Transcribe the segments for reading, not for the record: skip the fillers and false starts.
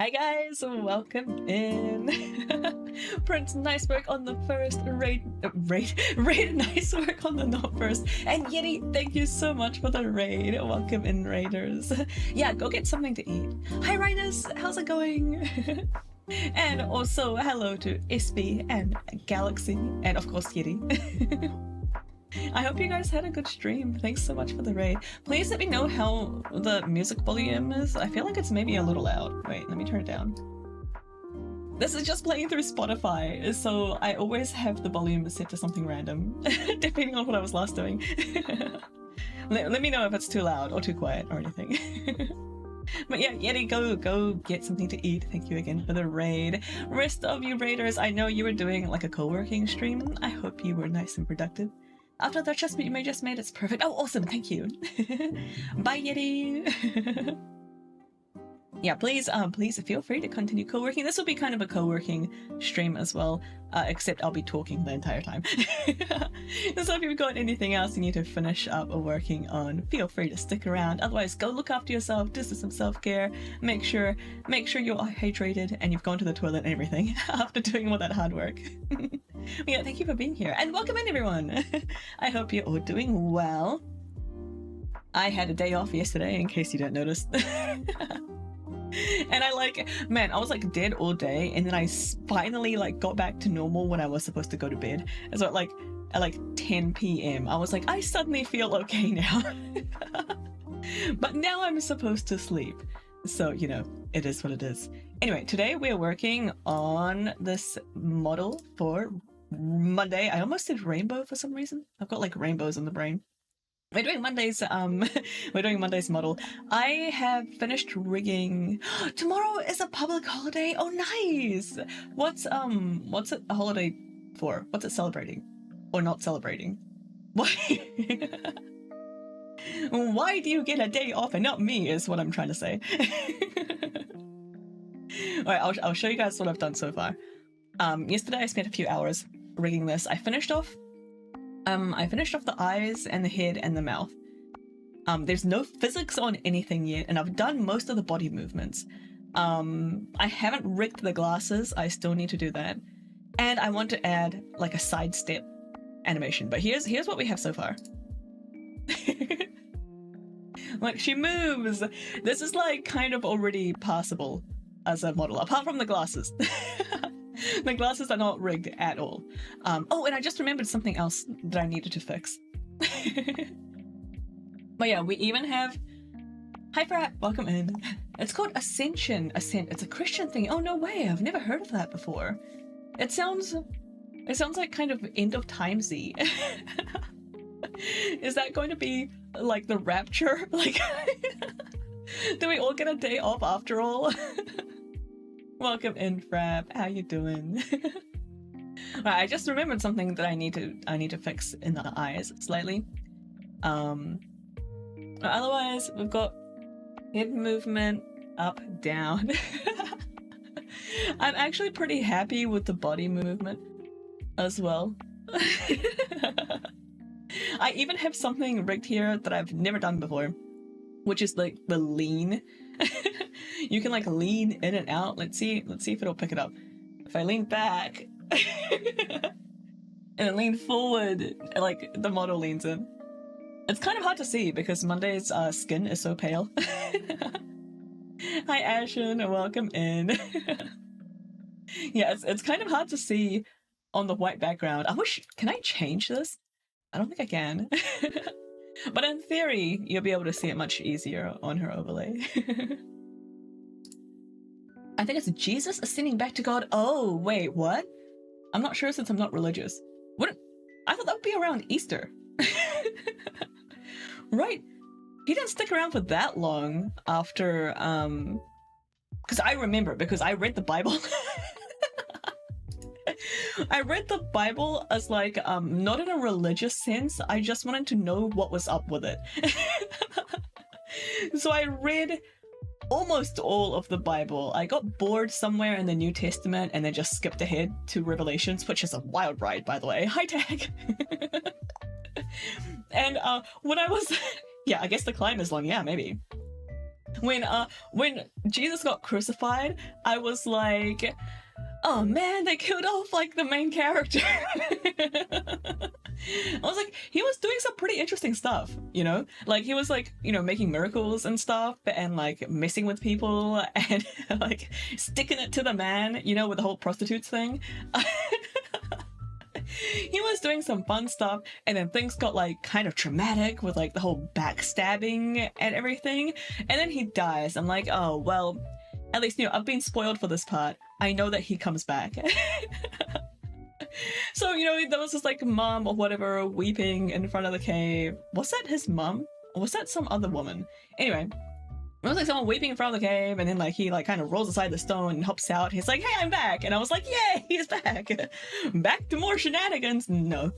Hi guys, welcome in. Prince, nice work on the first raid. Nice work on the not first. And Yeti, thank you so much for the raid. Welcome in, raiders. Yeah, go get something to eat. Hi Rhinus, how's it going? And also hello to Ispy and Galaxy, and of course Yeti. I hope you guys had a good stream. Thanks so much for the raid. Please let me know how the music volume is. I feel like it's maybe a little loud. Wait, let me turn it down. This is just playing through Spotify, so I always have the volume set to something random, depending on what I was last doing. Let me know if it's too loud or too quiet or anything. But yeah, Yeti, go get something to eat. Thank you again for the raid. Rest of you raiders, I know you were doing like a co-working stream. I hope you were nice and productive. After the adjustment you just made, it's perfect. Oh, awesome, thank you. Bye, Yeti. Yeah, please feel free to continue co-working. This will be kind of a co-working stream as well, except I'll be talking the entire time. So if you've got anything else you need to finish up working on, feel free to stick around. Otherwise, go look after yourself, do some self-care, make sure you're hydrated and you've gone to the toilet and everything after doing all that hard work. Yeah, thank you for being here and welcome in, everyone. I hope you're all doing well. I had a day off yesterday, in case you didn't notice. And I was like dead all day, and then I finally got back to normal when I was supposed to go to bed. And so at 10 p.m. I was like, I suddenly feel okay now. But now I'm supposed to sleep. So, you know, it is what it is. Anyway, today we are working on this model for Monday. I almost said rainbow for some reason. I've got like rainbows in the brain. We're doing Monday's model. I have finished rigging. Tomorrow is a public holiday. Oh, nice. What's it a holiday for? What's it celebrating? Or not celebrating? Why? Why do you get a day off and not me is what I'm trying to say. Alright, I'll show you guys what I've done so far. Yesterday I spent a few hours rigging this. I finished off the eyes and the head and the mouth. There's no physics on anything yet, and I've done most of the body movements. I haven't rigged the glasses. I still need to do that. And I want to add like a sidestep animation, but here's what we have so far. Like, she moves. This is like kind of already passable as a model, apart from the glasses. The glasses are not rigged at all. Oh, and I just remembered something else that I needed to fix. But yeah, we even have... Hi, Frat, welcome in. It's called Ascension. It's a Christian thing. Oh, no way. I've never heard of that before. It sounds like kind of end of timesy. Is that going to be like the rapture? Like, do we all get a day off after all? Welcome in, Frap. How you doing? Right, I just remembered something that I need to fix in the eyes slightly. Otherwise, we've got head movement up, down. I'm actually pretty happy with the body movement as well. I even have something rigged here that I've never done before, which is like the lean. You can like lean in and out. Let's see if it'll pick it up. If I lean back and lean forward, like the model leans in. It's kind of hard to see because Monday's skin is so pale. Hi Ashen, welcome in. Yeah, it's kind of hard to see on the white background. Can I change this? I don't think I can. But in theory, you'll be able to see it much easier on her overlay. I think it's Jesus ascending back to God. Oh, wait, what? I'm not sure since I'm not religious. I thought that would be around Easter. Right. He didn't stick around for that long after, because I remember, because I read the Bible. I read the Bible as like, not in a religious sense. I just wanted to know what was up with it. So I read almost all of the Bible. I got bored somewhere in the New Testament and then just skipped ahead to Revelations, which is a wild ride, by the way. Hi, Tag! And when I was... Yeah, I guess the climb is long. Yeah, maybe. When Jesus got crucified, I was like, oh man, they killed off like the main character. I was like, he was doing some pretty interesting stuff, you know? Like he was like, you know, making miracles and stuff and like messing with people and like sticking it to the man, you know, with the whole prostitutes thing. He was doing some fun stuff and then things got like kind of traumatic with like the whole backstabbing and everything. And then he dies. I'm like, oh, well, at least, you know, I've been spoiled for this part. I know that he comes back. So, you know, there was this like mom or whatever weeping in front of the cave. Was that his mom? Or was that some other woman? Anyway, it was like someone weeping in front of the cave, and then like he like kind of rolls aside the stone and hops out. He's like, hey, I'm back. And I was like, yay, he's back. Back to more shenanigans. No.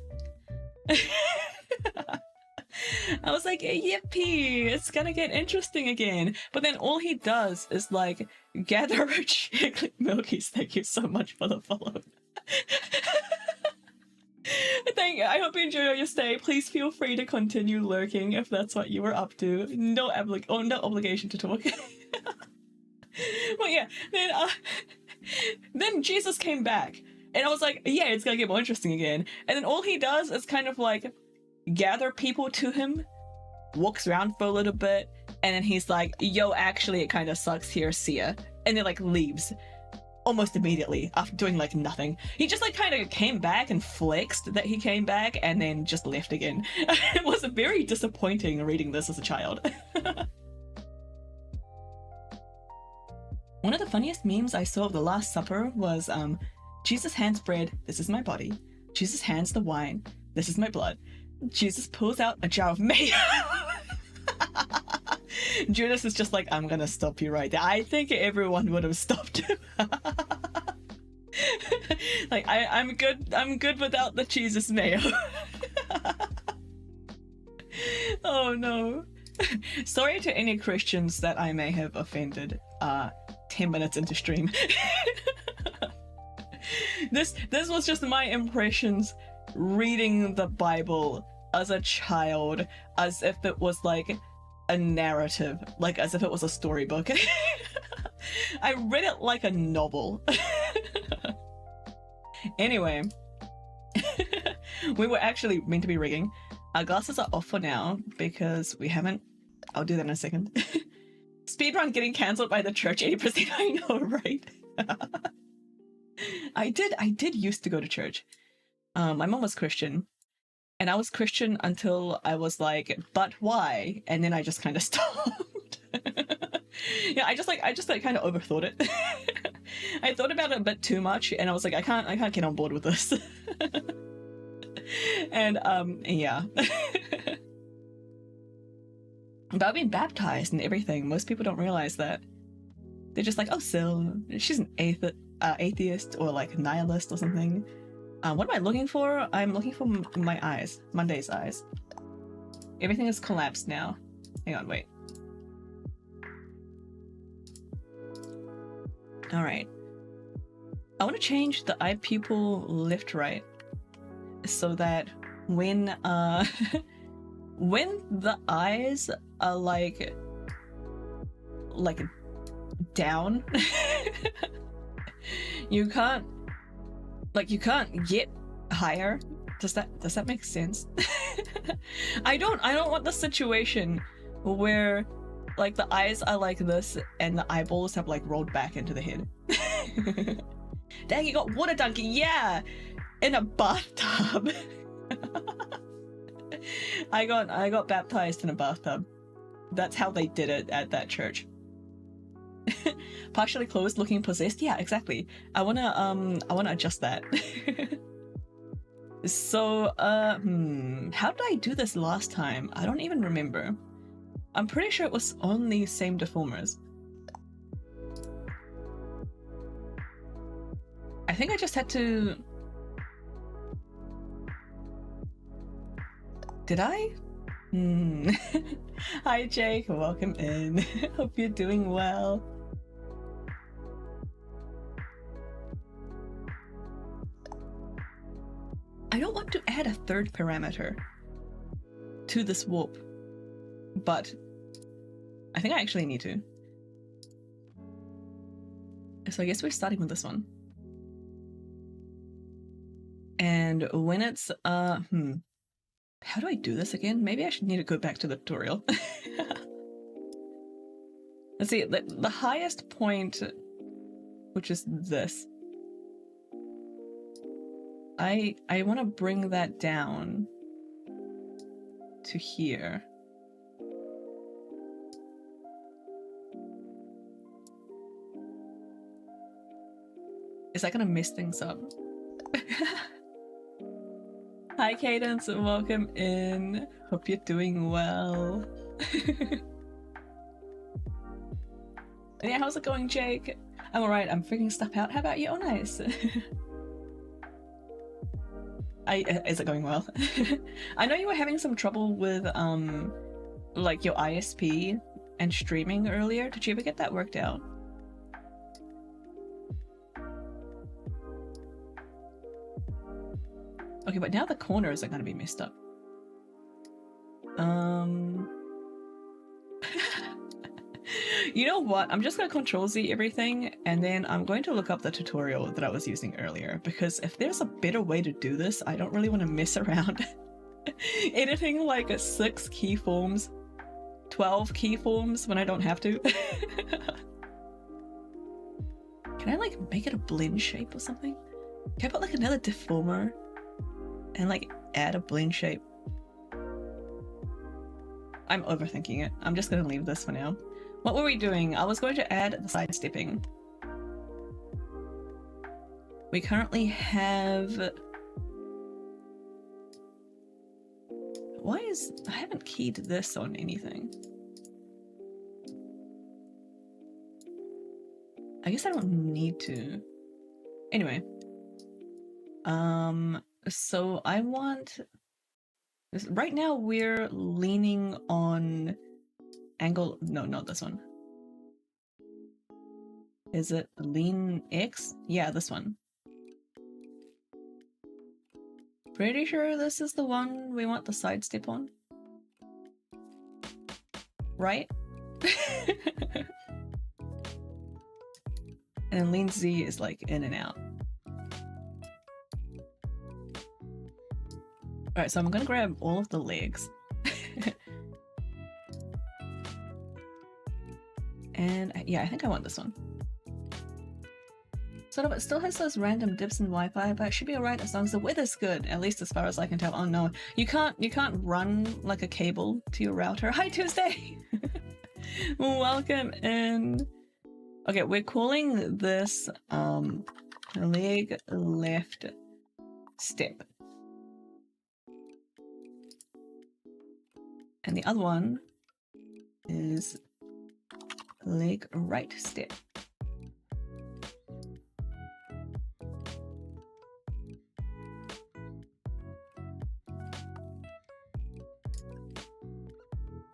I was like, yippee, it's gonna get interesting again. But then all he does is like gather a chick. Milky's, thank you so much for the follow. I hope you enjoy your stay. Please feel free to continue lurking if that's what you were up to. No obligation to talk. But yeah, then Jesus came back, and I was like, yeah, it's gonna get more interesting again. And then all he does is kind of like gather people to him, walks around for a little bit, and then he's like, yo, actually, it kind of sucks here, see ya. And then like leaves. Almost immediately after doing like nothing. He just like kind of came back and flexed that he came back and then just left again. It was very disappointing reading this as a child. One of the funniest memes I saw of the Last Supper was Jesus hands bread, this is my body. Jesus hands the wine, this is my blood. Jesus pulls out a jar of mayo. Judas is just like, I'm gonna stop you right there. I think everyone would have stopped him. Like, I'm good without the Jesus mayo. Oh no. Sorry to any Christians that I may have offended 10 minutes into stream. This was just my impressions reading the Bible as a child, as if it was like a narrative, like as if it was a storybook. I read it like a novel. Anyway, we were actually meant to be rigging. Our glasses are off for now because we haven't. I'll do that in a second. Speedrun getting cancelled by the church 80%. I know, right? I did used to go to church. My mom was Christian. And I was Christian until I was like, but why? And then I just kind of stopped. Yeah, I just kind of overthought it. I thought about it a bit too much, and I was like, I can't get on board with this. And yeah. But I've been baptized and everything. Most people don't realize that. They're just like, oh, Sil, she's an atheist or like nihilist or something. What am I looking for? I'm looking for my eyes. Monday's eyes. Everything is collapsed now. Hang on, wait. Alright. I want to change the eye pupil left-right so that when when the eyes are like down, you can't get higher. Does that make sense? I don't want the situation where like the eyes are like this and the eyeballs have like rolled back into the head. Dang, you got water dunking, yeah! In a bathtub. I got baptized in a bathtub. That's how they did it at that church. Partially closed, looking possessed. Yeah, exactly. I wanna adjust that. So, how did I do this last time? I don't even remember. I'm pretty sure it was on these same deformers. I think I just had to... Did I? Hi Jake, welcome in. Hope you're doing well. I don't want to add a third parameter to this warp, but I think I actually need to. So I guess we're starting with this one. And when it's, how do I do this again? Maybe I should need to go back to the tutorial. Let's see, the highest point, which is this. I want to bring that down to here. Is that gonna mess things up? Hi Cadence, welcome in. Hope you're doing well. Yeah, how's it going, Jake? I'm alright, I'm figuring stuff out. How about you? Oh, nice. Is it going well? I know you were having some trouble with like your ISP and streaming earlier. Did you ever get that worked out? Okay, but now the corners are going to be messed up. You know what? I'm just going to Control-Z everything, and then I'm going to look up the tutorial that I was using earlier, because if there's a better way to do this, I don't really want to mess around editing like 6 keyforms, 12 keyforms when I don't have to. Can I like make it a blend shape or something? Can I put like another deformer and like add a blend shape? I'm overthinking it. I'm just gonna leave this for now. What were we doing? I was going to add the sidestepping. We currently have... I haven't keyed this on anything. I guess I don't need to. Anyway. So I want... Right now we're leaning on angle... No, not this one. Is it lean X? Yeah, this one. Pretty sure this is the one we want the sidestep on. Right? And then lean Z is like in and out. Alright, so I'm gonna grab all of the legs. And yeah, I think I want this one. Sort of, it still has those random dips in Wi-Fi, but it should be alright as long as the weather's good, at least as far as I can tell. Oh no, you can't run like a cable to your router. Hi Tuesday! Welcome in. Okay, we're calling this leg left step. And the other one is leg right step.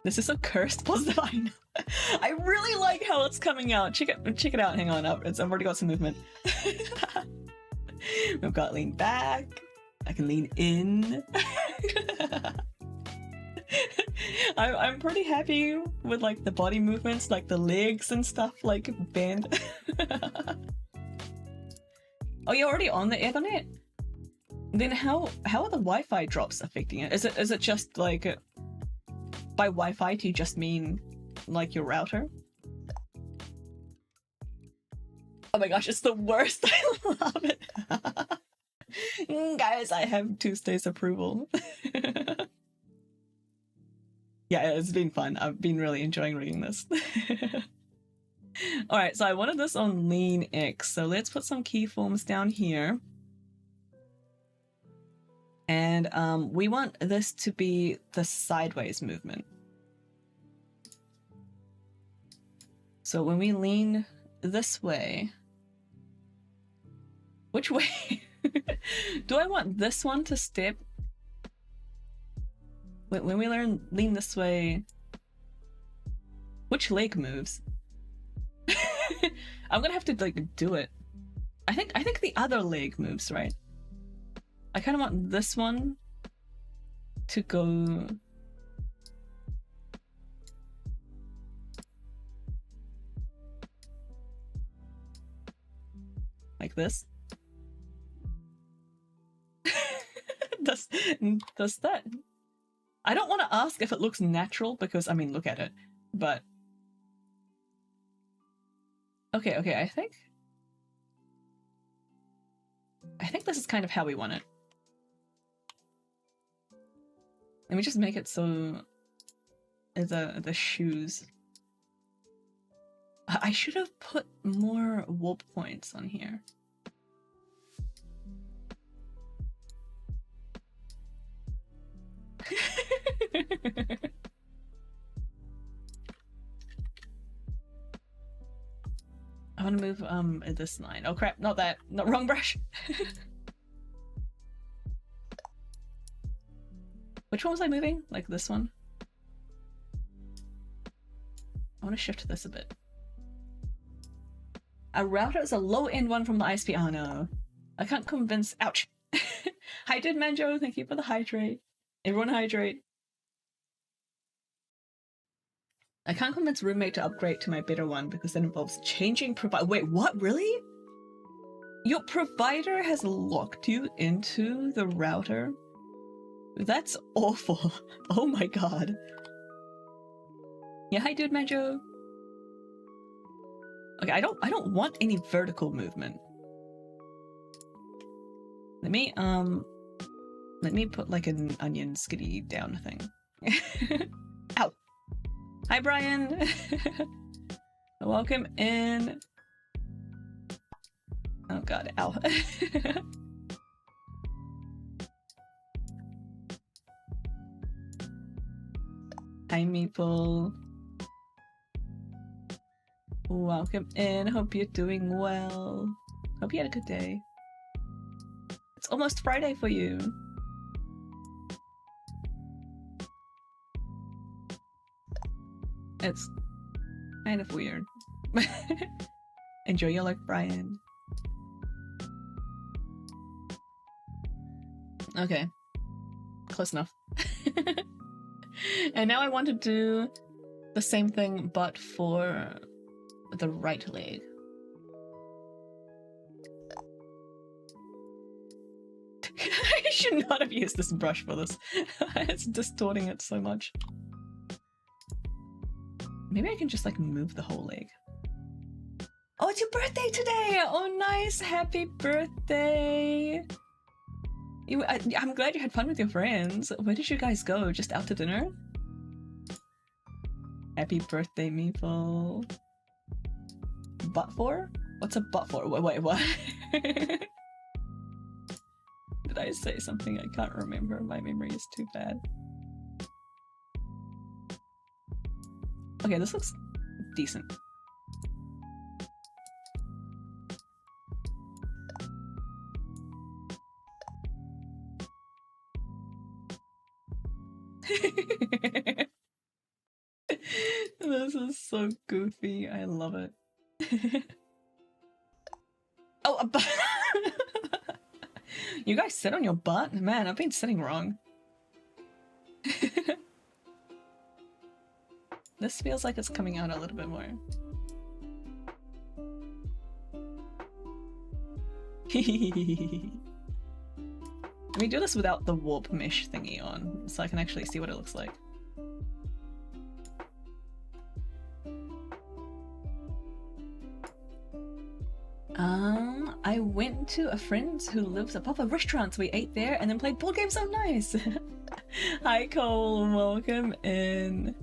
This is a cursed positive. I know. I really like how it's coming out. Check it out. Hang on up. I've already got some movement. We've got lean back. I can lean in. I'm pretty happy with like the body movements, like the legs and stuff, like bend. Oh, you're already on the Ethernet? Then how are the Wi-Fi drops affecting it? Is it just like by Wi-Fi do you just mean like your router? Oh my gosh, it's the worst. I love it. Guys, I have Tuesday's approval. Yeah, it's been fun. I've been really enjoying reading this. Alright, so I wanted this on lean X, so let's put some keyforms down here. And we want this to be the sideways movement. So when we lean this way, which way? Do I want this one to step? When we lean this way, which leg moves? I'm gonna have to like do it. I think the other leg moves, right? I kind of want this one to go. Like this. does that... I don't want to ask if it looks natural because, I mean, look at it. But... Okay, I think this is kind of how we want it. Let me just make it so the shoes. I should have put more warp points on here. I want to move this line. Oh crap, not that. Not wrong brush. Which one was I moving? Like this one? I want to shift this a bit. A router is a low-end one from the ISP. Oh no. I can't convince... Ouch! Hi, dude Manjo. Thank you for the hydrate. Everyone hydrate. I can't convince roommate to upgrade to my better one because that involves changing provider. Wait, what? Really? Your provider has locked you into the router? That's awful. Oh my god. Yeah, hi dude Manjo. Okay, I don't want any vertical movement. Let me put like an onion skitty down thing. Ow. Hi Brian. Welcome in. Oh god, ow. Hi Meeple. Welcome in. Hope you're doing well. Hope you had a good day. It's almost Friday for you. It's kind of weird. Enjoy your life, Brian. Okay. Close enough. And now I want to do the same thing, but for the right leg. I should not have used this brush for this. It's distorting it so much. Maybe I can just like move the whole leg. Oh, it's your birthday today! Oh, nice! Happy birthday! I'm glad you had fun with your friends. Where did you guys go? Just out to dinner? Happy birthday, Meeple. Butt for? What's a butt for? Wait, what? Did I say something? I can't remember. My memory is too bad. Okay, this looks decent. This is so goofy. I love it. Oh, a butt. You guys sit on your butt? Man, I've been sitting wrong. This feels like it's coming out a little bit more. Let me do this without the warp mesh thingy on, so I can actually see what it looks like. I went to a friend who lives above a restaurant, so we ate there and then played board games. So nice! Hi Cole, welcome in.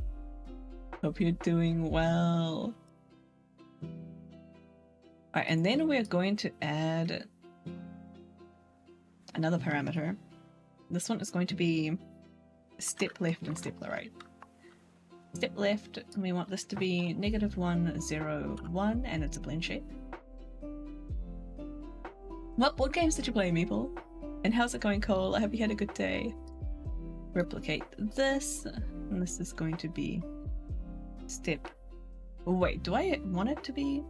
Hope you're doing well. Alright, and then we're going to add another parameter. This one is going to be step left and step right. Step left, we want this to be -1, 0, 1, and it's a blend shape. What board games did you play, Meeple? And how's it going, Cole? I hope you had a good day. Replicate this, and this is going to be step... Wait, do I want it to be...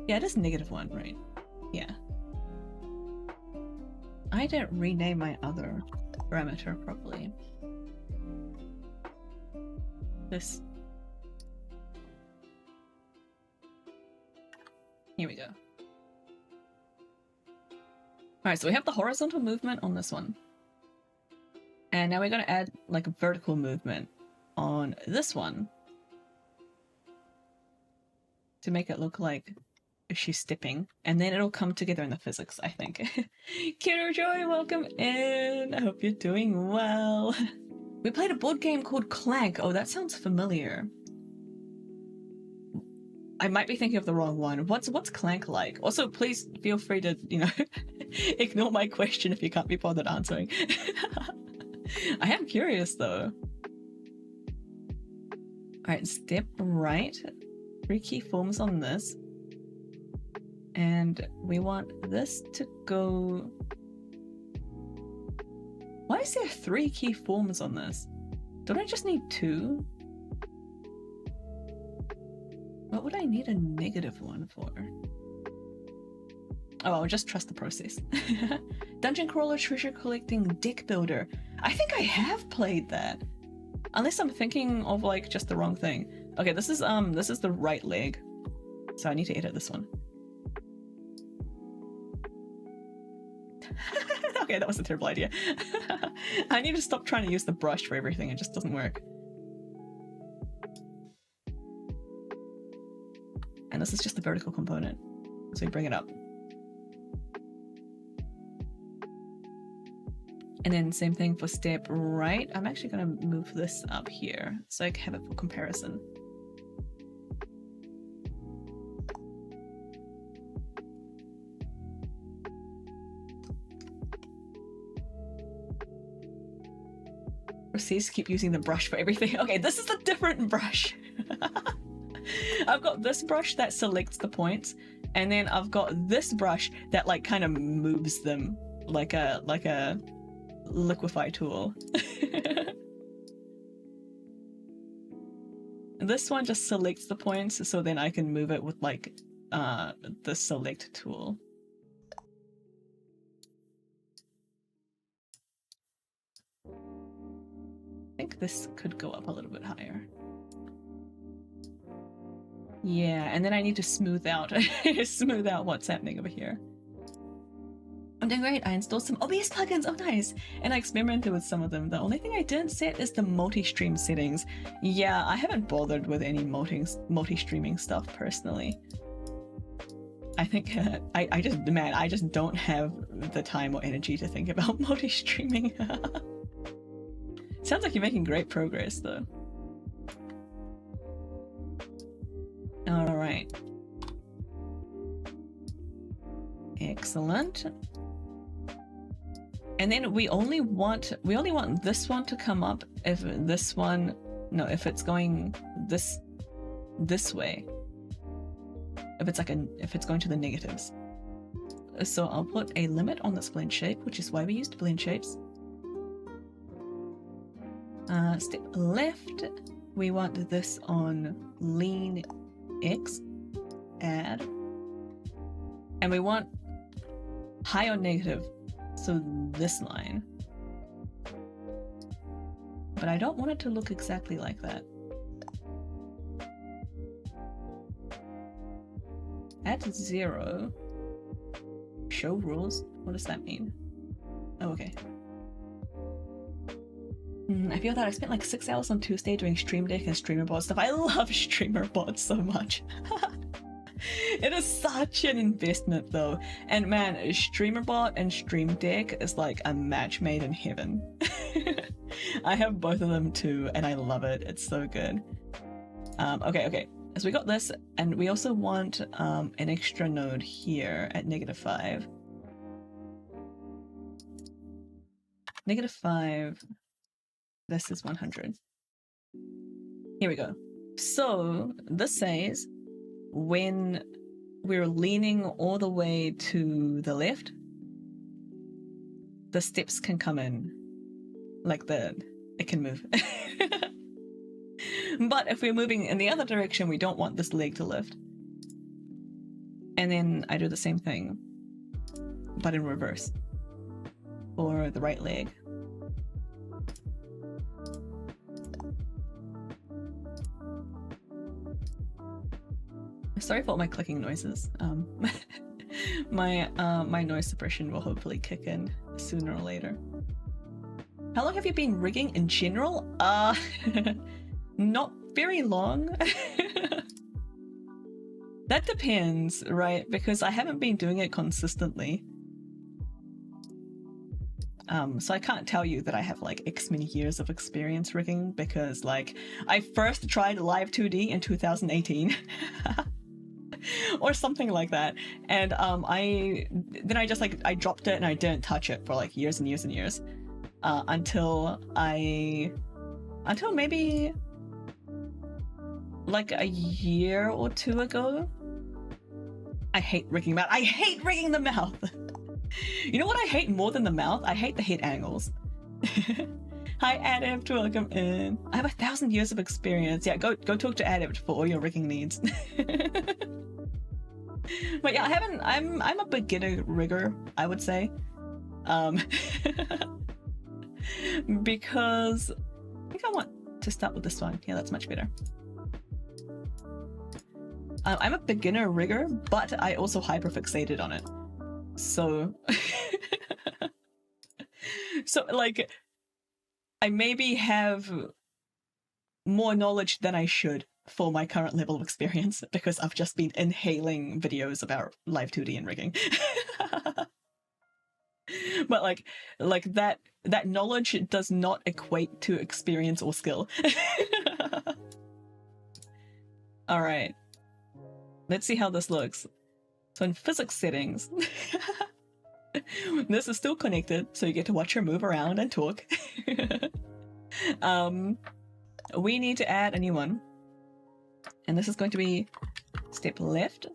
Yeah, it is -1, right? Yeah. I didn't rename my other parameter properly. This... Here we go. Alright, so we have the horizontal movement on this one. And now we're going to add like a vertical movement on this one to make it look like she's stepping, and then it'll come together in the physics, I think. Kiddo Joy, welcome in. I hope you're doing well. We played a board game called Clank. Oh, that sounds familiar. I might be thinking of the wrong one. What's Clank like? Also, please feel free to, you know, ignore my question if you can't be bothered answering. I am curious though. Alright, step right. 3 key forms on this. And we want this to go... Why is there 3 key forms on this? Don't I just need 2? What would I need a negative one for? Oh, I'll just trust the process. Dungeon crawler, treasure collecting, deck builder. I think I have played that. Unless I'm thinking of like just the wrong thing. Okay, this is the right leg. So I need to edit this one. Okay, that was a terrible idea. I need to stop trying to use the brush for everything. It just doesn't work. And this is just the vertical component. So we bring it up. And then same thing for step right. I'm actually going to move this up here so I can have it for comparison. Proceeds to keep using the brush for everything. Okay, this is a different brush. I've got this brush that selects the points, and then I've got this brush that like kind of moves them like a liquefy tool. This one just selects the points, so then I can move it with like the select tool. I think this could go up a little bit higher. Yeah, and then I need to smooth out smooth out what's happening over here. I'm doing great. I installed some OBS plugins. Oh, nice. And I experimented with some of them. The only thing I didn't set is the multi-stream settings. Yeah, I haven't bothered with any multi-streaming stuff personally. I think I just don't have the time or energy to think about multi-streaming. Sounds like you're making great progress though. All right. Excellent. And then we only want this one to come up if this one, no, if it's going this way. If it's going to the negatives. So I'll put a limit on this blend shape, which is why we used blend shapes. Step left, we want this on lean X, add, and we want high or negative, so this line. But I don't want it to look exactly like that. Add 0. Show rules. What does that mean? Oh, okay. I feel that I spent like 6 hours on Tuesday doing Stream Deck and StreamerBot stuff. I love StreamerBot so much. It is such an investment though. And man, StreamerBot and Stream Deck is like a match made in heaven. I have both of them too and I love it. It's so good. Okay. So we got this, and we also want an extra node here at -5. -5. This is 100. Here we go. So this says when we're leaning all the way to the left, the steps can come in. Like it can move. But if we're moving in the other direction, we don't want this leg to lift. And then I do the same thing, but in reverse. For the right leg. Sorry for all my clicking noises. my noise suppression will hopefully kick in sooner or later. How long have you been rigging in general? Not very long. That depends, right? Because I haven't been doing it consistently. So I can't tell you that I have like X many years of experience rigging, because like I first tried live 2D in 2018 or something like that, and I dropped it and I didn't touch it for like years and years and years until maybe like a year or two ago. I hate rigging mouth. I hate rigging the mouth. You know what I hate more than the mouth? I hate the head angles. Hi Adept, welcome in. I have 1,000 years of experience. Yeah, go talk to Adept for all your rigging needs. But yeah, I'm a beginner rigger, I would say. Because I think I want to start with this one. Yeah, that's much better. I'm a beginner rigger, but I also hyperfixated on it. So, so like, I maybe have more knowledge than I should for my current level of experience, because I've just been inhaling videos about live 2D and rigging. But like that knowledge does not equate to experience or skill. All right, let's see how this looks. So in physics settings, this is still connected, so you get to watch her move around and talk. We need to add a new one, and this is going to be step left.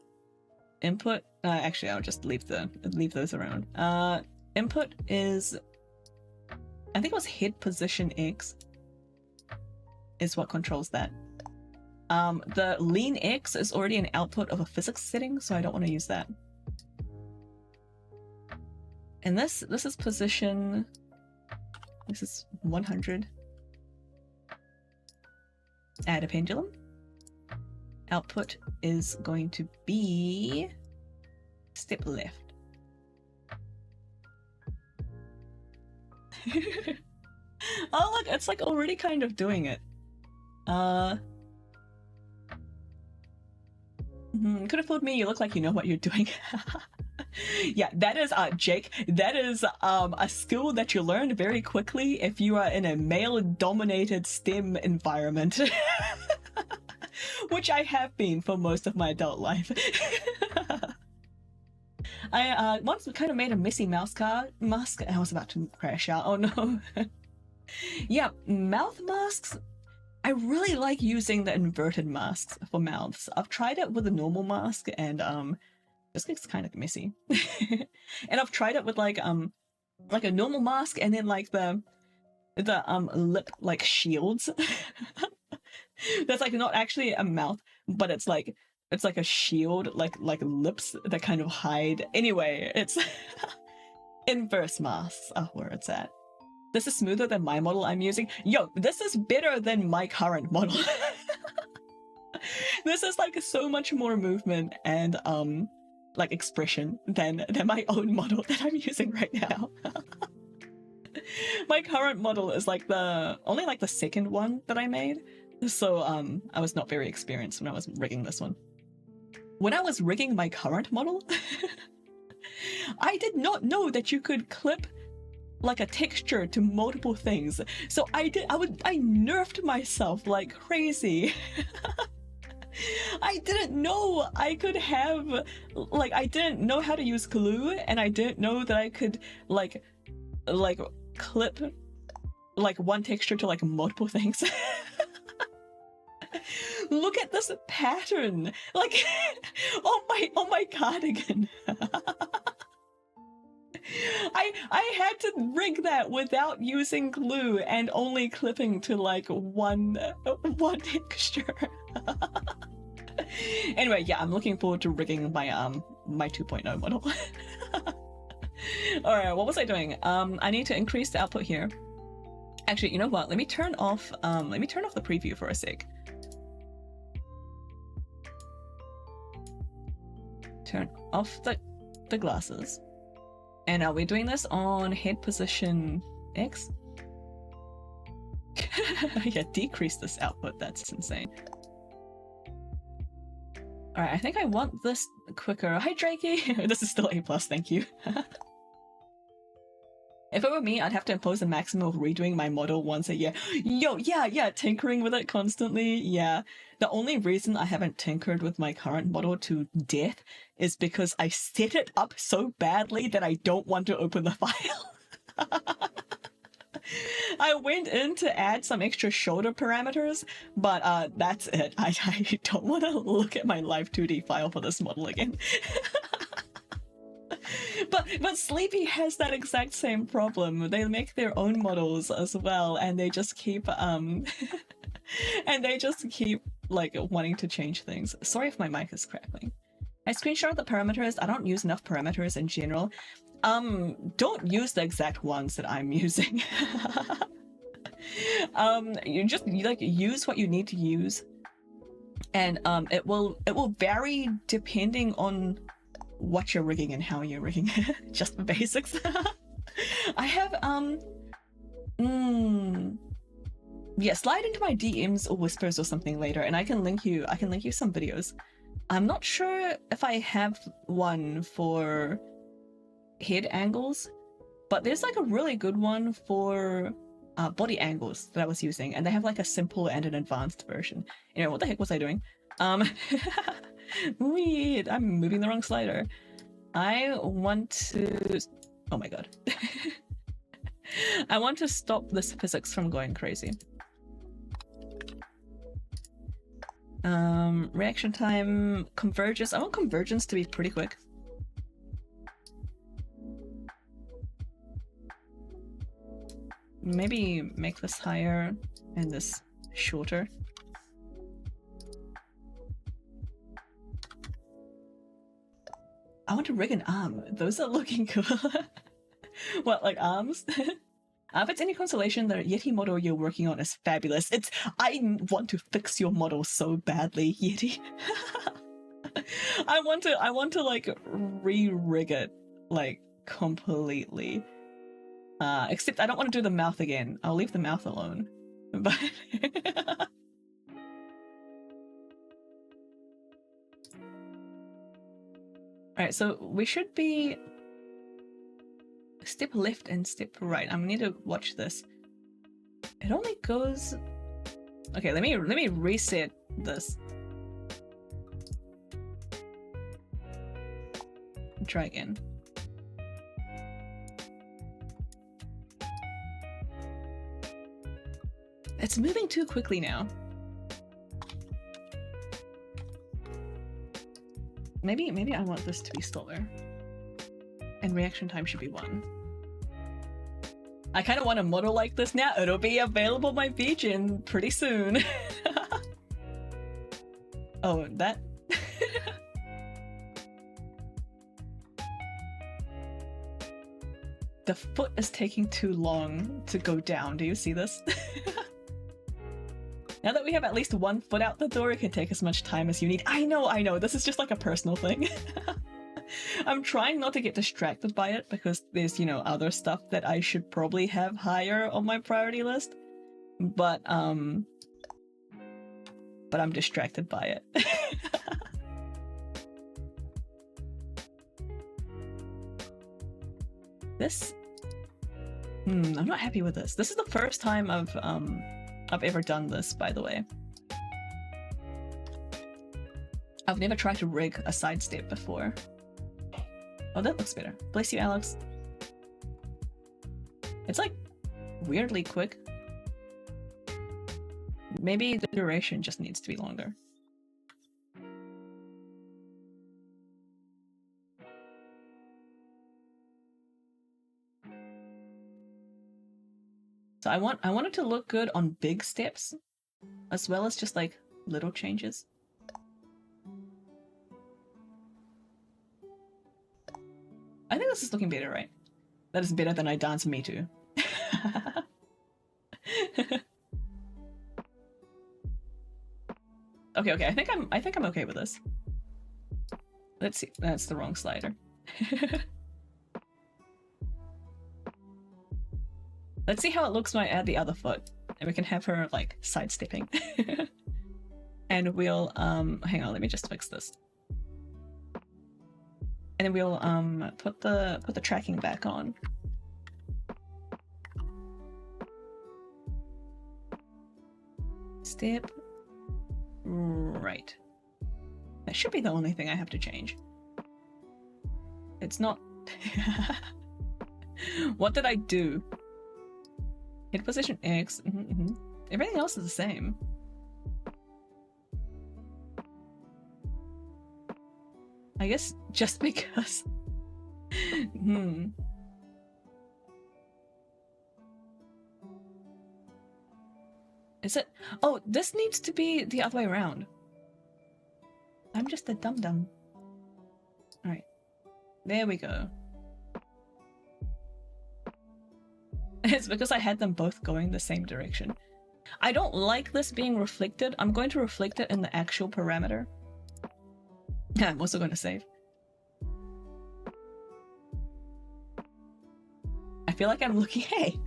Input. Actually, I'll just leave those around. Input is, I think it was head position X, is what controls that. The lean X is already an output of a physics setting, so I don't want to use that. And this is position. This is 100. Add a pendulum. Output is going to be step left. Oh look, it's like already kind of doing it. Could have fooled me. You look like you know what you're doing. Yeah, that is Jake. That is a skill that you learn very quickly if you are in a male-dominated STEM environment, which I have been for most of my adult life. I once kind of made a messy mask, and I was about to crash out. Oh no. Yeah, mouth masks. I really like using the inverted masks for mouths. I've tried it with a normal mask, and this gets kind of messy. And I've tried it with like a normal mask, and then like the lip like shields. That's like not actually a mouth, but it's like a shield, like lips that kind of hide. Anyway, it's inverse masks are where it's at. This is smoother than my model I'm using. Yo, this is better than my current model. This is like so much more movement and like expression than my own model that I'm using right now. My current model is like only the second one that I made. So I was not very experienced when I was rigging this one. When I was rigging my current model, I did not know that you could clip like a texture to multiple things. So I nerfed myself like crazy. I didn't know I could have, like, I didn't know how to use glue, and I didn't know that I could like clip like one texture to like multiple things. Look at this pattern, like on my cardigan. I had to rig that without using glue and only clipping to like one texture. Anyway, yeah, I'm looking forward to rigging my my 2.0 model. All right, what was I doing? I need to increase the output here. Actually, you know what? Let me turn off the preview for a sec. Turn off the the glasses. And are we doing this on head position X? Yeah, decrease this output. That's insane. Alright, I think I want this quicker. Hi, Drakey! This is still A+, thank you. If it were me, I'd have to impose a maximum of redoing my model once a year. Yo, yeah, tinkering with it constantly, yeah. The only reason I haven't tinkered with my current model to death is because I set it up so badly that I don't want to open the file. I went in to add some extra shoulder parameters, but that's it. I don't want to look at my live 2D file for this model again. But Sleepy has that exact same problem. They make their own models as well, and they just keep like wanting to change things. Sorry if my mic is crackling. I screenshot the parameters. I don't use enough parameters in general. Don't use the exact ones that I'm using. You just like use what you need to use, and it will vary depending on what you're rigging and how you're rigging it. Just the basics. I have yeah, slide into my DMs or whispers or something later, and I can link you some videos. I'm not sure if I have one for head angles, but there's like a really good one for body angles that I was using, and they have like a simple and an advanced version. You know, what the heck was I doing? Weird, I'm moving the wrong slider. I want to... Oh my god. I want to stop this physics from going crazy. Reaction time, convergence. I want convergence to be pretty quick. Maybe make this higher and this shorter. I want to rig an arm. Those are looking cool. What, like arms? If it's any consolation, the Yeti model you're working on is fabulous. I want to fix your model so badly, Yeti. I want to like re-rig it like completely. Except I don't want to do the mouth again. I'll leave the mouth alone. But alright, so we should be step left and step right. I need to watch this. It only goes... Okay, let me reset this. Try again. It's moving too quickly now. Maybe I want this to be slower. And reaction time should be 1. I kind of want a model like this now. It'll be available by vgen pretty soon. Oh, that... The foot is taking too long to go down. Do you see this? Now that we have at least 1 foot out the door, it can take as much time as you need. I know. This is just like a personal thing. I'm trying not to get distracted by it because there's, you know, other stuff that I should probably have higher on my priority list. But I'm distracted by it. This... I'm not happy with this. This is the first time I've ever done this, by the way. I've never tried to rig a sidestep before. Oh, that looks better. Bless you, Alex. It's like weirdly quick. Maybe the duration just needs to be longer. So I want it to look good on big steps, as well as just like little changes. I think this is looking better, right? That is better than I dance Me Too. Okay, I think I'm okay with this. Let's see. That's the wrong slider. Let's see how it looks when I add the other foot. And we can have her like sidestepping. And we'll hang on, let me just fix this. And then we'll put the tracking back on. Step. Right. That should be the only thing I have to change. It's not. What did I do? Hit position X. Everything else is the same. I guess just because. Is it? Oh, this needs to be the other way around. I'm just a dum-dum. Alright. There we go. It's because I had them both going the same direction. I don't like this being reflected. I'm going to reflect it in the actual parameter. I'm also going to save. I feel like I'm looking... Hey!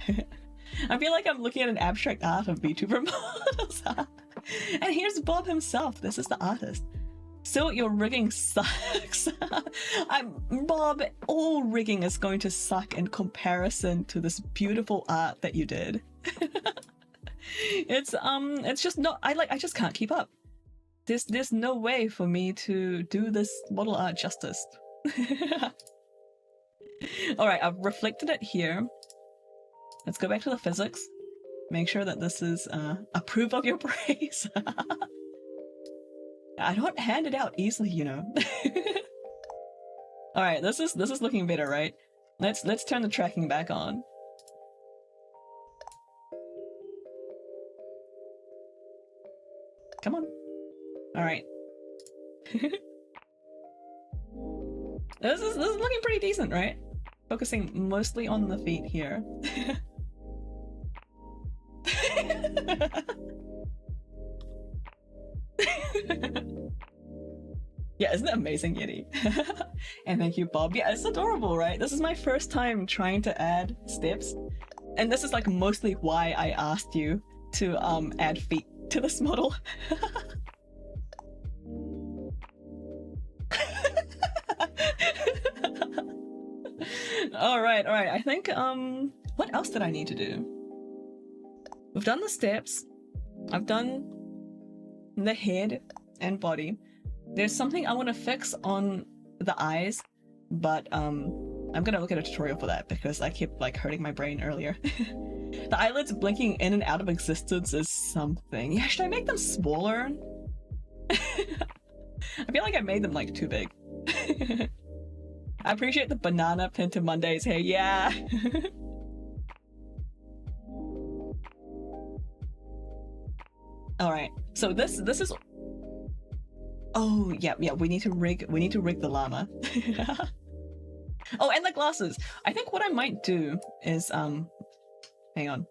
I feel like I'm looking at an abstract art of VTuber models. And here's Bob himself. This is the artist. So your rigging sucks. Bob, all rigging is going to suck in comparison to this beautiful art that you did. It's just not, I just can't keep up. There's no way for me to do this model art justice. Alright, I've reflected it here. Let's go back to the physics. Make sure that this is approve of your praise. I don't hand it out easily, you know. Alright, this is looking better, right? Let's turn the tracking back on. Come on. Alright. This is looking pretty decent, right? Focusing mostly on the feet here. Yeah, isn't it amazing, Yeti? And thank you, Bob. Yeah, it's adorable, right? This is my first time trying to add steps. And this is like mostly why I asked you to add feet to this model. Alright, I think, what else did I need to do? We've done the steps. I've done the head and body. There's something I want to fix on the eyes, but I'm gonna look at a tutorial for that because I kept like hurting my brain earlier. The eyelids blinking in and out of existence is something. Yeah, should I make them smaller? I feel like I made them like too big. I appreciate the banana pin to Monday's hair. Yeah. All right. So this is. Oh yeah. We need to rig the llama. Oh, and the glasses. I think what I might do is hang on.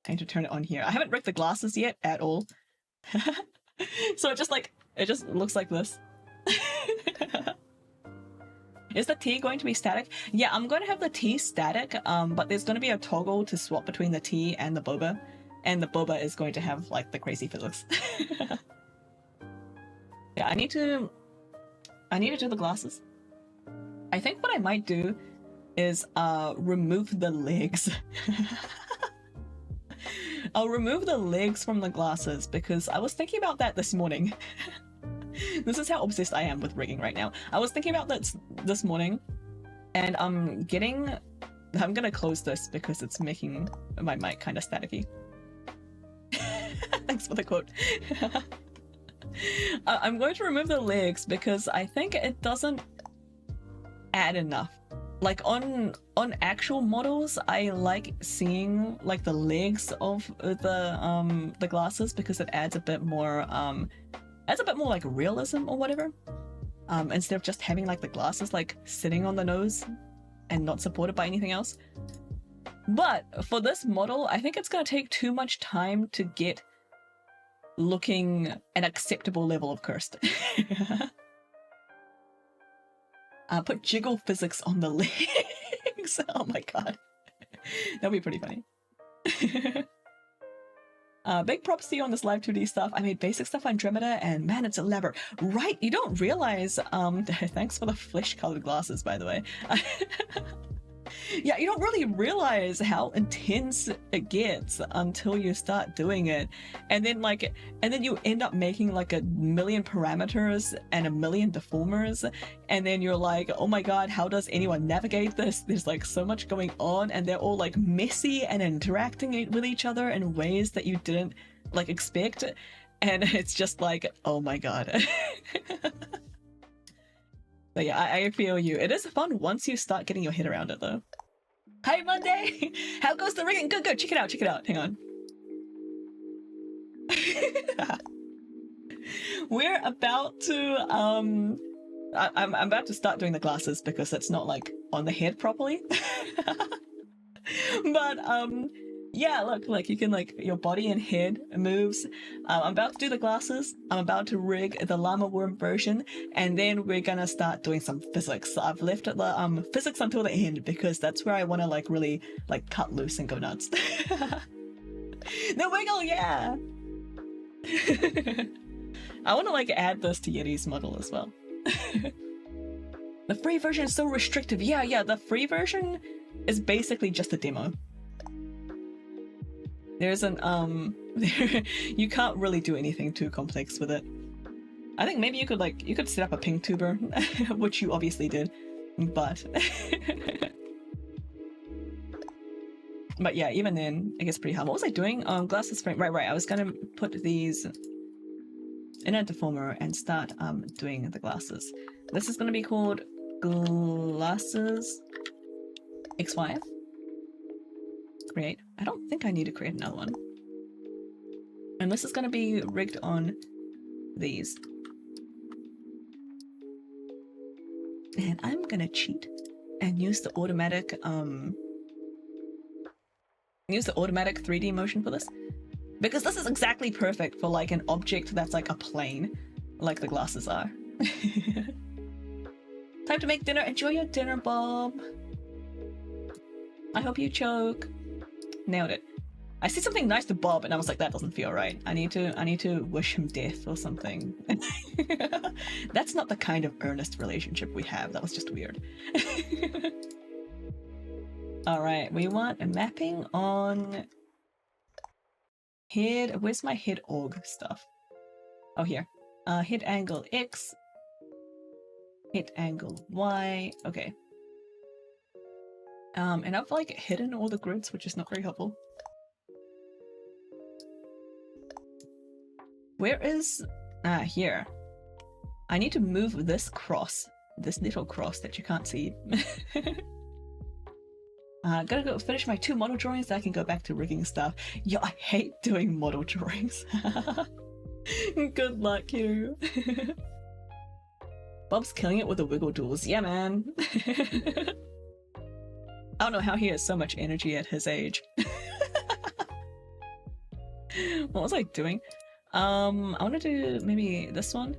I need to turn it on here. I haven't rigged the glasses yet at all. So it just looks like this. Is the T going to be static? Yeah, I'm going to have the T static, but there's going to be a toggle to swap between the T and the boba, and the boba is going to have like the crazy physics. Yeah, I need to do the glasses. I think what I might do is remove the legs. I'll remove the legs from the glasses because I was thinking about that this morning. This is how obsessed I am with rigging right now. I was thinking about that this morning, and I'm gonna close this because it's making my mic kind of staticky. Thanks for the quote. I'm going to remove the legs because I think it doesn't add enough. Like on actual models, I like seeing like the legs of the glasses because it adds a bit more like realism or whatever. Instead of just having like the glasses like sitting on the nose and not supported by anything else. But for this model, I think it's gonna take too much time to get looking an acceptable level of cursed. Put jiggle physics on the legs. Oh my god. That'd be pretty funny. Big props to you on this live 2D stuff. I made basic stuff on Andromeda and man, it's elaborate. Right, you don't realize, thanks for the flesh colored glasses, by the way. Yeah, you don't really realize how intense it gets until you start doing it. And then you end up making like a million parameters and a million deformers. And then you're like, oh my god, how does anyone navigate this? There's like so much going on and they're all like messy and interacting with each other in ways that you didn't like expect. And it's just like, oh my god. But yeah, I feel you. It is fun once you start getting your head around it though. Hi Monday! How goes the rigging? Good, good. Check it out, check it out. Hang on. We're about to, I'm about to start doing the glasses because it's not like on the head properly. But, yeah, look, you can like, your body and head moves. I'm about to do the glasses. I'm about to rig the llama worm version, and then we're gonna start doing some physics. So I've left the physics until the end because that's where I want to like really like cut loose and go nuts. The wiggle, yeah. I want to like add this to Yeti's model as well. The free version is so restrictive. Yeah, the free version is basically just a demo. There isn't, you can't really do anything too complex with it. I think maybe you could set up a ping tuber, which you obviously did, but... But yeah, even then, it gets pretty hard. What was I doing? Glasses frame, right, I was gonna put these in a deformer and start, doing the glasses. This is gonna be called Glasses XY. Create. I don't think I need to create another one. And this is going to be rigged on these. And I'm going to cheat and use the automatic 3D motion for this. Because this is exactly perfect for like an object that's like a plane, like the glasses are. Time to make dinner. Enjoy your dinner, Bob. I hope you choke. Nailed it. I see something nice to Bob and I was like, that doesn't feel right. I need to wish him death or something. That's not the kind of earnest relationship we have. That was just weird. Alright, we want a mapping on head. Where's my head org stuff? Oh, here. Head angle X. Head angle Y. Okay. And I've like hidden all the grids, which is not very helpful. Where is... here. I need to move this cross. This little cross that you can't see. Gotta go finish my 2 model drawings so I can go back to rigging stuff. Yo, I hate doing model drawings. Good luck, you. Bob's killing it with the wiggle duels. Yeah, man. I don't know how he has so much energy at his age. What was I doing? I want to do maybe this one,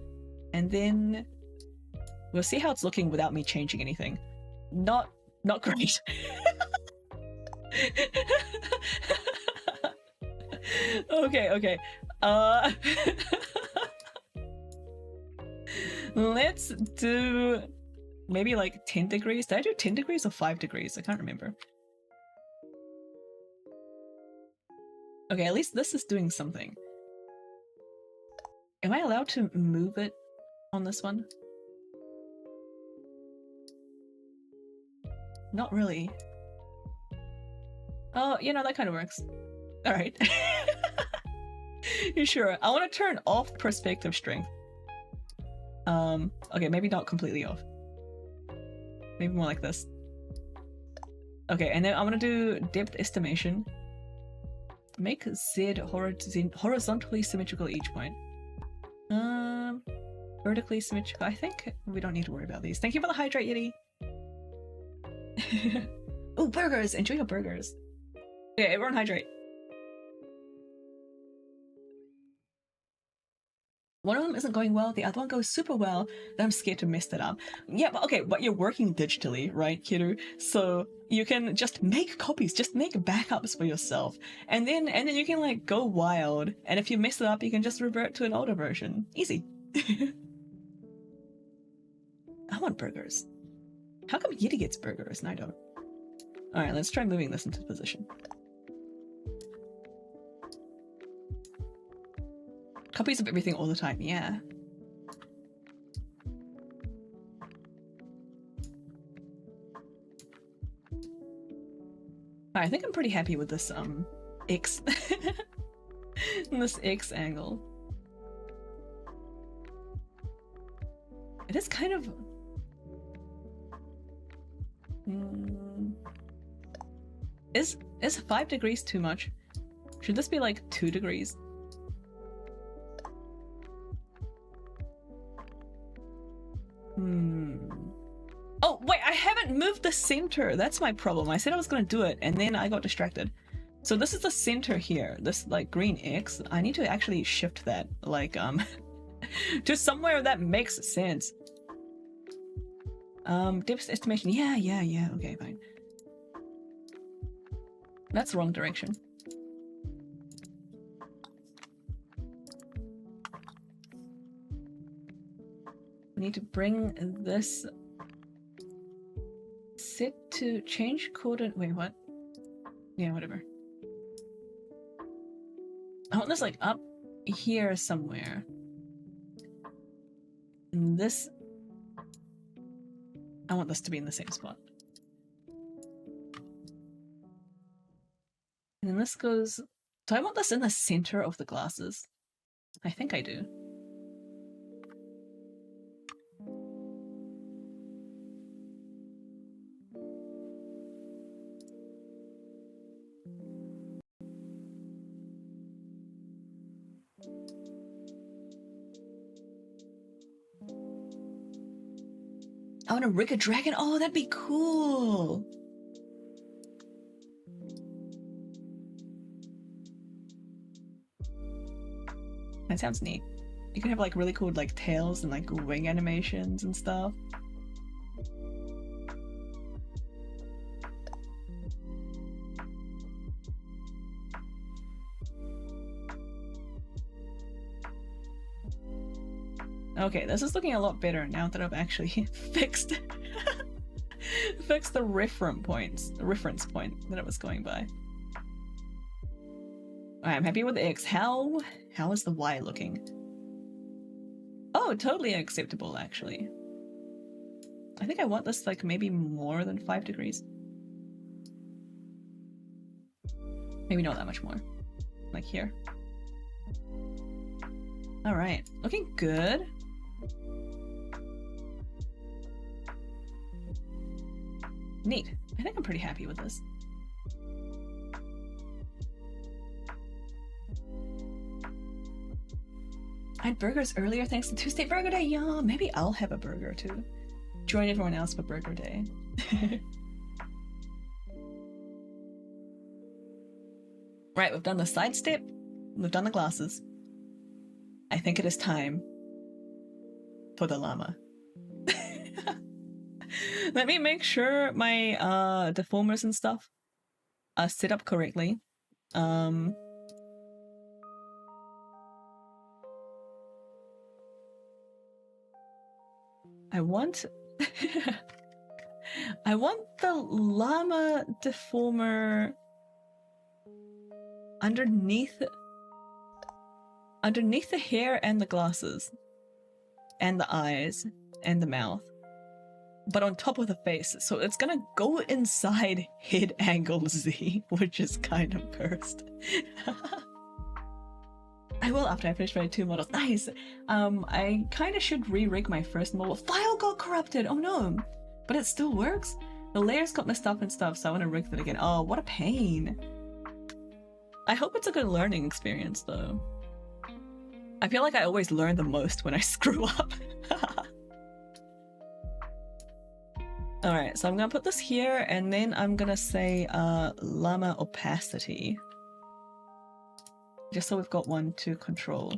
and then we'll see how it's looking without me changing anything. Not great. Okay. Let's do maybe like 10 degrees. Did I do 10 degrees or 5 degrees? I can't remember. Okay, at least this is doing something. Am I allowed to move it on this one? Not really. Oh, you know, that kind of works. Alright. You sure? I want to turn off perspective strength. Okay, maybe not completely off. Maybe more like this. Okay, and then I want to do depth estimation. Make Z horizontally symmetrical at each point. Vertically symmetrical. I think we don't need to worry about these. Thank you for the hydrate, Yeti. Oh, burgers! Enjoy your burgers. Okay, everyone hydrate. one of them isn't going well, the other one goes super well, then I'm scared to mess that up. Yeah, but okay, but you're working digitally, right, Kiru? So you can just make copies, just make backups for yourself, and then you can like go wild, and if you mess it up, you can just revert to an older version. Easy. I want burgers. How come Yeti gets burgers and I don't? Alright, let's try moving this into position. Copies of everything all the time, yeah. I think I'm pretty happy with this X this X angle. It is kind of is 5 degrees too much? Should this be like 2 degrees? Oh, wait, I haven't moved the center. That's my problem. I said I was gonna do it, and then I got distracted. So this is the center here. This, like, green X. I need to actually shift that, like, to somewhere that makes sense. Depth estimation. Yeah. Okay, fine. That's the wrong direction. We need to bring this set to change coordinate. Wait, what? Yeah, whatever. I want this like up here somewhere. And this, I want this to be in the same spot. And then this goes, do I want this in the center of the glasses? I think I do. I want to rig a dragon. Oh, that'd be cool. That sounds neat. You can have like really cool like tails and like wing animations and stuff. Okay, this is looking a lot better now that I've actually fixed the reference point that it was going by. Alright, I'm happy with the X. How is the Y looking? Oh, totally acceptable actually. I think I want this like maybe more than 5 degrees. Maybe not that much more. Like here. Alright, looking good. Neat. I think I'm pretty happy with this. I had burgers earlier thanks to Tuesday Burger Day. Yeah, maybe I'll have a burger too. Join everyone else for Burger Day. Right, we've done the sidestep. We've done the glasses. I think it is time for the llama. Let me make sure my deformers and stuff are set up correctly. I want I want the llama deformer underneath the hair and the glasses and the eyes and the mouth, but on top of the face, so it's gonna go inside head angle Z, which is kind of cursed. I will after I finish my 2 models. Nice! I kind of should re-rig my first model. File got corrupted! Oh no! But it still works? The layers got messed up and stuff, so I want to rig that again. Oh, what a pain! I hope it's a good learning experience, though. I feel like I always learn the most when I screw up. Alright, so I'm gonna put this here, and then I'm gonna say llama opacity. Just so we've got one to control.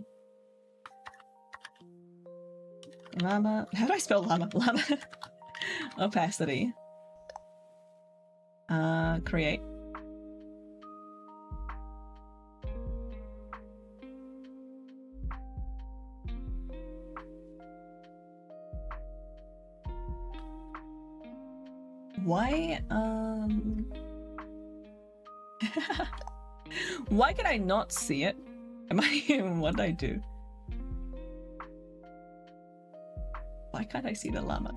Llama. How do I spell llama? Llama. Opacity. Create. Why, why could I not see it? What did I do? Why can't I see the llama?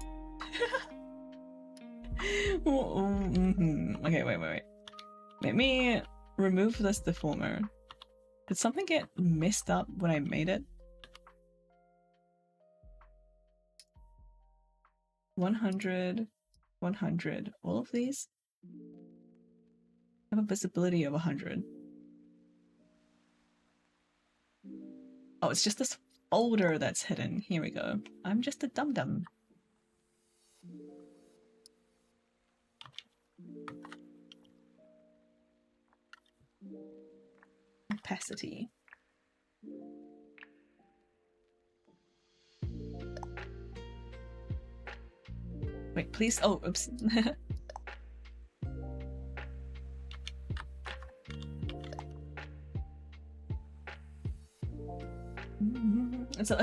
Okay, wait. Let me remove this deformer. Did something get messed up when I made it? 100, 100. All of these have a visibility of 100. Oh, it's just this folder that's hidden. Here we go. I'm just a dum-dum. Opacity. Wait, please. Oh, oops. So,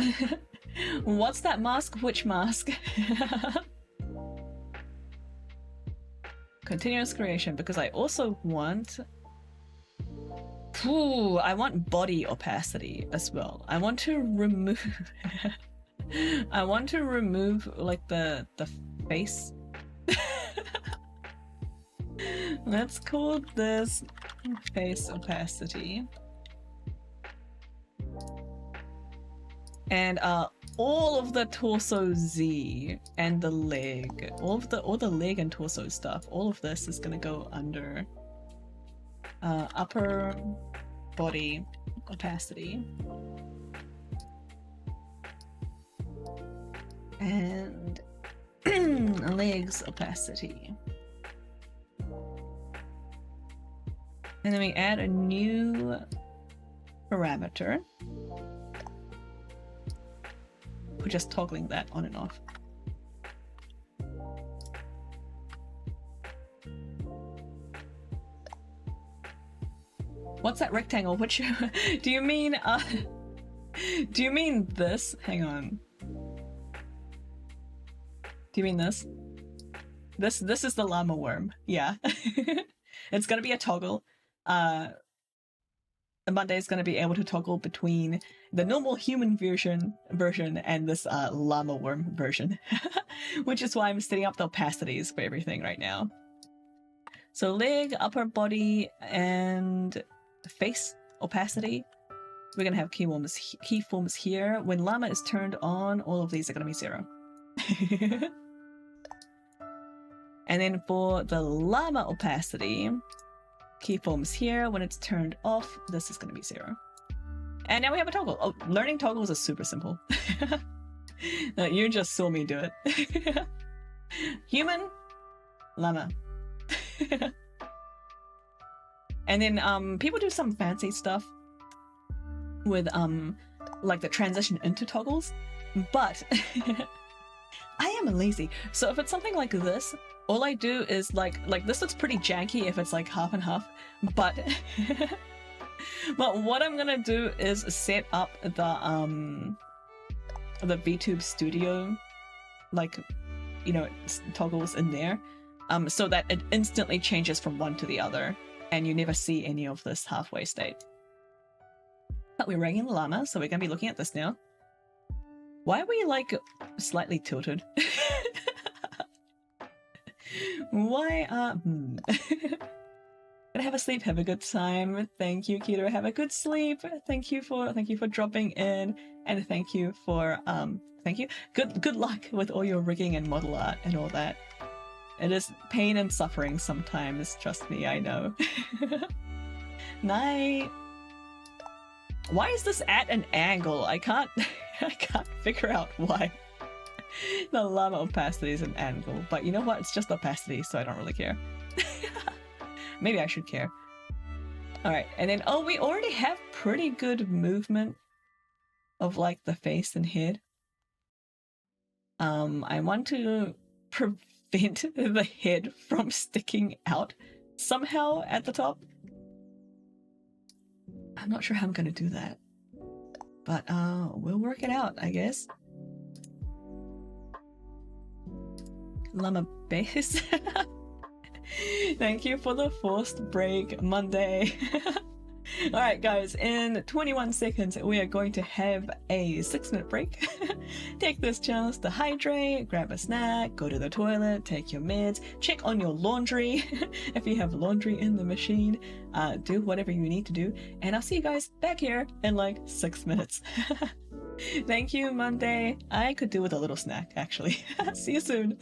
what's that mask? Which mask? Continuous creation, because I also want... Ooh, I want body opacity as well. I want to remove... I want to remove, like, the face. Let's call this face opacity. And all of the torso Z and the leg, all the leg and torso stuff, all of this is gonna go under upper body opacity. And legs opacity. And then we add a new parameter. We're just toggling that on and off. What's that rectangle? Which do you mean this? Hang on. Do you mean this? This is the llama worm. Yeah. It's gonna be a toggle. Monday is gonna be able to toggle between the normal human version and this llama worm version. Which is why I'm setting up the opacities for everything right now. So leg, upper body, and face opacity. We're gonna have keyforms here. When llama is turned on, all of these are gonna be 0. And then for the llama opacity, keyforms here. When it's turned off, this is gonna be 0. And now we have a toggle. Oh, learning toggles is super simple. No, you just saw me do it. Human, llama. And then people do some fancy stuff with like the transition into toggles, but I am lazy. So if it's something like this, all I do is like this looks pretty janky if it's like half and half, but but what I'm gonna do is set up the VTube Studio, like, you know, toggles in there, so that it instantly changes from one to the other, and you never see any of this halfway state. But we're rigging the llama, so we're gonna be looking at this now. Why are we like slightly tilted? Why Gonna have a sleep, have a good time. Thank you, Keto. Have a good sleep. Thank you for dropping in, and thank you for thank you. Good luck with all your rigging and model art and all that. It is pain and suffering sometimes, trust me, I know. Night. Why is this at an angle? I can't figure out why. The llama opacity is an angle, but you know what? It's just opacity, so I don't really care. Maybe I should care. Alright, and then, oh, we already have pretty good movement of like the face and head. I want to prevent the head from sticking out somehow at the top. I'm not sure how I'm gonna do that, but we'll work it out, I guess. Llama base. Thank you for the forced break, Monday. Alright guys, in 21 seconds we are going to have a 6-minute break. Take this chance to hydrate, grab a snack, go to the toilet, take your meds, check on your laundry if you have laundry in the machine, do whatever you need to do, and I'll see you guys back here in like 6 minutes. Thank you, Monday. I could do with a little snack, actually. See you soon.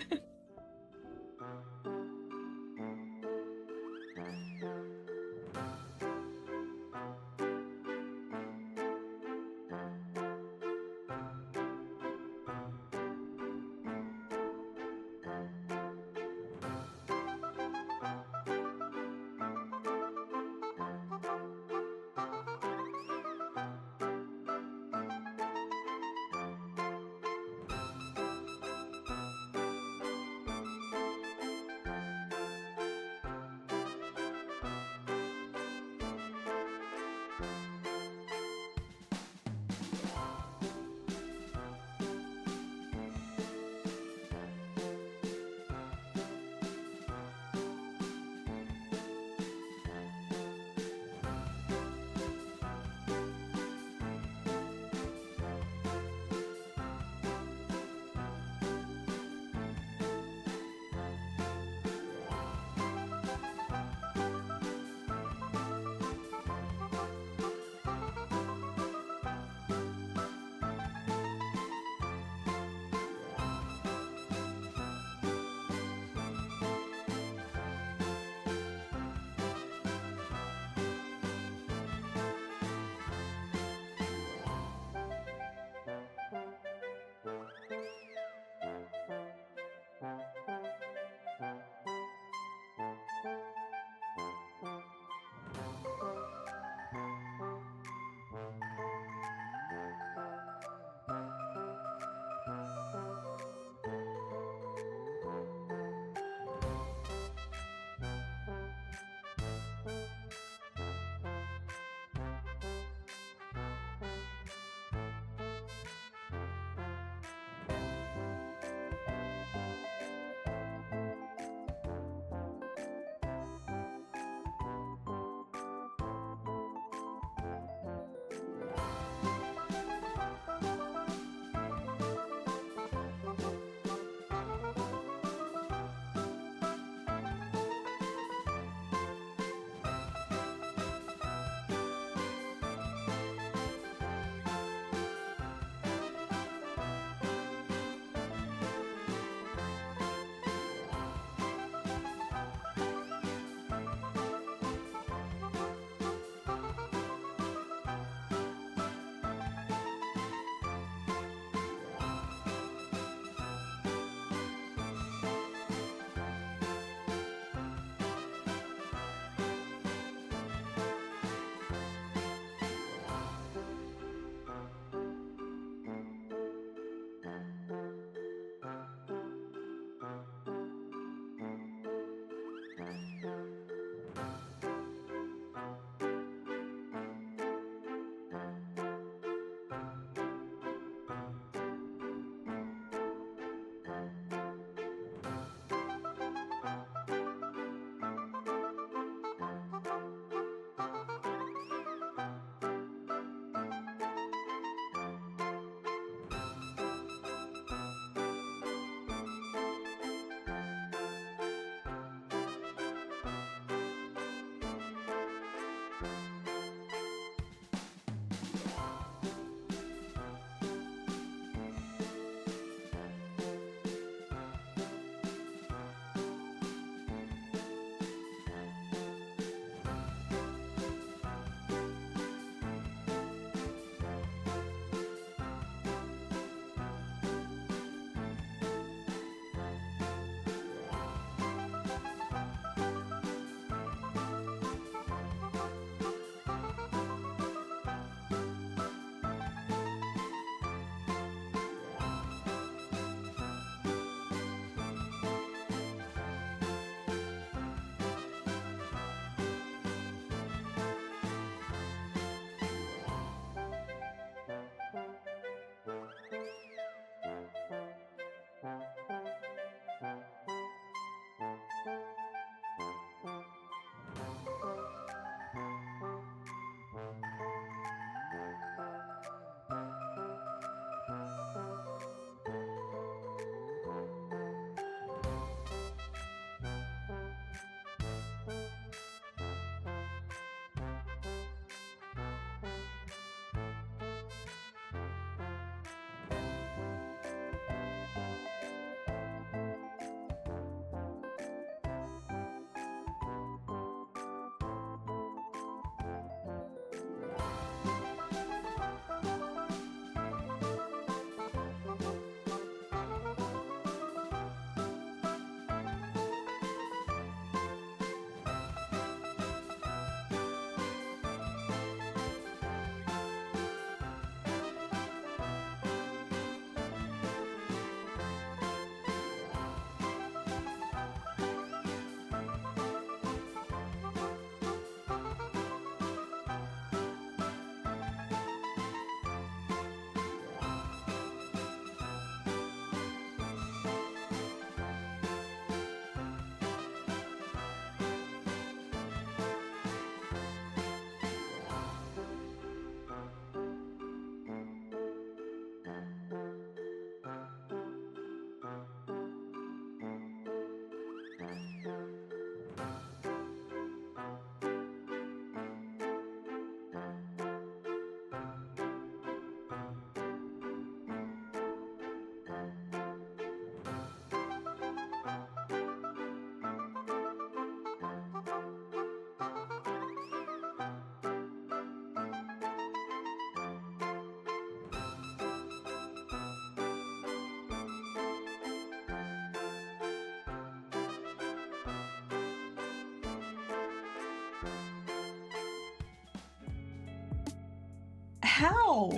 How?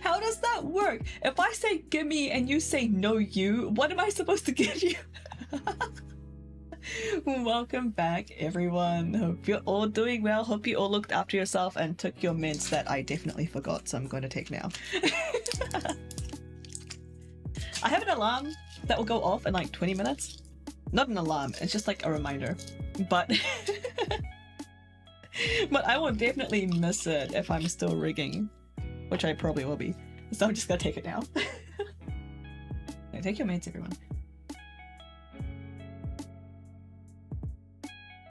How does that work? If I say gimme and you say no you, what am I supposed to give you? Welcome back, everyone. Hope you're all doing well. Hope you all looked after yourself and took your mints that I definitely forgot, so I'm going to take now. I have an alarm that will go off in like 20 minutes. Not an alarm, it's just like a reminder. But but I will definitely miss it if I'm still rigging, which I probably will be. So I'm just gonna take it now. Okay, take your mints, everyone.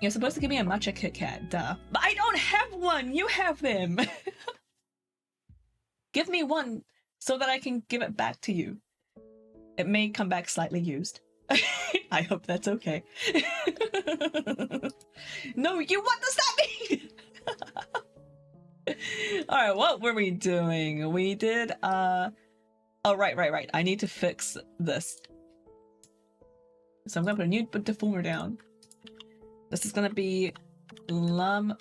You're supposed to give me a matcha Kit Kat, duh. But I don't have one! You have them! Give me one so that I can give it back to you. It may come back slightly used. I hope that's okay. No, you, what does that mean? Alright, what were we doing? We did, oh, right. I need to fix this. So I'm gonna put a new deformer down. This is gonna be Llama.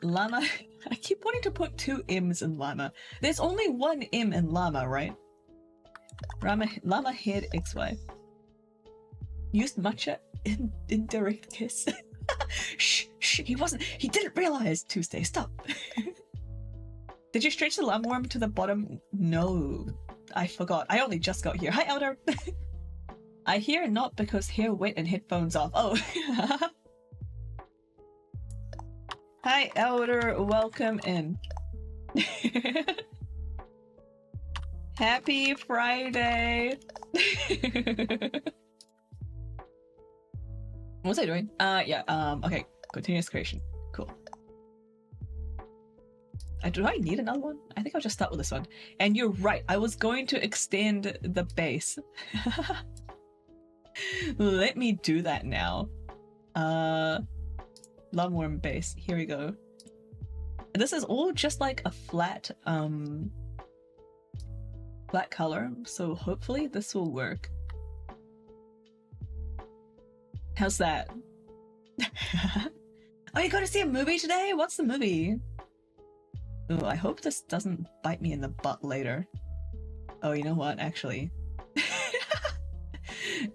I keep wanting to put 2 M's in Llama. There's only 1 M in Llama, right? Llama head XY. Used matcha in indirect kiss. Shh, he didn't realize. Tuesday, stop. Did you stretch the llama worm to the bottom? No, I forgot. I only just got here. Hi, Elder. I hear not because hair wet and headphones off. Oh. Hi, Elder. Welcome in. Happy Friday. What was I doing? Okay. Continuous creation. Cool. Do I need another one? I think I'll just start with this one. And you're right, I was going to extend the base. Let me do that now. Lungworm base. Here we go. This is all just like a flat color, so hopefully this will work. How's that? Oh, you gotta see a movie today? What's the movie? Ooh, I hope this doesn't bite me in the butt later. Oh, you know what? Actually.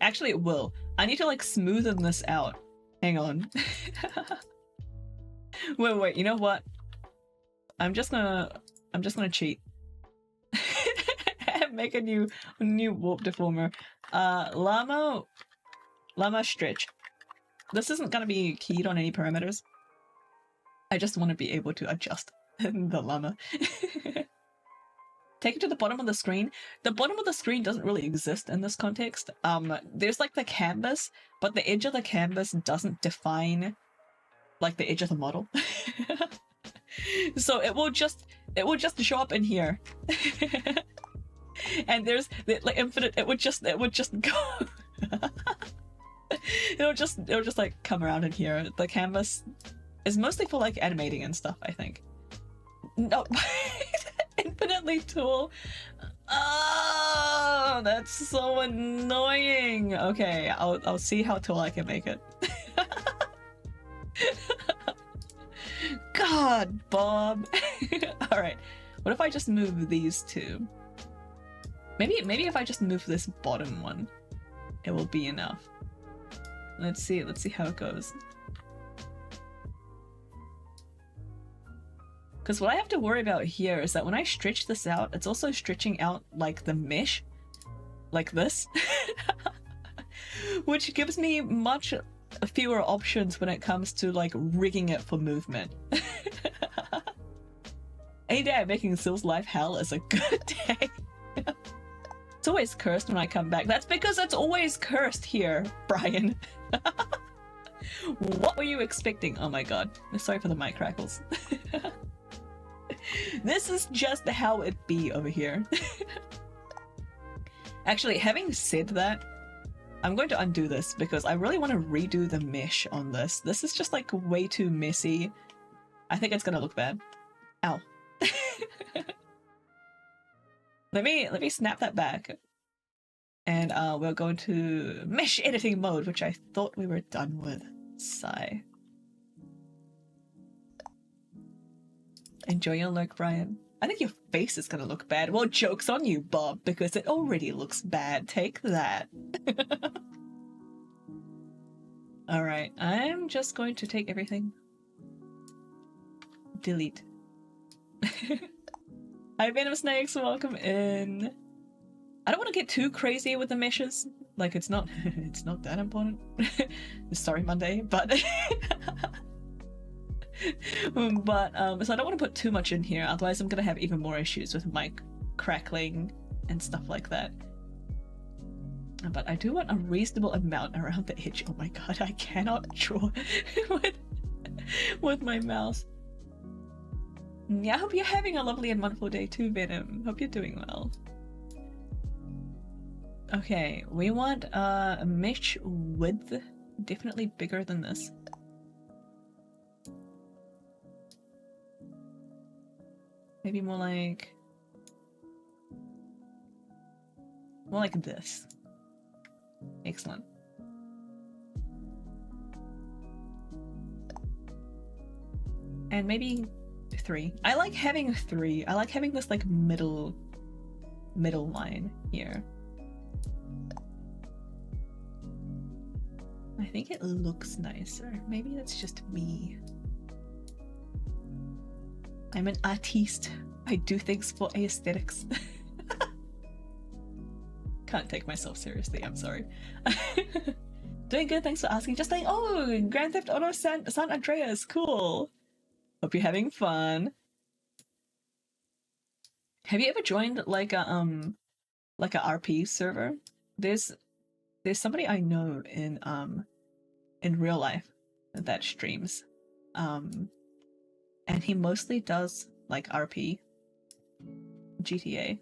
Actually, it will. I need to like smoothen this out. Hang on. Wait, you know what? I'm just gonna cheat. Make a new warp deformer. Llama stretch. This isn't gonna be keyed on any parameters. I just want to be able to adjust the llama. Take it to the bottom of the screen. The bottom of the screen doesn't really exist in this context. There's like the canvas, but the edge of the canvas doesn't define like the edge of the model. So it will just show up in here. And there's like infinite, it would just go. It'll just like come around in here. The canvas is mostly for like animating and stuff, I think. No. Infinitely tool. Oh, that's so annoying. Okay, I'll see how tall I can make it. God, Bob. All right. What if I just move these two? Maybe if I just move this bottom one, it will be enough. Let's see how it goes. Because what I have to worry about here is that when I stretch this out, it's also stretching out like the mesh, like this, which gives me much fewer options when it comes to like rigging it for movement. Any day I'm making Syl's life hell is a good day. It's always cursed when I come back. That's because it's always cursed here, Brian. What were you expecting? Oh my god. Sorry for the mic crackles. This is just how it be over here. Actually, having said that, I'm going to undo this because I really want to redo the mesh on this. This is just like way too messy. I think it's gonna look bad. Ow. Let me snap that back. And we'll go into mesh editing mode, which I thought we were done with. Sigh. Enjoy your lurk, Brian. I think your face is gonna look bad. Well, joke's on you, Bob, because it already looks bad. Take that. Alright, I'm just going to take everything. Delete. Hi, Venom Snakes, welcome in. I don't want to get too crazy with the meshes. Like, it's not it's not that important. Sorry, Monday, but but so I don't want to put too much in here, otherwise I'm gonna have even more issues with mic crackling and stuff like that. But I do want a reasonable amount around the edge. Oh my god, I cannot draw with my mouse. Yeah, I hope you're having a lovely and wonderful day too, Venom. Hope you're doing well. Okay, we want a mesh width definitely bigger than this. Maybe more like this. Excellent. And maybe 3. I like having 3. I like having this like middle line here. I think it looks nicer. Maybe that's just me. I'm an artiste. I do things for aesthetics. Can't take myself seriously, I'm sorry. Doing good, thanks for asking. Just saying, oh, Grand Theft Auto San Andreas, cool. Hope you're having fun. Have you ever joined like a RP server? There's somebody I know in real life that streams. And he mostly does like RP, GTA.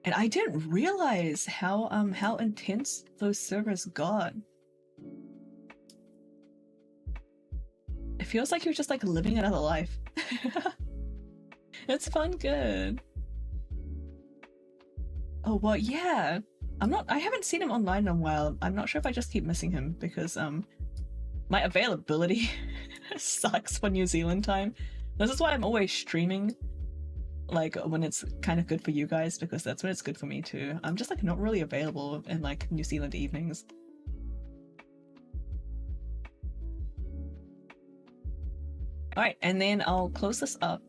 And I didn't realize how intense those servers got. It feels like you're just like living another life. It's fun, good. Oh well, yeah. I haven't seen him online in a while. I'm not sure if I just keep missing him because my availability sucks for New Zealand time. This is why I'm always streaming like when it's kind of good for you guys, because that's when it's good for me too. I'm just like not really available in like New Zealand evenings. Alright, and then I'll close this up.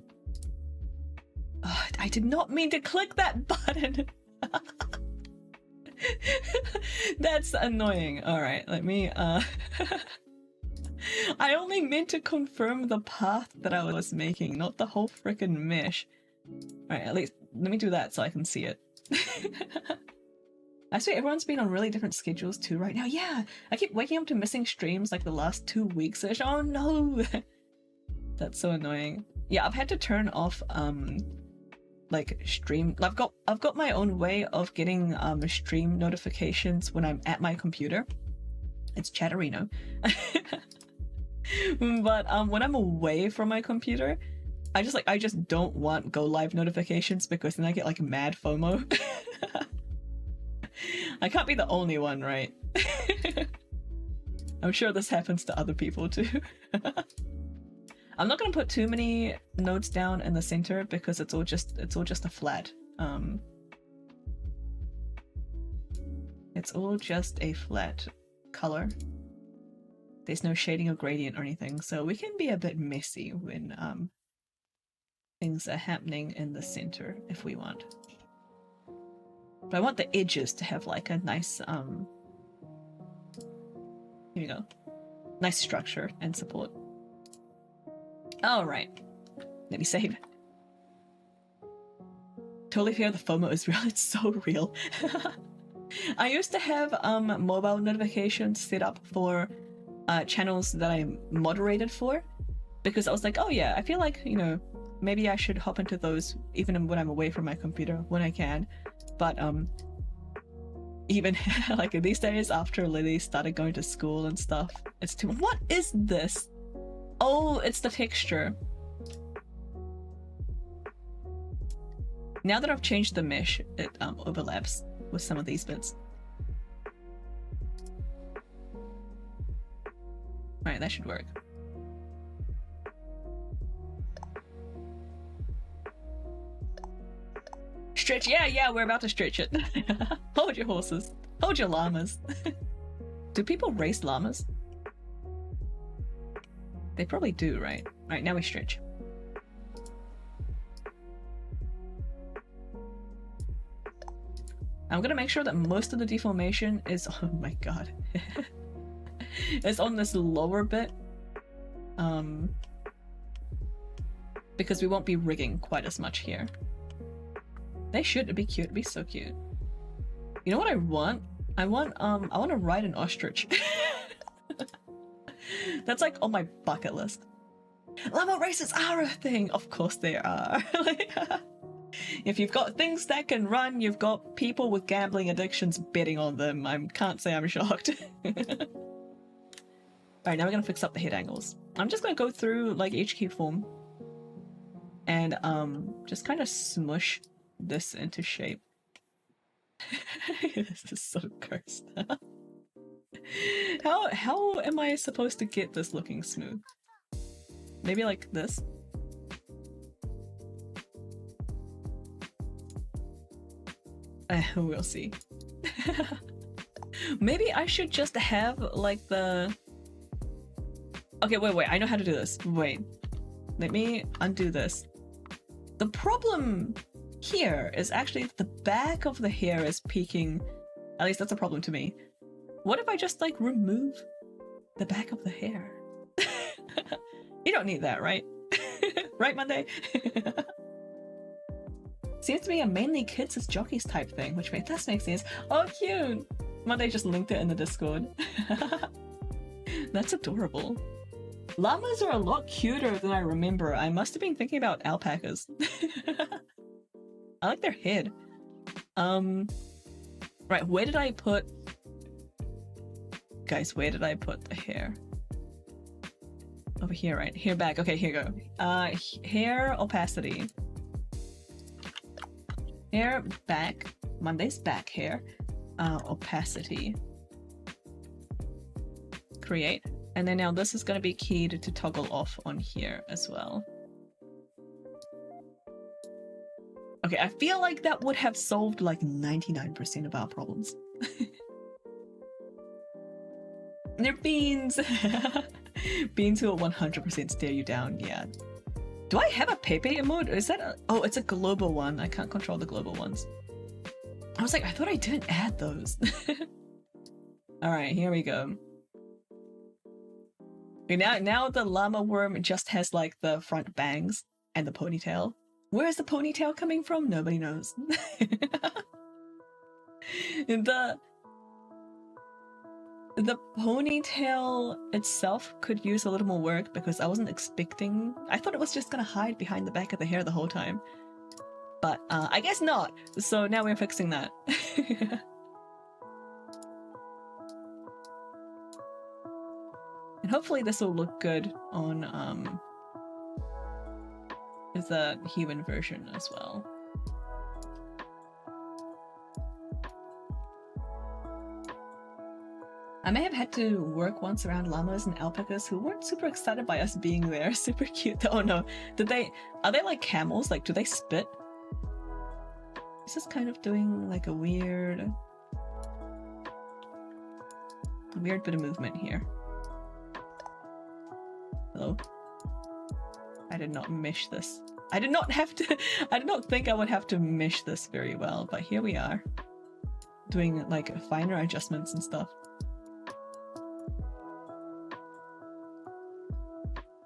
Oh, I did not mean to click that button. That's annoying. Alright, let me I only meant to confirm the path that I was making, not the whole frickin' mesh. Alright, at least let me do that so I can see it. I swear everyone's been on really different schedules too right now. Yeah, I keep waking up to missing streams like the last 2 weeks. Oh no! That's so annoying. Yeah, I've had to turn off like stream. I've got my own way of getting stream notifications when I'm at my computer. It's Chatterino. But when I'm away from my computer, I just don't want go live notifications because then I get like mad FOMO. I can't be the only one, right? I'm sure this happens to other people too. I'm not gonna put too many nodes down in the center because it's all just a flat. It's all just a flat color. There's no shading or gradient or anything, so we can be a bit messy when things are happening in the center if we want. But I want the edges to have like a nice here we go. Nice structure and support. Alright. Let me save. Totally fair, the FOMO is real. It's so real. I used to have mobile notifications set up for channels that I moderated for, because I was like, oh yeah, I feel like, you know, maybe I should hop into those even when I'm away from my computer when I can. But even like these days after Lily started going to school and stuff, it's too. What is this? Oh, it's the texture. Now that I've changed the mesh, it overlaps with some of these bits. Alright, that should work. stretch. Yeah, we're about to stretch it. Hold your horses. Hold your llamas. Do people race llamas? They probably do, right? Right, now we stretch. I'm gonna make sure that most of the deformation is, oh my god, it's on this lower bit, because we won't be rigging quite as much here. They should, it'd be cute, it'd be so cute. You know what I want? I want to ride an ostrich. That's like on my bucket list. Llama races are a thing! Of course they are. Like, if you've got things that can run, you've got people with gambling addictions betting on them. I can't say I'm shocked. Alright, now we're gonna fix up the head angles. I'm just gonna go through like each key form and just kind of smush this into shape. This is so cursed. How am I supposed to get this looking smooth? Maybe like this? We'll see. Maybe I should just have like the... Okay, wait, I know how to do this. Wait. Let me undo this. The problem here is actually the back of the hair is peeking. At least that's a problem to me. What if I just like remove the back of the hair? You don't need that, right? Right, Monday? Seems to be a mainly kids as jockeys type thing, which does make sense. Oh, cute! Monday just linked it in the Discord. That's adorable. Llamas are a lot cuter than I remember. I must have been thinking about alpacas. I like their head. Right, where did I put... Guys, where did I put the hair? Over here, right? Hair back. Okay, here you go. Hair opacity. Hair back. Monday's back hair. Opacity. Create. And then now this is going to be keyed to toggle off on here as well. Okay, I feel like that would have solved like 99% of our problems. They're beans! Beans who will 100% stare you down, yeah. Do I have a Pepe emote? Or is that a... Oh, it's a global one. I can't control the global ones. I was like, I thought I didn't add those. Alright, here we go. Okay, now the llama worm just has like the front bangs and the ponytail. Where is the ponytail coming from? Nobody knows. The ponytail itself could use a little more work because I wasn't expecting... I thought it was just gonna hide behind the back of the hair the whole time. But I guess not. So now we're fixing that. And hopefully this will look good on the human version as well. I may have had to work once around llamas and alpacas who weren't super excited by us being there. Super cute. Oh no. Are they like camels? Like, do they spit? This is kind of doing like a weird bit of movement here. Hello? I did not mesh this. I did not think I would have to mesh this very well, but here we are. Doing like finer adjustments and stuff.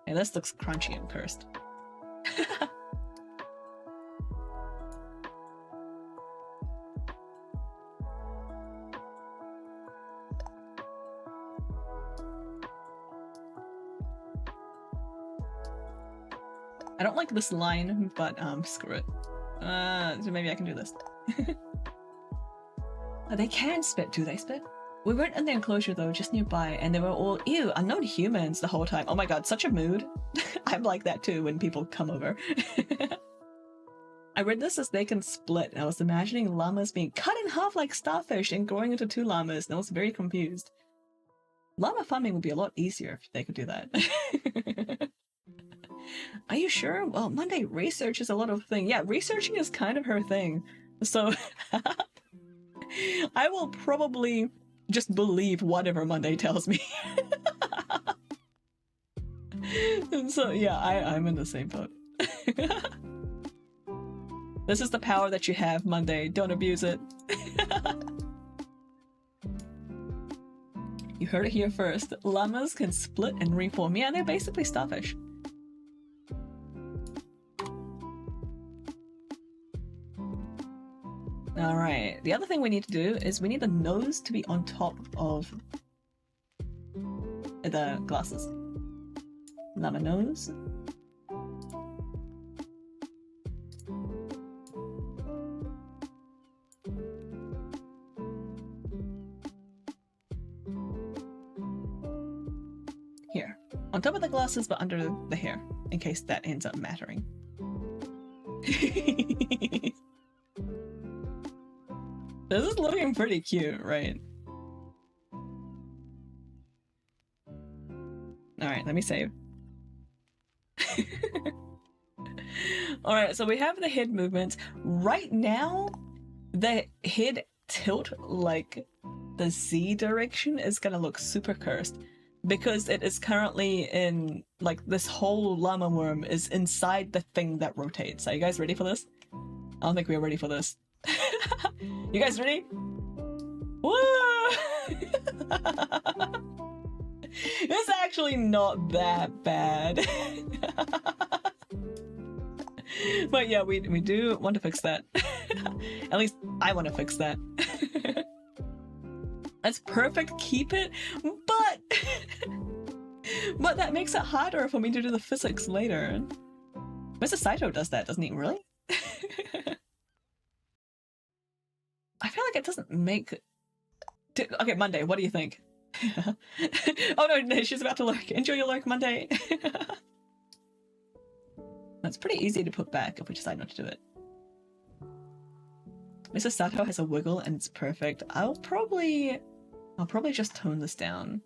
Hey, this looks crunchy and cursed. I don't like this line, but screw it. So maybe I can do this. Oh, they can spit. Do they spit? We weren't in the enclosure though, just nearby, and they were all, ew, unknown humans the whole time. Oh my god, such a mood. I'm like that too when people come over. I read this as they can split, and I was imagining llamas being cut in half like starfish and growing into two llamas, and I was very confused. Llama farming would be a lot easier if they could do that. Are you sure? Well, Monday research is a lot of thing. Yeah, researching is kind of her thing. So I will probably just believe whatever Monday tells me. And so yeah, I'm in the same boat. This is the power that you have, Monday. Don't abuse it. You heard it here first. Llamas can split and reform. Yeah, they're basically starfish. Alright, the other thing we need to do is we need the nose to be on top of the glasses. Llama nose. Here. On top of the glasses, but under the hair, in case that ends up mattering. This is looking pretty cute, right? Alright, let me save. Alright, so we have the head movements. Right now, the head tilt, like the Z direction, is gonna look super cursed. Because it is currently in, like, this whole llama worm is inside the thing that rotates. Are you guys ready for this? I don't think we're ready for this. You guys ready? Woo! It's actually not that bad. But yeah, we do want to fix that. At least I want to fix that. That's perfect, keep it, but that makes it harder for me to do the physics later. Mr. Saito does that, doesn't he? Really? I feel like it doesn't make... Okay, Monday, what do you think? Oh no, she's about to lurk. Enjoy your lurk, Monday. That's pretty easy to put back if we decide not to do it. Mr. Sato has a wiggle and it's perfect. I'll probably just tone this down.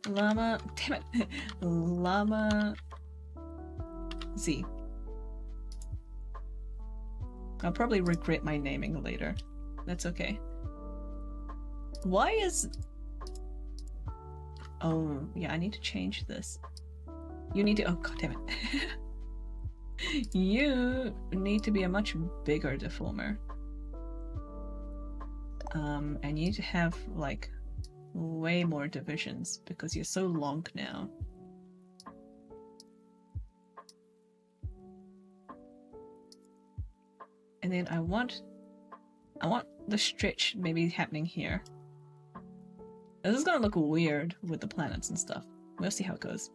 Llama, damn it. Llama Z. I'll probably regret my naming later. That's okay. Why is... Oh, yeah, I need to change this. You need to... Oh, god damn it. You need to be a much bigger deformer. And you need to have, like, way more divisions because you're so long now. And then I want the stretch maybe happening here. This is gonna look weird with the planets and stuff. We'll see how it goes.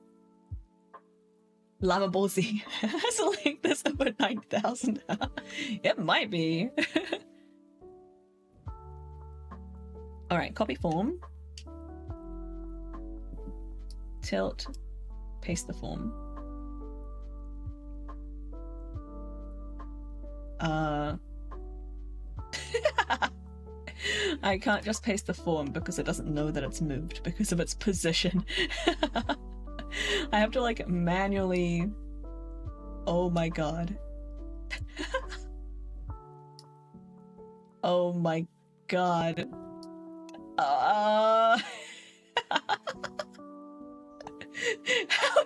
Llama Ball Z has a link that's over 9,000. It might be. Alright, copy form. Tilt. Paste the form. I can't just paste the form because it doesn't know that it's moved because of its position. I have to like manually... Oh my god. Oh my god. How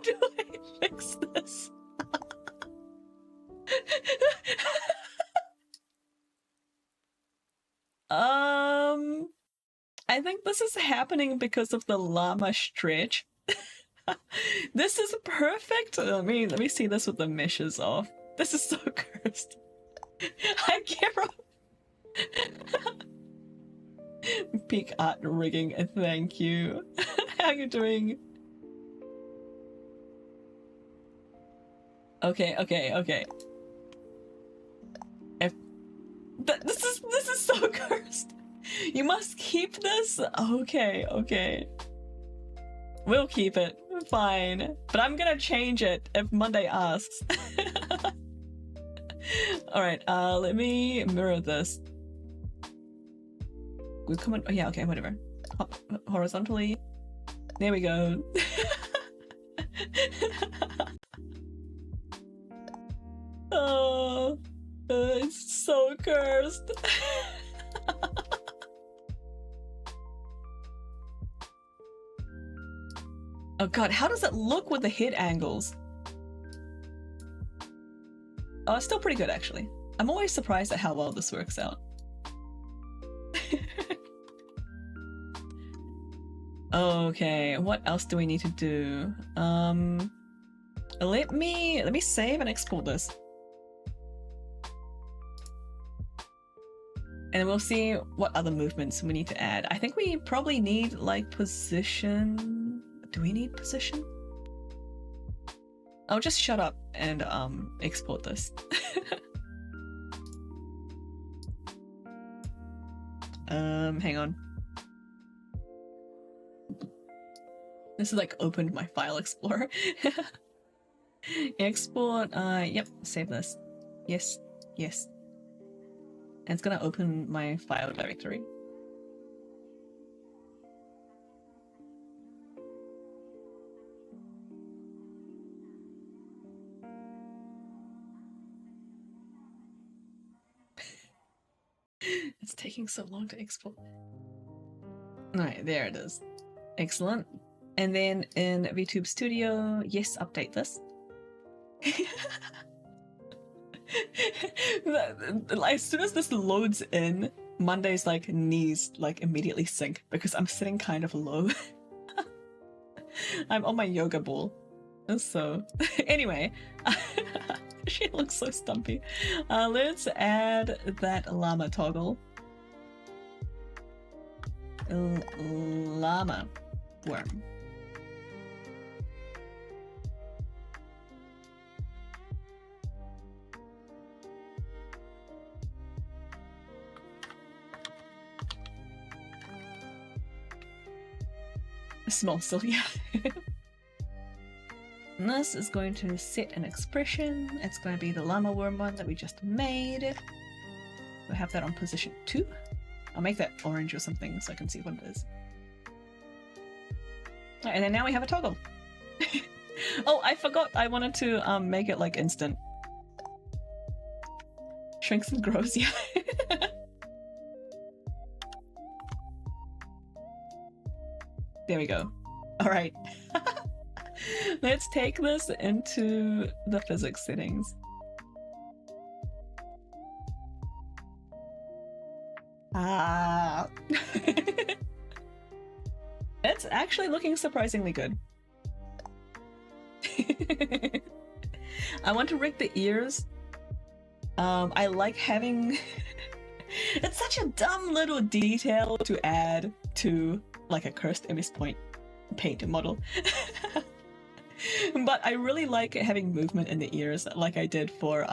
do I fix this? I think this is happening because of the llama stretch. This is perfect. Let me see this with the meshes off. This is so cursed. I can't. Peak art rigging. Thank you. How you doing? Okay. If this is so cursed. You must keep this? Okay. We'll keep it. Fine. But I'm gonna change it if Monday asks. Alright, let me mirror this. We'll come on. Oh, yeah, okay, whatever. Horizontally. There we go. It's so cursed. Oh god, how does it look with the head angles? Oh, it's still pretty good actually. I'm always surprised at how well this works out. Okay, what else do we need to do? Let me save and export this. And we'll see what other movements we need to add. I think we probably need like position. Do we need position? I'll just shut up and export this. Hang on. This is like opened my file explorer. Export, yep, save this. Yes, yes. And it's gonna open my file directory. It's taking so long to export. Alright, there it is. Excellent. And then in VTube Studio, yes, update this. As soon as this loads in, Monday's like knees like immediately sink because I'm sitting kind of low. I'm on my yoga ball. So anyway, she looks so stumpy. Let's add that llama toggle. Llama worm. Small still, yeah. And this is going to set an expression. It's going to be the llama worm one that we just made. We'll have that on position 2. I'll make that orange or something so I can see what it is. And then now we have a toggle. Oh, I forgot I wanted to make it like instant. Shrinks and grows, yeah. There we go. All right. Let's take this into the physics settings. Ah. It's actually looking surprisingly good. I want to rig the ears. I like having... It's such a dumb little detail to add to like a cursed MS Point paint model. But I really like having movement in the ears like I did for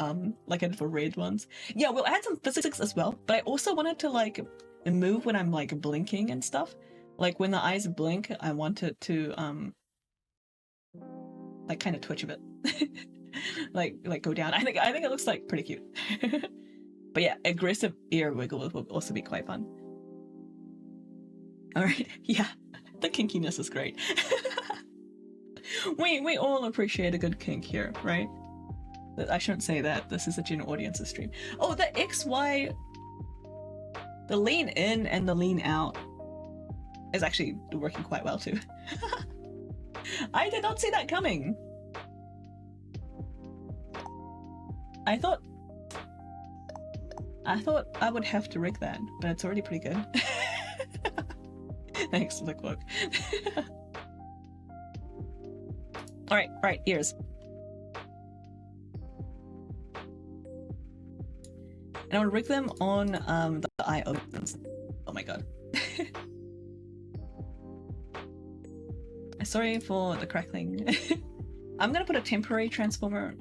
red ones. Yeah, we'll add some physics as well, but I also wanted to like move when I'm like blinking and stuff. Like when the eyes blink, I want it to like kind of twitch a bit. like go down. I think it looks like pretty cute. But yeah, aggressive ear wiggles will also be quite fun. Alright, yeah, the kinkiness is great. we all appreciate a good kink here, right? I shouldn't say that, this is a general audience's stream. Oh, the XY, the lean in and the lean out is actually working quite well too. I did not see that coming. I thought I would have to rig that, but it's already pretty good. Thanks for the quote. Alright, ears. And I want to rig them on the eye opens. Oh my god. Sorry for the crackling. I'm gonna put a temporary temporary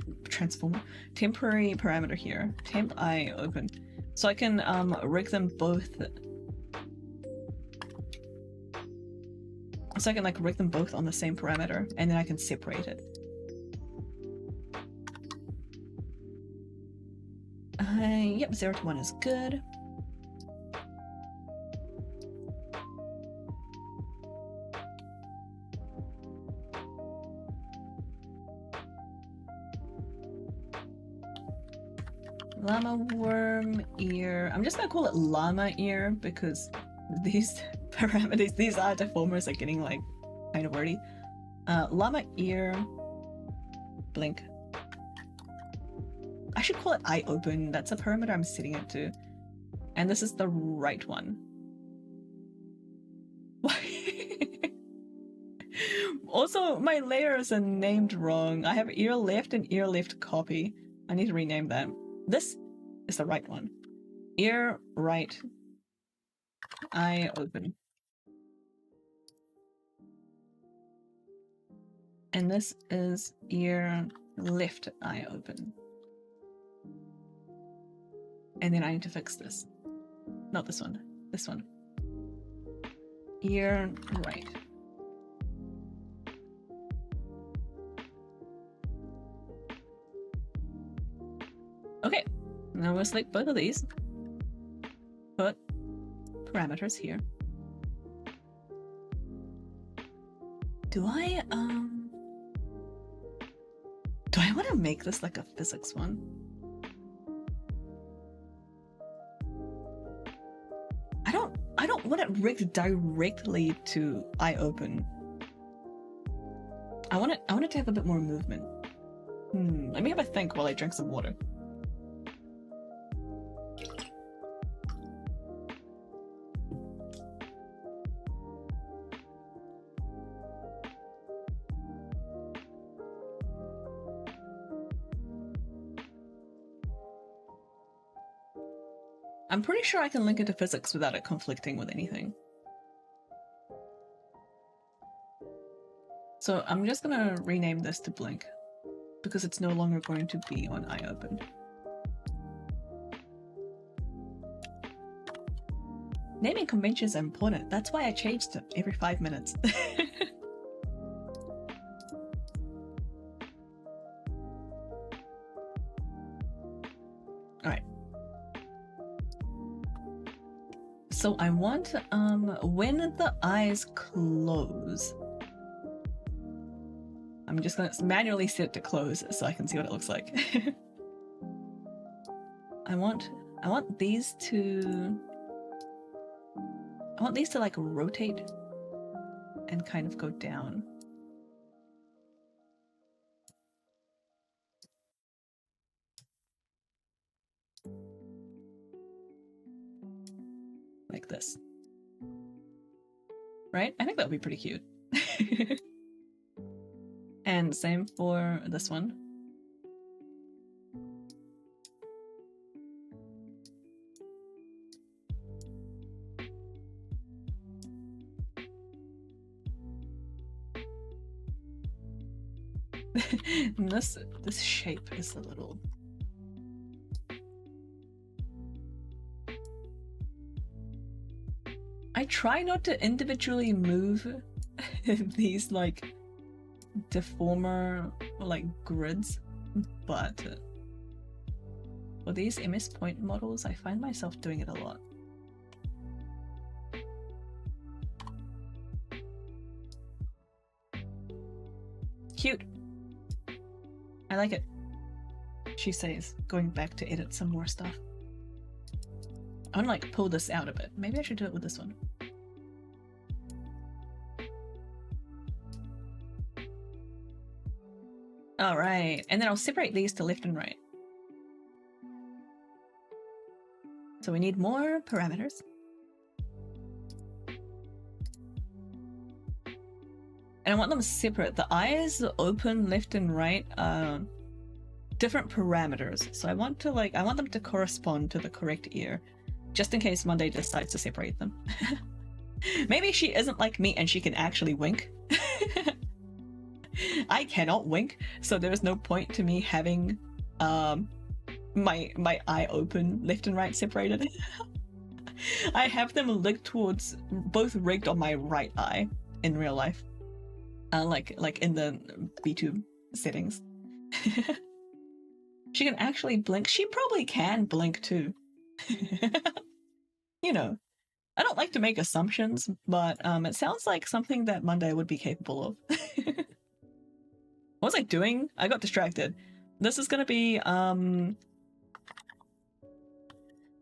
parameter here. Temp eye open. So I can rig them both. So I can like rig them both on the same parameter and then I can separate it. Yep, 0 to 1 is good. llama worm ear. I'm just gonna call it llama ear because these parameters, these are deformers are getting like kind of wordy. Llama ear, blink. I should call it eye open. That's a parameter I'm setting it to. And this is the right one. Also, my layers are named wrong. I have ear left and ear left copy. I need to rename them. This is the right one. Ear right, eye open. And this is ear left, eye open. And then I need to fix this. Not this one. This one. Ear right. Okay, now we'll select both of these. Put parameters here. Do I want to make this like a physics one? I don't want it rigged directly to eye open. I want it to have a bit more movement. Let me have a think while I drink some water. I'm pretty sure I can link it to physics without it conflicting with anything. So I'm just gonna rename this to blink because it's no longer going to be on eye open. Naming conventions are important. That's why I changed them every 5 minutes. Alright. So I want, when the eyes close, I'm just gonna manually set it to close so I can see what it looks like. I want these to like rotate and kind of go down. Like this. Right? I think that would be pretty cute. And same for this one. This shape is a little... I try not to individually move these like deformer like grids, but for these MS Point models I find myself doing it a lot. Cute. I like it, she says, going back to edit some more stuff. I want to like pull this out a bit. Maybe I should do it with this one. All right, and then I'll separate these to left and right. So we need more parameters. And I want them separate. The eyes open left and right, different parameters. So I want them to correspond to the correct ear, just in case Monday decides to separate them. Maybe she isn't like me and she can actually wink. I cannot wink, so there is no point to me having my eye open left and right separated. I have them linked towards both rigged on my right eye in real life. Like in the vtube settings. She can actually blink. She probably can blink too. You know, I don't like to make assumptions, but it sounds like something that Monday would be capable of. What was I doing? I got distracted. This is gonna be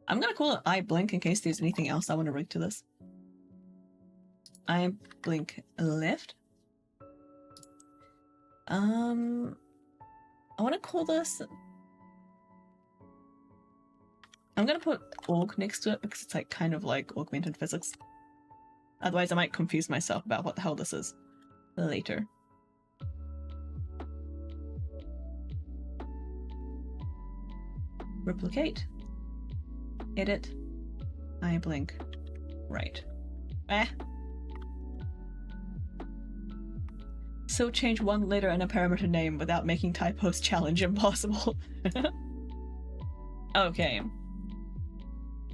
I'm gonna call it I blink in case there's anything else I want to rig to this. I blink left. I want to call this. I'm gonna put aug next to it because it's like kind of like augmented physics. Otherwise, I might confuse myself about what the hell this is later. Replicate. Edit. I blink. Right. So change one letter in a parameter name without making typos challenge impossible. Okay. And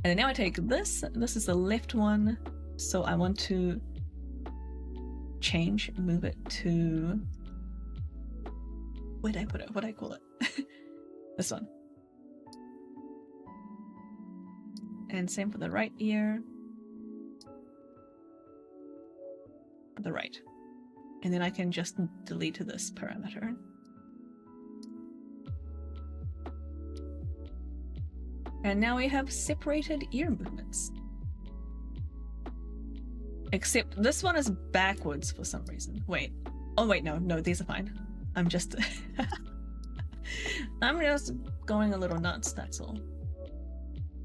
then now I take this. This is the left one. So I want to move it to... Where'd I put it? What'd I call it? This one. And same for the right ear. The right. And then I can just delete this parameter. And now we have separated ear movements. Except this one is backwards for some reason. Wait. Oh wait, no, these are fine. I'm just... I'm just going a little nuts, that's all.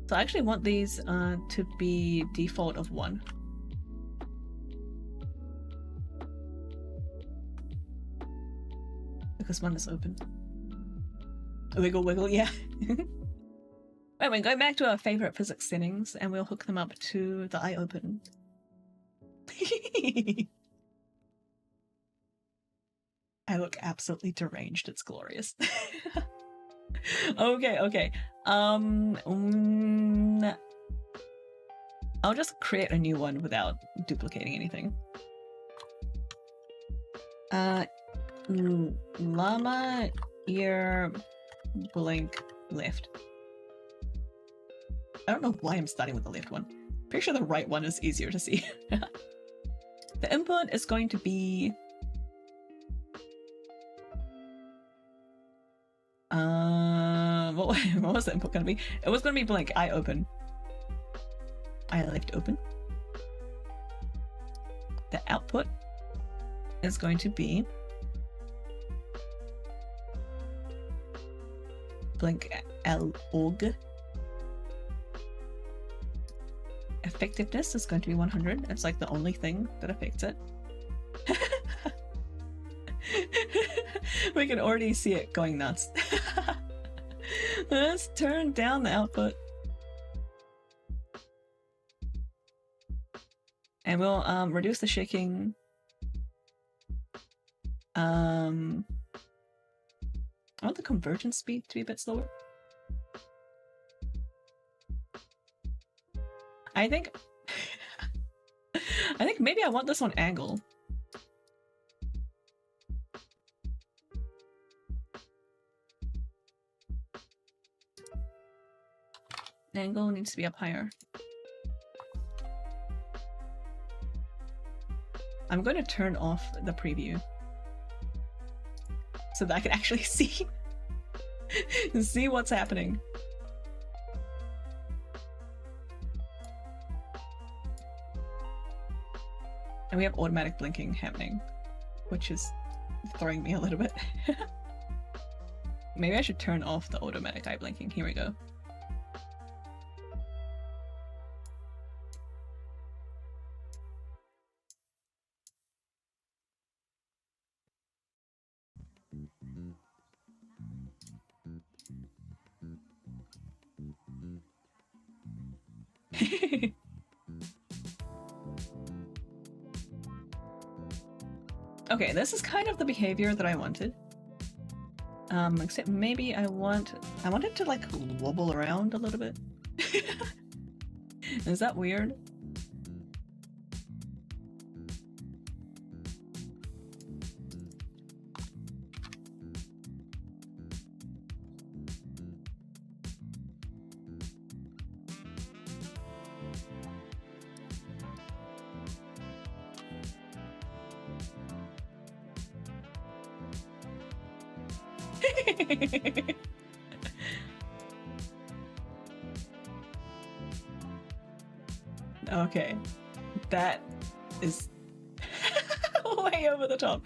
So I actually want these to be default of 1. Because 1 is open. Wiggle, wiggle, yeah. Wait, we're going back to our favorite physics settings and we'll hook them up to the eye open. I look absolutely deranged, it's glorious. Okay. I'll just create a new one without duplicating anything. Llama ear blink left. I don't know why I'm starting with the left one. Pretty sure the right one is easier to see. The input is going to be what was the input going to be? It was going to be blink, eye open. Eye left open. The output is going to be blink aug. Effectiveness is going to be 100. It's like the only thing that affects it. We can already see it going nuts. Let's turn down the output. And we'll reduce the shaking. I want the convergence speed to be a bit slower. I think maybe I want this on angle. Angle needs to be up higher. I'm going to turn off the preview so that I can actually see what's happening. And we have automatic blinking happening, which is throwing me a little bit. Maybe I should turn off the automatic eye blinking. Here we go. Okay, this is kind of the behavior that I wanted. Except maybe I want it to like wobble around a little bit. Is that weird? Okay, that is way over the top.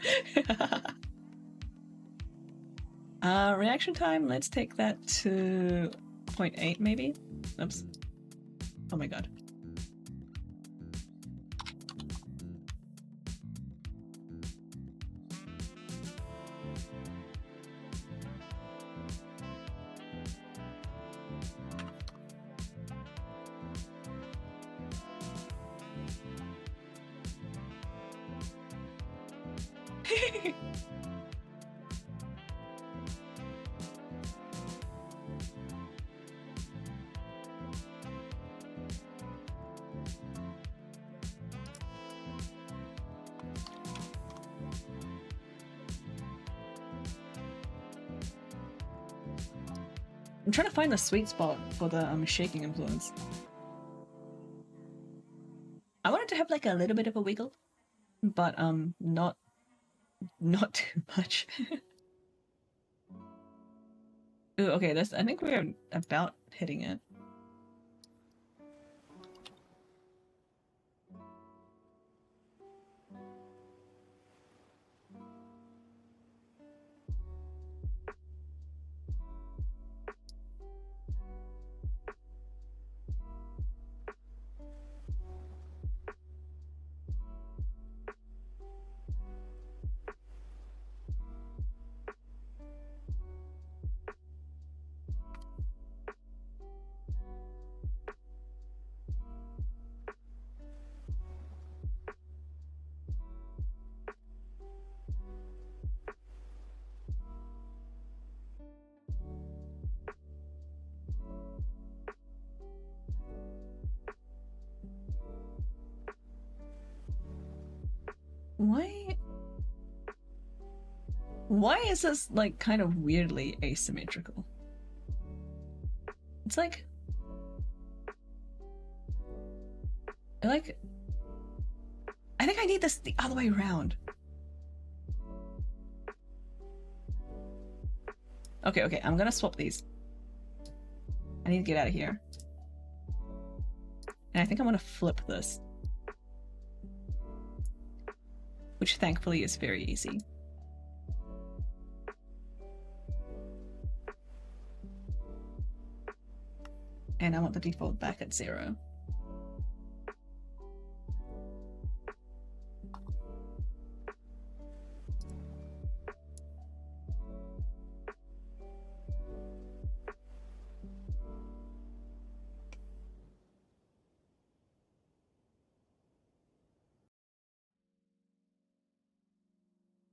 Reaction time, let's take that to 0.8 maybe. Oops. Oh my god. I'm trying to find the sweet spot for the shaking influence. I wanted to have like a little bit of a wiggle, but not too much. Ooh, okay, I think we're about hitting it. Why is this like kind of weirdly asymmetrical? It's like I think I need this the other way around. Okay, I'm gonna swap these. I need to get out of here. And I think I'm gonna flip this. Which thankfully is very easy. And I want the default back at 0.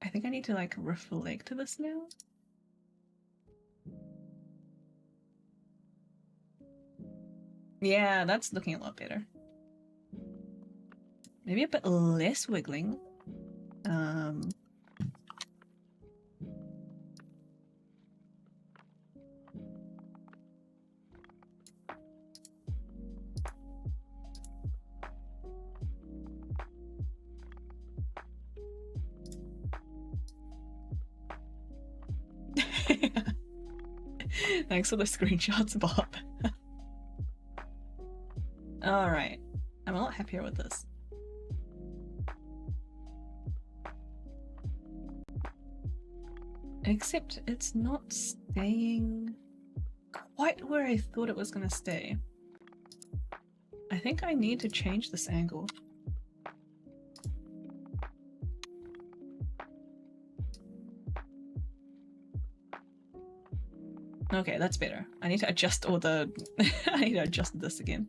I think I need to like reflect this now. Yeah, that's looking a lot better. Maybe a bit less wiggling. Thanks for the screenshots, Bob. Alright. I'm a lot happier with this. Except it's not staying quite where I thought it was gonna stay. I think I need to change this angle. Okay, that's better. I need to adjust all the... I need to adjust this again.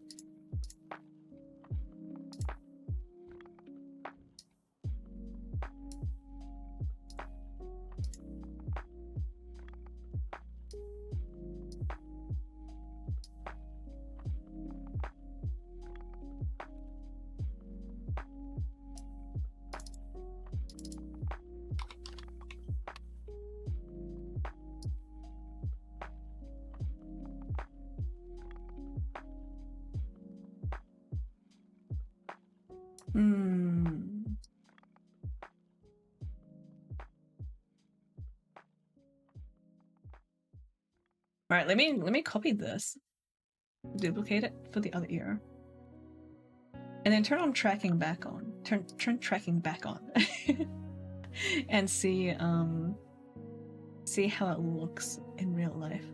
Alright, let me copy this. Duplicate it for the other ear. And then turn on tracking back on. Turn tracking back on. And see how it looks in real life.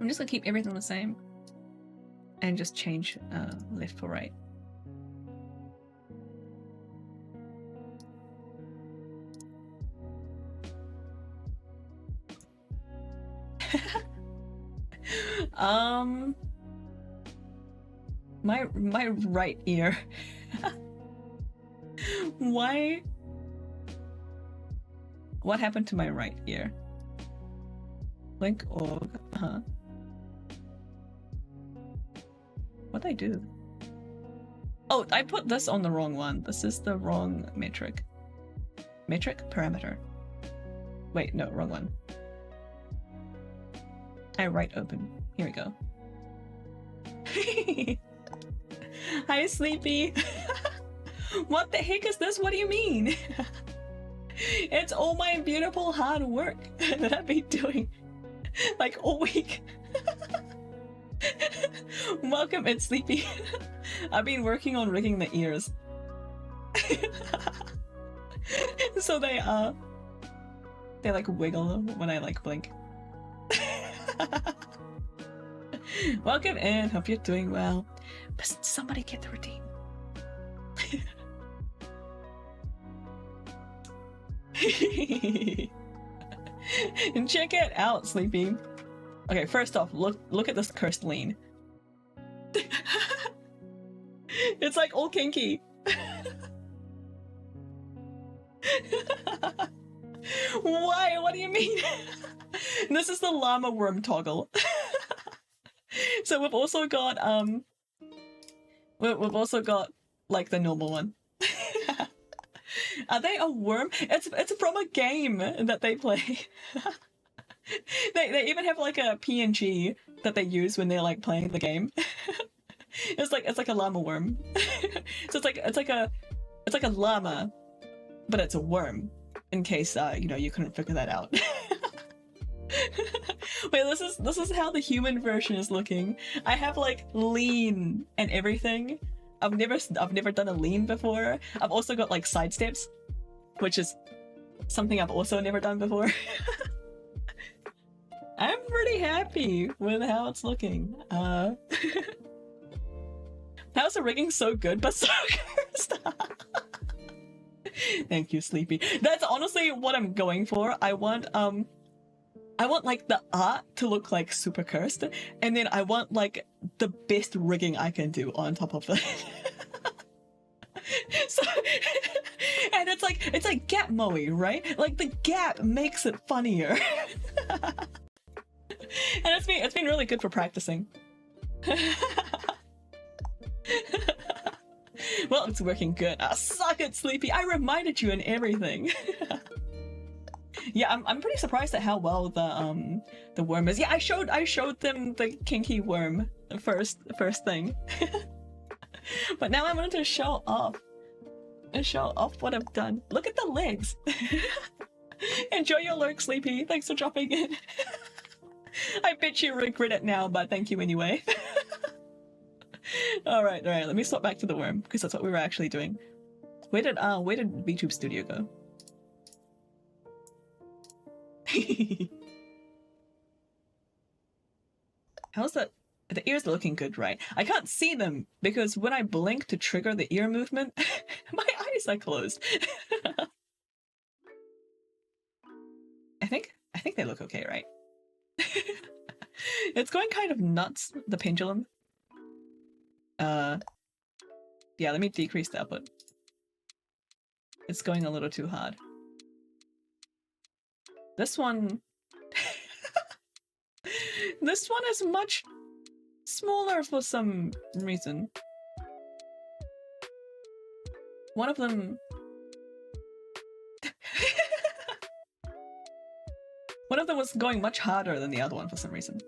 I'm just gonna keep everything the same and just change left for right. My right ear. Why? What happened to my right ear? Link org, What'd I do? Oh, I put this on the wrong one. This is the wrong metric. Metric? Parameter. Wait, no, wrong one. I right open. Here we go. Hi, Sleepy. What the heck is this? What do you mean? It's all my beautiful hard work that I've been doing like all week. Welcome, it's Sleepy. I've been working on rigging the ears. So they like wiggle when I like blink. Welcome in, hope you're doing well. But somebody get the redeem. And check it out, Sleepy. Okay, first off, look at this cursed lean. It's like all kinky. Why? What do you mean? This is the llama worm toggle. So we've also got we've also got like the normal one. Are they a worm? It's from a game that they play. They even have like a PNG that they use when they're like playing the game. It's like a llama worm. So it's like a llama, but it's a worm. In case you know, you couldn't figure that out. Wait, this is how the human version is looking. I have like lean and everything. I've never done a lean before. I've also got like sidesteps, which is something I've also never done before. I'm pretty happy with how it's looking. How's the rigging so good but so cursed? Thank you, Sleepy. That's honestly what I'm going for. I want like the art to look like super cursed, and then I want like the best rigging I can do on top of it. So, and it's like gap moe, right? Like the gap makes it funnier. And it's been really good for practicing. Well, it's working good. Suck it, Sleepy. I reminded you and everything. Yeah, I'm pretty surprised at how well the worm is. Yeah, I showed them the kinky worm first thing. But now I wanted to show off what I've done. Look at the legs. Enjoy your lurk, Sleepy. Thanks for dropping in. I bet you regret it now, but thank you anyway. All right. Let me swap back to the worm because that's what we were actually doing. Where did VTube Studio go? How's that? The ears are looking good, right? I can't see them because when I blink to trigger the ear movement, my eyes are closed. I think they look okay, right? It's going kind of nuts, the pendulum. Yeah, let me decrease the output. It's going a little too hard. This one... This one is much smaller for some reason. One of them... One of them was going much harder than the other one for some reason.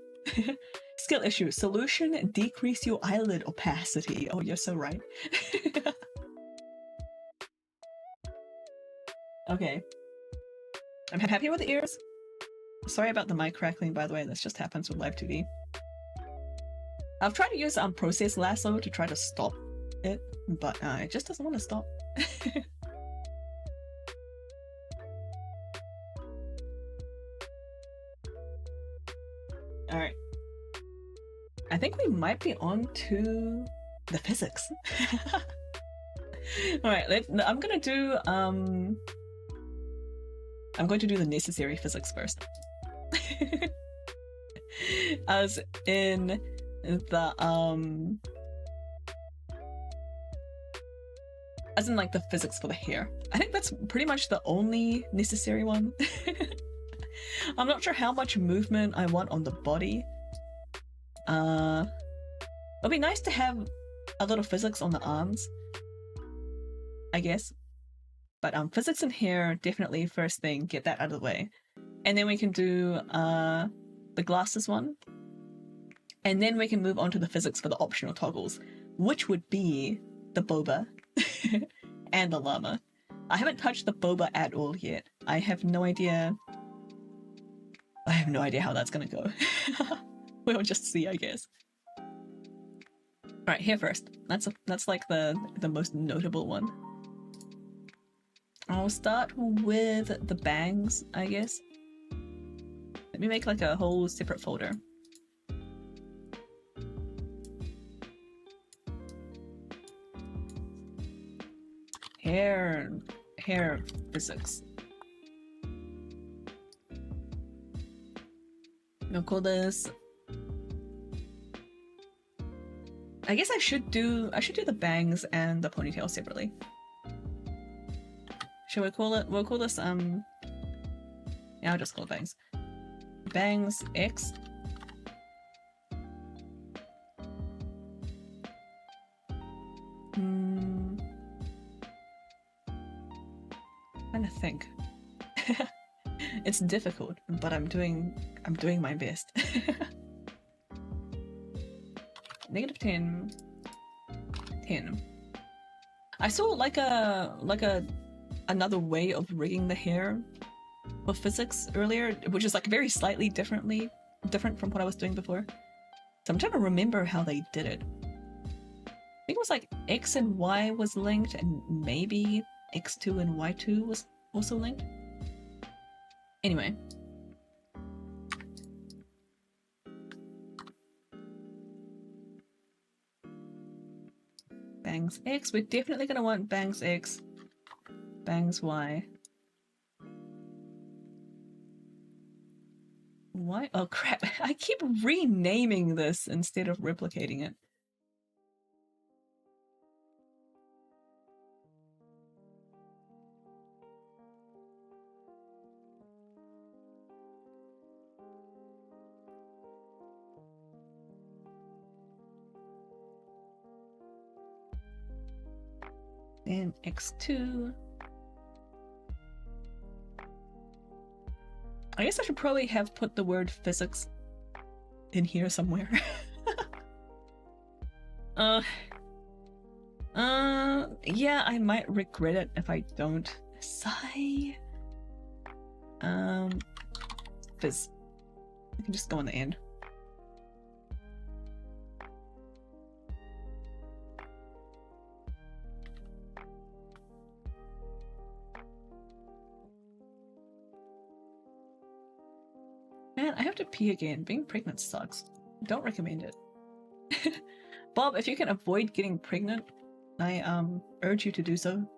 Skill issue. Solution, decrease your eyelid opacity. Oh, you're so right. Okay. I'm happy with the ears. Sorry about the mic crackling, by the way. This just happens with Live 2D. I've tried to use process lasso to try to stop it, but it just doesn't want to stop. All right. I think we might be on to the physics. All right, I'm going to do the necessary physics first. As in the like the physics for the hair. I think that's pretty much the only necessary one. I'm not sure how much movement I want on the body. It'll be nice to have a little physics on the arms, I guess. But physics in hair, definitely first thing, get that out of the way. And then we can do the glasses one. And then we can move on to the physics for the optional toggles, which would be the boba and the llama. I haven't touched the boba at all yet. I have no idea how that's gonna go. We'll just see, I guess. Alright, hair first. That's like the most notable one. I'll start with the bangs, I guess. Let me make like a whole separate folder. Hair physics. We'll call this. I guess I should do the bangs and the ponytail separately. Should we call it? We'll call this yeah, I'll just call it bangs. Bangs X. Trying to think. It's difficult, but I'm doing my best. Negative 10. 10. I saw like another way of rigging the hair for physics earlier, which is like very slightly different from what I was doing before. So I'm trying to remember how they did it. I think it was like X and Y was linked, and maybe X2 and Y2 was also linked. Anyway. Bangs X. We're definitely going to want bangs X. Bangs Y. Why? Oh crap. I keep renaming this instead of replicating it. And X2. I guess I should probably have put the word physics in here somewhere. Yeah, I might regret it if I don't. Sigh. Fizz. I can just go on the end. Man, I have to pee again. Being pregnant sucks. Don't recommend it. Bob, if you can avoid getting pregnant, I urge you to do so.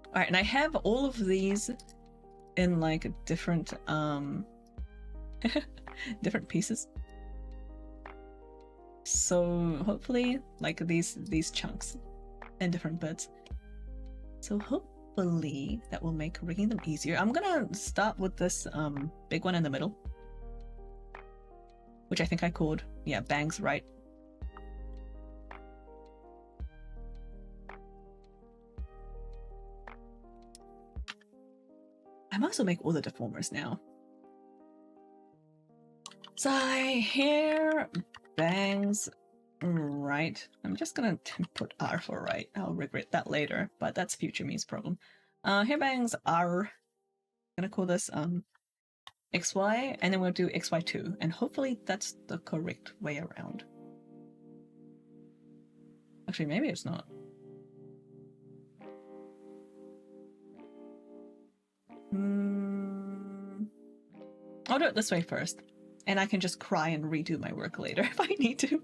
Alright, and I have all of these in like different different pieces. So hopefully like these chunks and different bits. So hopefully that will make rigging them easier. I'm gonna start with this big one in the middle, which I think I called, yeah, bangs right. I might also make all the deformers now. Sigh, hair, bangs, right. I'm just gonna put R for right. I'll regret that later, but that's future me's problem. Hair bangs are, I'm gonna call this XY, and then we'll do XY2, and hopefully that's the correct way around. Actually, maybe it's not. I'll do it this way first, and I can just cry and redo my work later if I need to.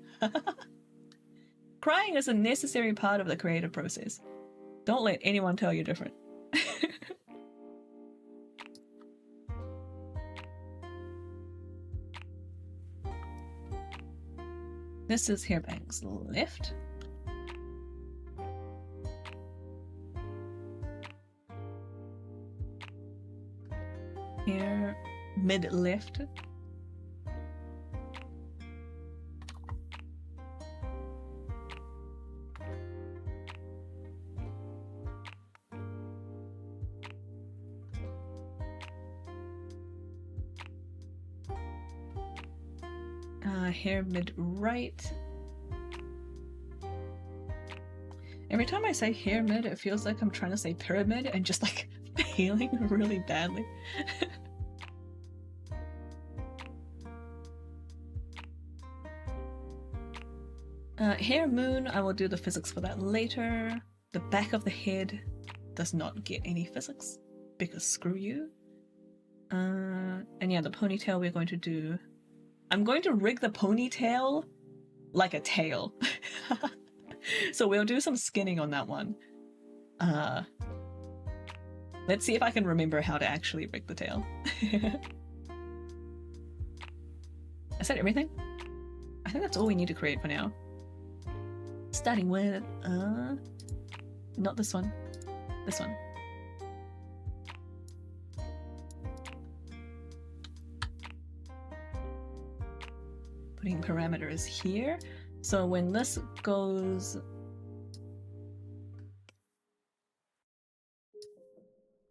Crying is a necessary part of the creative process. Don't let anyone tell you different. This is hair bangs left. Hair mid left. Hair mid right. Every time I say hair mid, it feels like I'm trying to say pyramid and just like failing really badly. Hair moon, I will do the physics for that later. The back of the head does not get any physics because screw you. And yeah, the ponytail we're going to do. I'm going to rig the ponytail like a tail. So we'll do some skinning on that one. Let's see if I can remember how to actually rig the tail. Is that everything? I think that's all we need to create for now. Starting with, not this one. This one. Putting parameters here. So when this goes...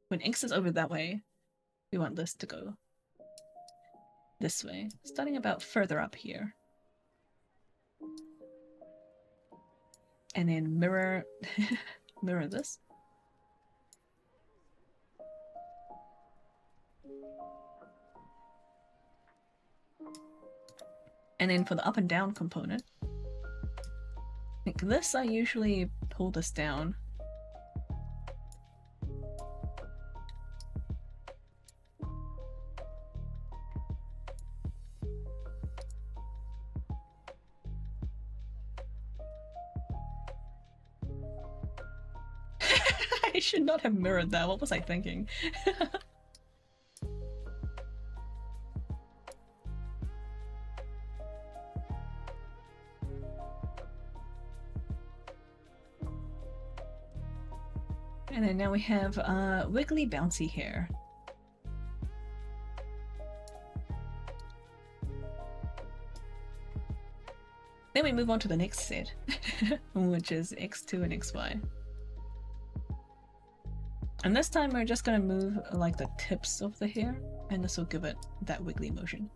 When X is over that way, we want this to go this way. Starting about further up here. And then mirror... mirror this. And then for the up and down component, like this, I usually pull this down. I should not have mirrored that. What was I thinking? And then now we have wiggly bouncy hair. Then we move on to the next set, which is X2 and XY. And this time we're just gonna move like the tips of the hair, and this will give it that wiggly motion.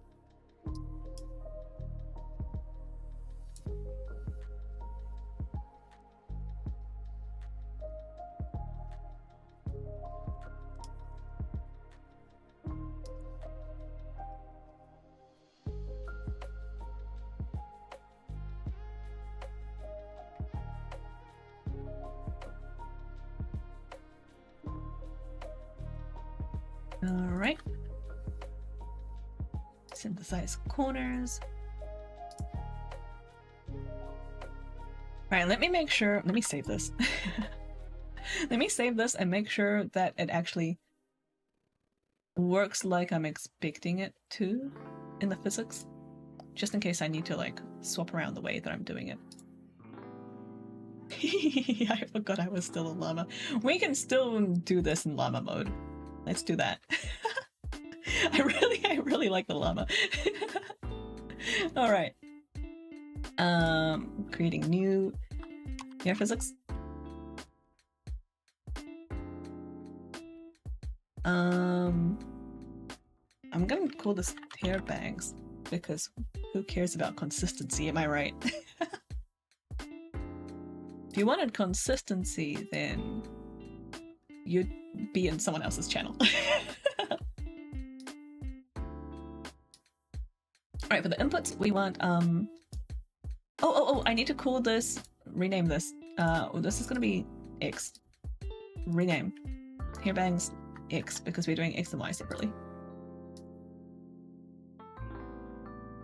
Alright. Synthesize corners. Alright, let me make sure, let me save this. Let me save this and make sure that it actually works like I'm expecting it to in the physics. Just in case I need to like swap around the way that I'm doing it. I forgot I was still a llama. We can still do this in llama mode. Let's do that. I really like the llama. All right. Creating new hair physics. I'm gonna call this hair bangs because who cares about consistency? Am I right? If you wanted consistency, then you'd be in someone else's channel. Alright, for the inputs, we want, I need to call this, rename this. This is gonna be X. Rename. Hairbangs X, because we're doing X and Y separately.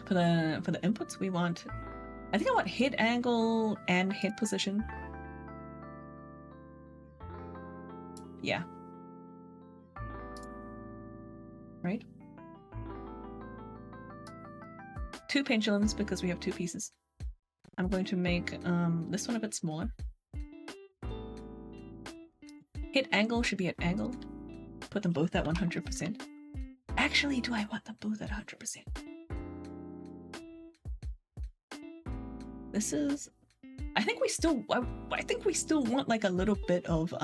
For the inputs, we want, I think I want head angle and head position. Yeah. Right? 2 pendulums because we have 2 pieces. I'm going to make this one a bit smaller. Head angle should be at angle. Put them both at 100%. Actually, do I want them both at 100%? This is... I think we still want like a little bit of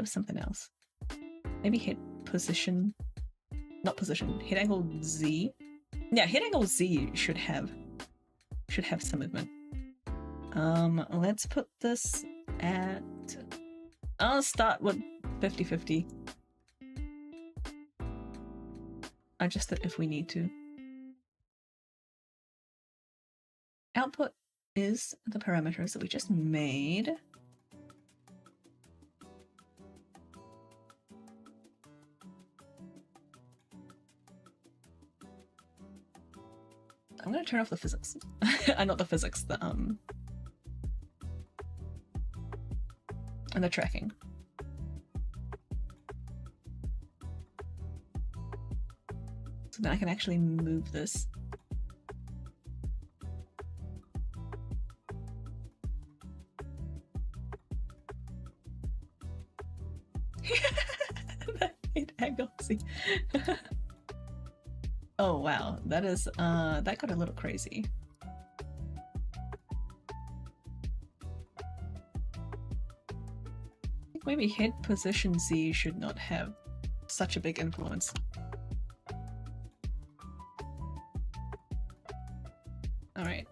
something else. Maybe head position, not position, head angle Z. Yeah, head angle Z should have some movement. Let's put this at, I'll start with 50-50. Adjust it if we need to. Output is the parameters that we just made. I'm gonna turn off the physics. Not the physics, the and the tracking. So then I can actually move this. That angle, see. Oh wow, that is that got a little crazy. I think maybe head position Z should not have such a big influence. All right.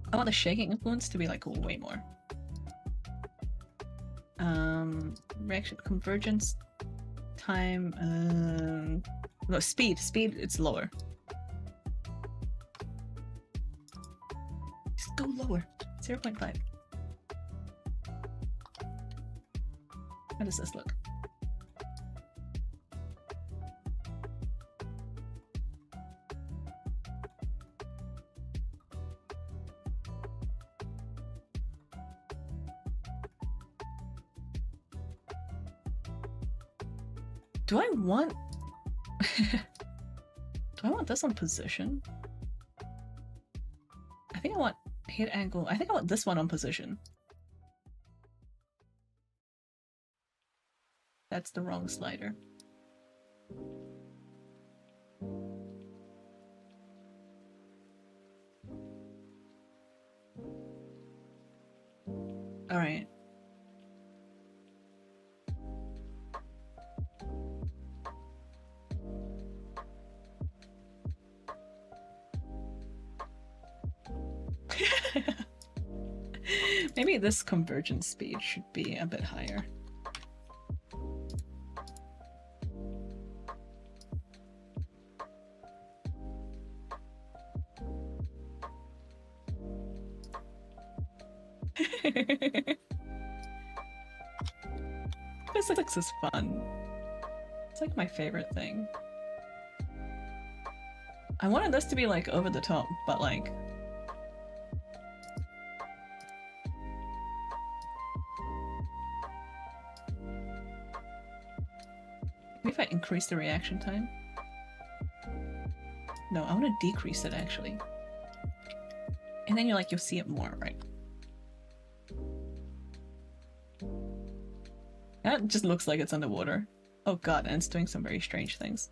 I want the shaking influence to be like way more. Reaction convergence time. No, speed. It's lower. Just go lower. 0.5. How does this look? Do I want... Do I want this on position? I think I want head angle. I think I want this one on position. That's the wrong slider. All right. Maybe this convergence speed should be a bit higher. Physics is fun. It's like my favorite thing. I wanted this to be like over the top, but like... Maybe if I increase the reaction time? No, I want to decrease it actually. And then you'll see it more, right? That just looks like it's underwater. Oh god, and it's doing some very strange things.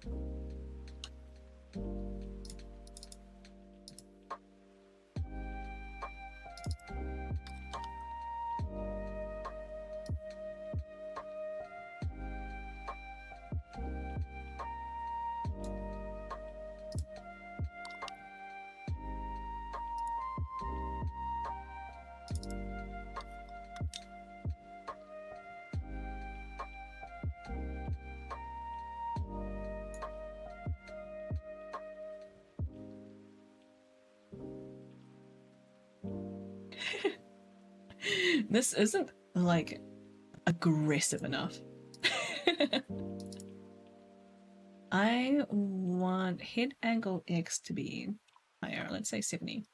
This isn't, like, aggressive enough. I want head angle X to be higher. Let's say 70.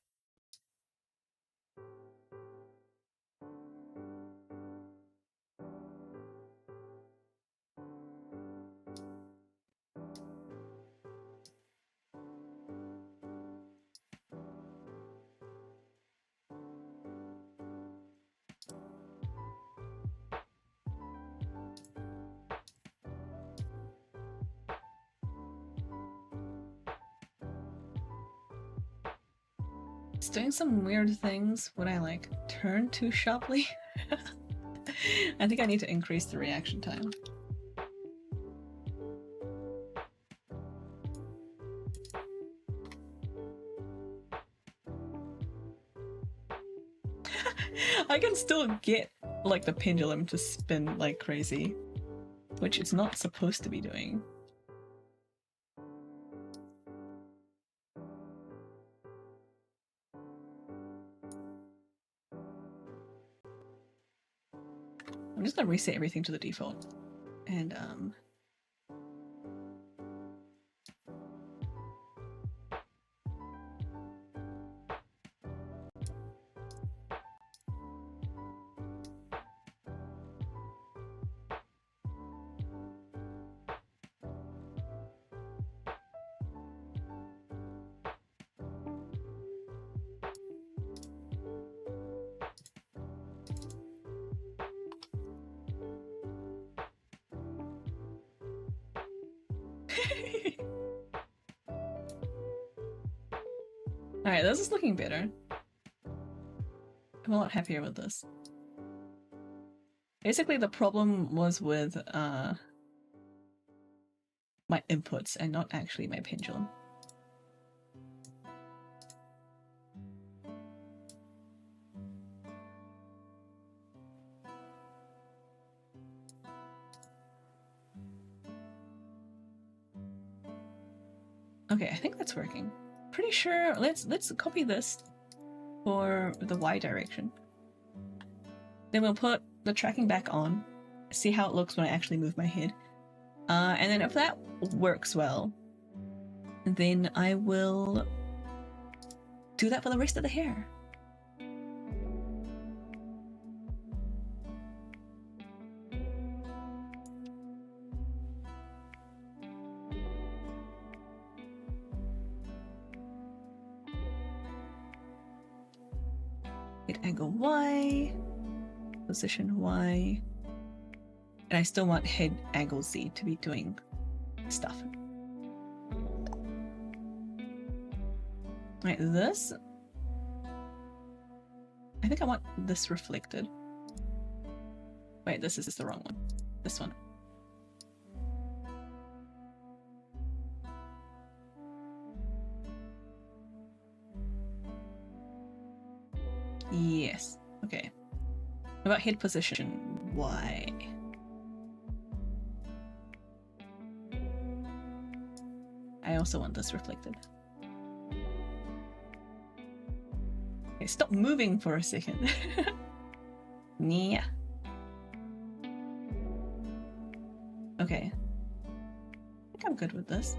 It's doing some weird things when I like turn too sharply. I think I need to increase the reaction time. I can still get like the pendulum to spin like crazy, which it's not supposed to be doing. I'm just gonna reset everything to the default. And alright, this is looking better. I'm a lot happier with this. Basically, the problem was with my inputs and not actually my pendulum. Okay, I think that's working. Pretty sure. Let's copy this for the Y direction. Then we'll put the tracking back on, see how it looks when I actually move my head. And then if that works well, then I will do that for the rest of the hair. Hit angle Y, position Y, and I still want head angle Z to be doing stuff. Right, this, I think I want this reflected. Wait, this is the wrong one. This one. Yes. Okay. What about head position? Y. I also want this reflected. Okay, stop moving for a second. Yeah. Okay. I think I'm good with this.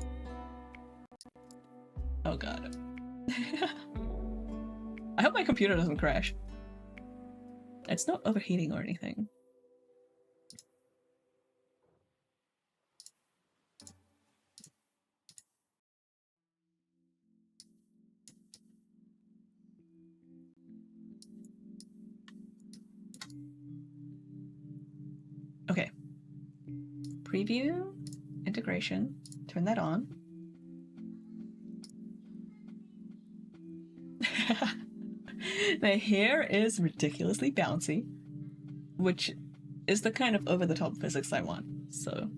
Oh god. I hope my computer doesn't crash. It's not overheating or anything. Okay. Preview, integration, turn that on. My hair is ridiculously bouncy, which is the kind of over-the-top physics I want, so.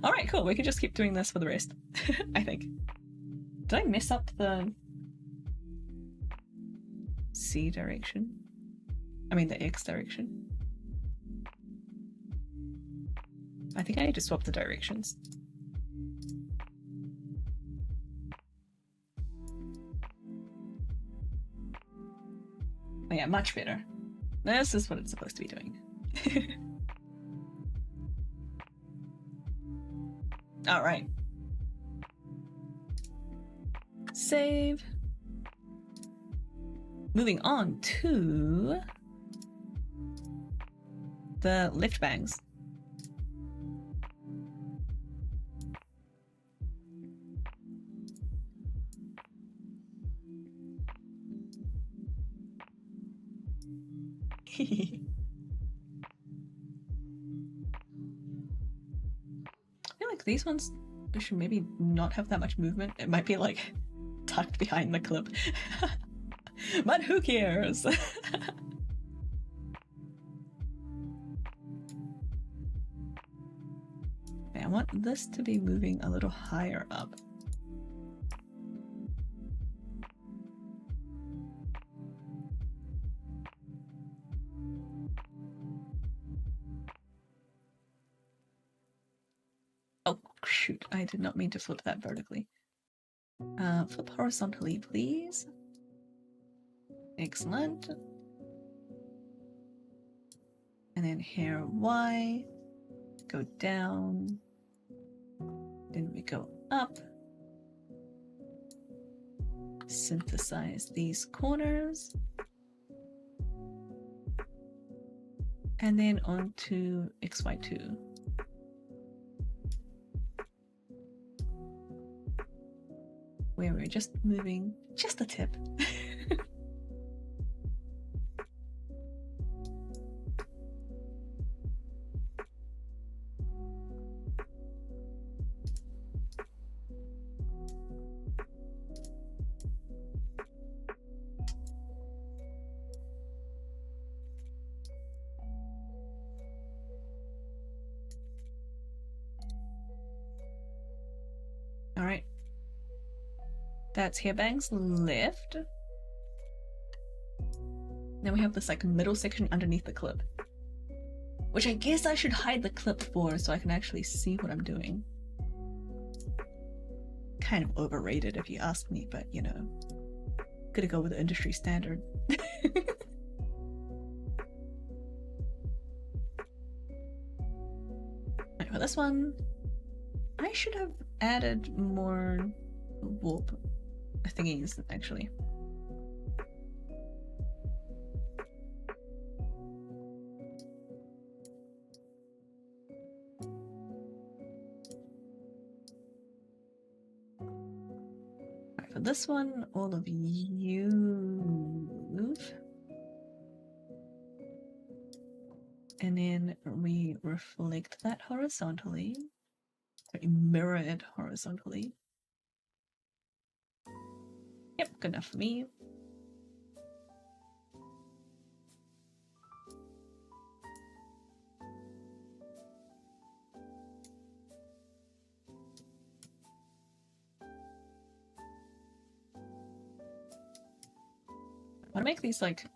Alright, cool, we can just keep doing this for the rest, I think. Did I mess up the C direction? I mean the X direction. I think I need to swap the directions. Oh yeah, much better. This is what it's supposed to be doing. Alright. Save. Moving on to the lift bangs. I feel like these ones should maybe not have that much movement. It might be like tucked behind the clip. But who cares? Okay, I want this to be moving a little higher up. Oh, shoot. I did not mean to flip that vertically. Flip horizontally, please. Excellent. And then here, Y. Go down. Then we go up. Synthesize these corners. And then onto XY2. Where we're just moving just a tip. All right. That's hair bangs left. Then we have this like middle section underneath the clip, which I guess I should hide the clip for so I can actually see what I'm doing. Kind of overrated if you ask me, but you know, gotta go with the industry standard. And for this one, I should have added more warp thingies actually. Alright, for this one, all of you move. And then we reflect that horizontally. Sorry, mirror it horizontally. Yep, good enough for me. I want to make these like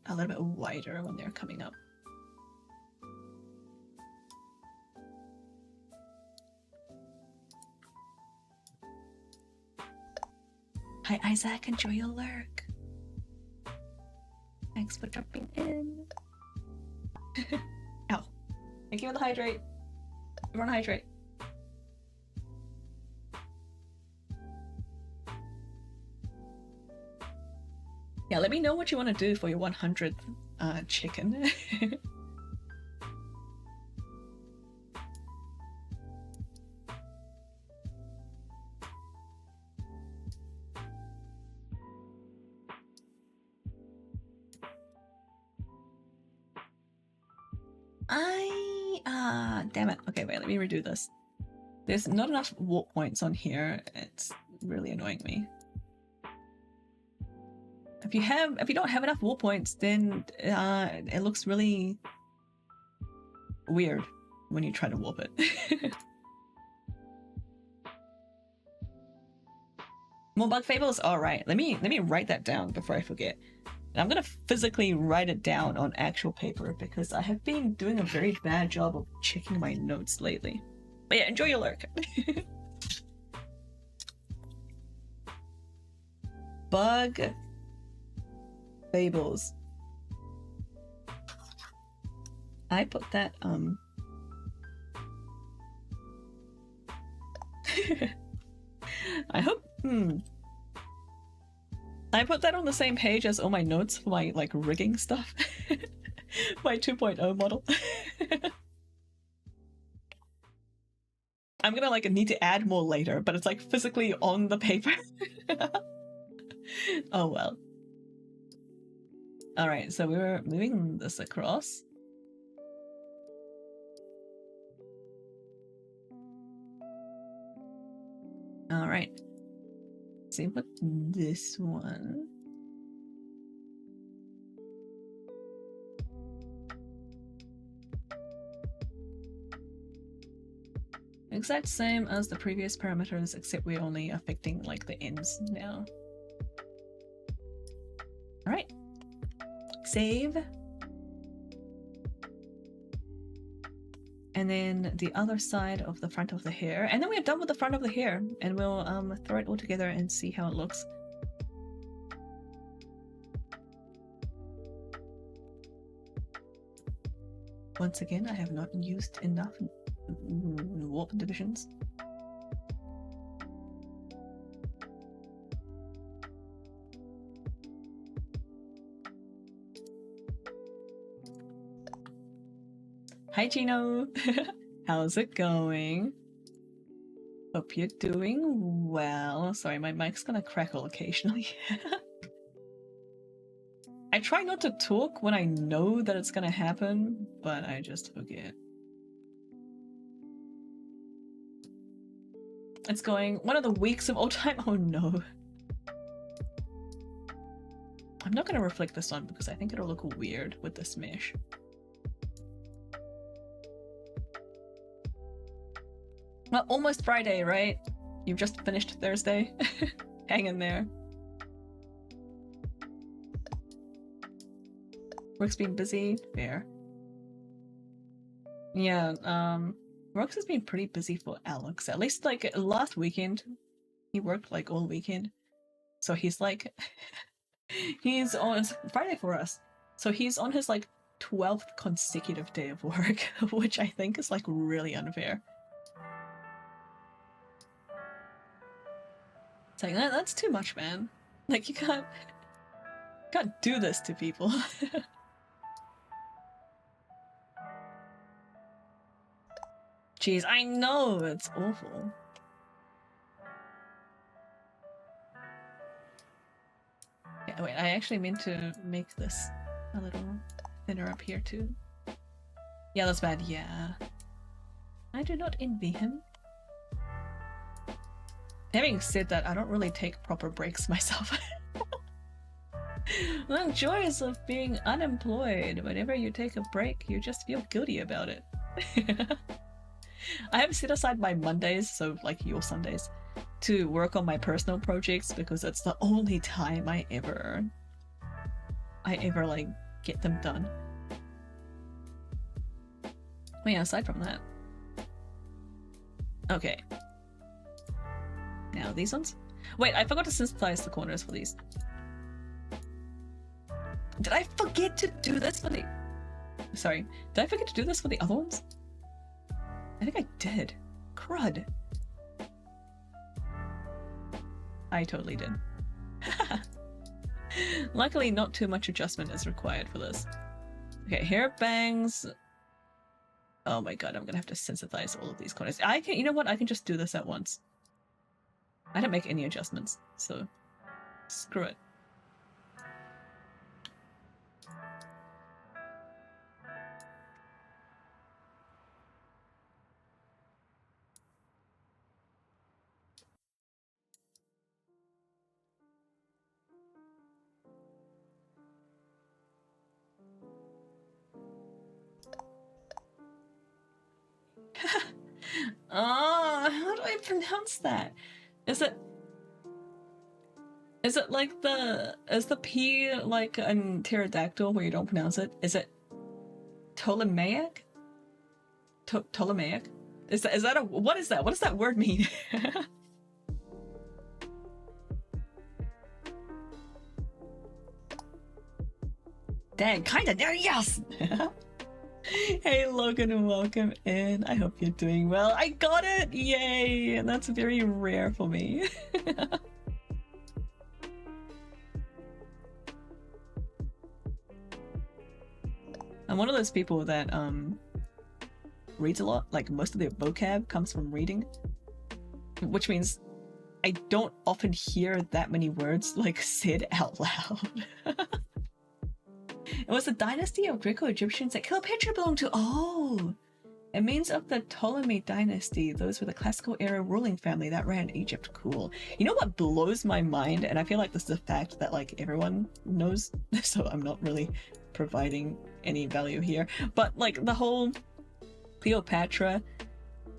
a little bit wider when they're coming up. Hi Isaac, enjoy your lurk. Thanks for jumping in. Ow. Thank you for the hydrate. Everyone hydrate. Yeah, let me know what you want to do for your 100th chicken. Damn it. Okay, wait, let me redo this. There's not enough warp points on here. It's really annoying me. If you don't have enough warp points, then it looks really weird when you try to warp it. More bug fables? Alright, let me write that down before I forget. And I'm gonna physically write it down on actual paper because I have been doing a very bad job of checking my notes lately. But yeah, enjoy your lurk. Bug Fables. I put that I hope I put that on the same page as all my notes for my like rigging stuff. My 2.0 model. I'm gonna like need to add more later, but it's like physically on the paper. Oh well. Alright, so we were moving this across. Alright. See what this one. Exact same as the previous parameters, except we're only affecting like the ends now. Alright. Save. And then the other side of the front of the hair. And then we're done with the front of the hair. And we'll throw it all together and see how it looks. Once again, I have not used enough warp divisions. Hi Gino! How's it going? Hope you're doing well. Sorry, my mic's gonna crackle occasionally. I try not to talk when I know that it's gonna happen, but I just forget. It's going one of the weeks of all time. Oh no. I'm not gonna reflect this on because I think it'll look weird with this mesh. Well, almost Friday, right? You've just finished Thursday. Hang in there. Work's been busy. Fair. Yeah, Works has been pretty busy for Alex. At least like last weekend, he worked like all weekend. So he's like, he's on Friday for us. So he's on his like 12th consecutive day of work, which I think is like really unfair. It's like, that's too much, man. Like, you can't do this to people. Jeez, I know, it's awful. Yeah, wait, I actually meant to make this a little thinner up here too. Yeah, that's bad, yeah. I do not envy him. Having said that, I don't really take proper breaks myself. The joys of being unemployed. Whenever you take a break, you just feel guilty about it. I have set aside my Mondays, so like your Sundays, to work on my personal projects because it's the only time I ever like get them done. But yeah, aside from that. Okay. Now these ones? Wait, I forgot to synthesize the corners for these. Did I forget to do this for the... Sorry, did I forget to do this for the other ones? I think I did. Crud. I totally did. Luckily, not too much adjustment is required for this. Okay, hair bangs. Oh my god, I'm gonna have to sensitize all of these corners. I can, you know what? I can just do this at once. I didn't make any adjustments, so screw it. Oh, how do I pronounce that? Is it like is the P like an pterodactyl where you don't pronounce it? Is it Ptolemaic? Ptolemaic? Is that a, what is that? What does that word mean? Dang, kinda there, yes! Hey Logan, and welcome in. I hope you're doing well. I got it! Yay! And that's very rare for me. I'm one of those people that reads a lot. Like, most of their vocab comes from reading, which means I don't often hear that many words like said out loud. It was the dynasty of Greco-Egyptians that Cleopatra belonged to. Oh, it means of the Ptolemy dynasty. Those were the classical era ruling family that ran Egypt. Cool. You know what blows my mind, and I feel like this is a fact that like everyone knows, so I'm not really providing any value here, but like the whole Cleopatra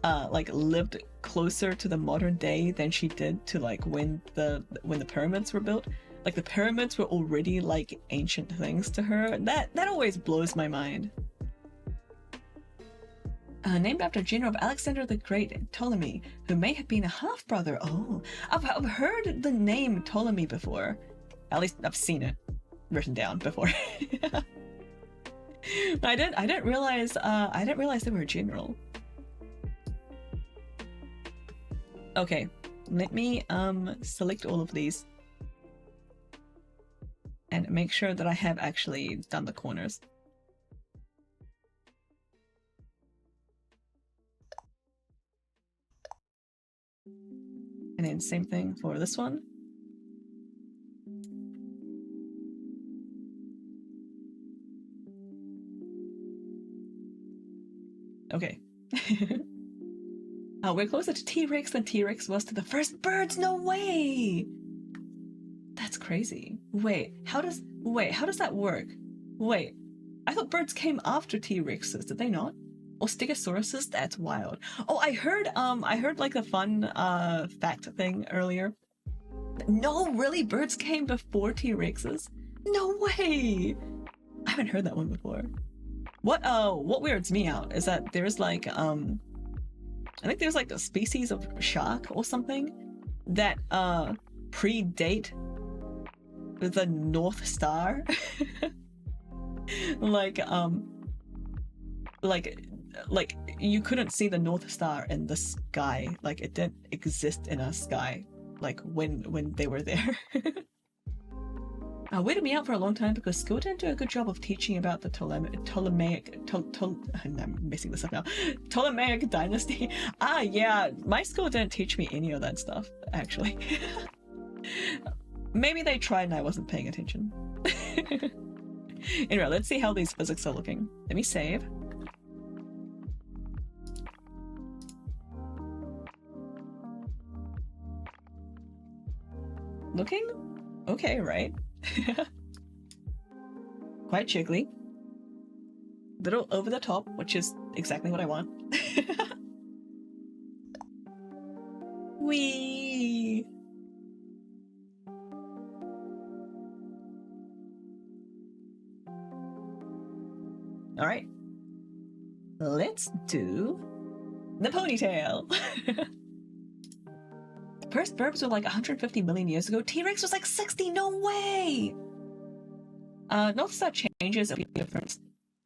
like lived closer to the modern day than she did to like when the pyramids were built. Like the pyramids were already like ancient things to her. That always blows my mind. Named after general of Alexander the Great, Ptolemy, who may have been a half-brother. Oh, I've heard the name Ptolemy before. At least I've seen it written down before. I didn't realize they were a general. Okay, let me select all of these and make sure that I have actually done the corners. And then same thing for this one. Okay. Oh, we're closer to T-Rex than T-Rex was to the first birds. No way! That's crazy. Wait, how does that work? Wait, I thought birds came after T-Rexes, did they not? Or Stegosauruses? That's wild. Oh, I heard like a fun fact thing earlier. No, really, birds came before T-Rexes? No way! I haven't heard that one before. What weirds me out is that there's like I think there's like a species of shark or something that predate the North Star. like you couldn't see the North Star in the sky. Like it didn't exist in a sky like when they were there. Waited me out for a long time because school didn't do a good job of teaching about the I'm messing this up now. Ptolemaic dynasty. Yeah, my school didn't teach me any of that stuff, actually. Maybe they tried and I wasn't paying attention. Anyway, let's see how these physics are looking. Let me save. Looking okay, right? Quite jiggly. Little over the top, which is exactly what I want. Whee! Alright. Let's do the ponytail. First birds were like 150 million years ago. T-Rex was like 60. No way! North Star changes. It'll be different.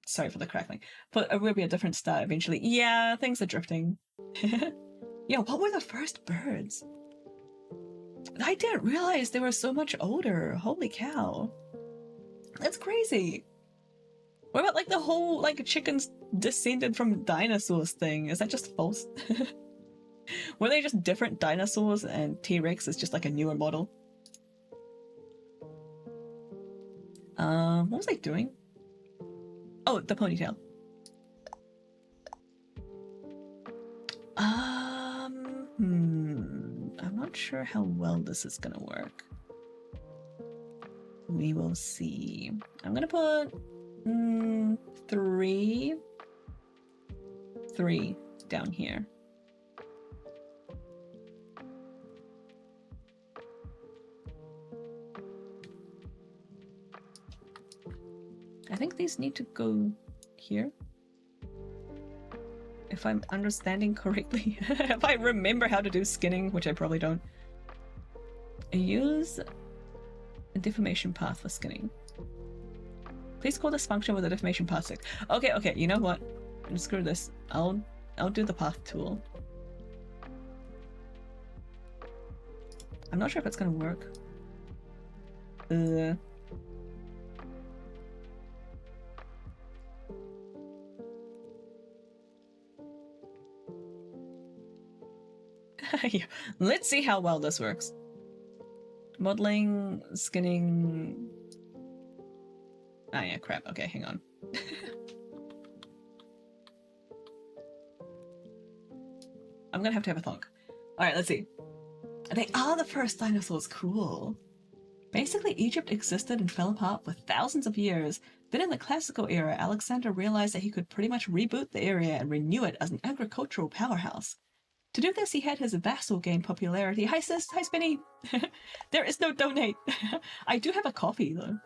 Sorry for the crackling. But it will be a different star eventually. Yeah, things are drifting. Yeah, what were the first birds? I didn't realize they were so much older. Holy cow. That's crazy. What about like the whole like chickens descended from dinosaurs thing? Is that just false? Were they just different dinosaurs and T-Rex is just like a newer model? What was I doing? Oh, the ponytail. I'm not sure how well this is gonna work. We will see. I'm gonna put three down here. I think these need to go here. If I'm understanding correctly. If I remember how to do skinning, which I probably don't. I use a deformation path for skinning. Please call this function with a defamation path stick. Okay, okay, you know what? Screw this. I'll do the path tool. I'm not sure if it's gonna work. Let's see how well this works. Modeling, skinning. Ah, yeah, crap. Okay, hang on. I'm gonna have to have a thunk. Alright, let's see. They are the first dinosaurs. Cool. Basically, Egypt existed and fell apart for thousands of years. Then in the classical era, Alexander realized that he could pretty much reboot the area and renew it as an agricultural powerhouse. To do this, he had his vassal gain popularity. Hi sis, hi Spinny! There is no donate! I do have a coffee though.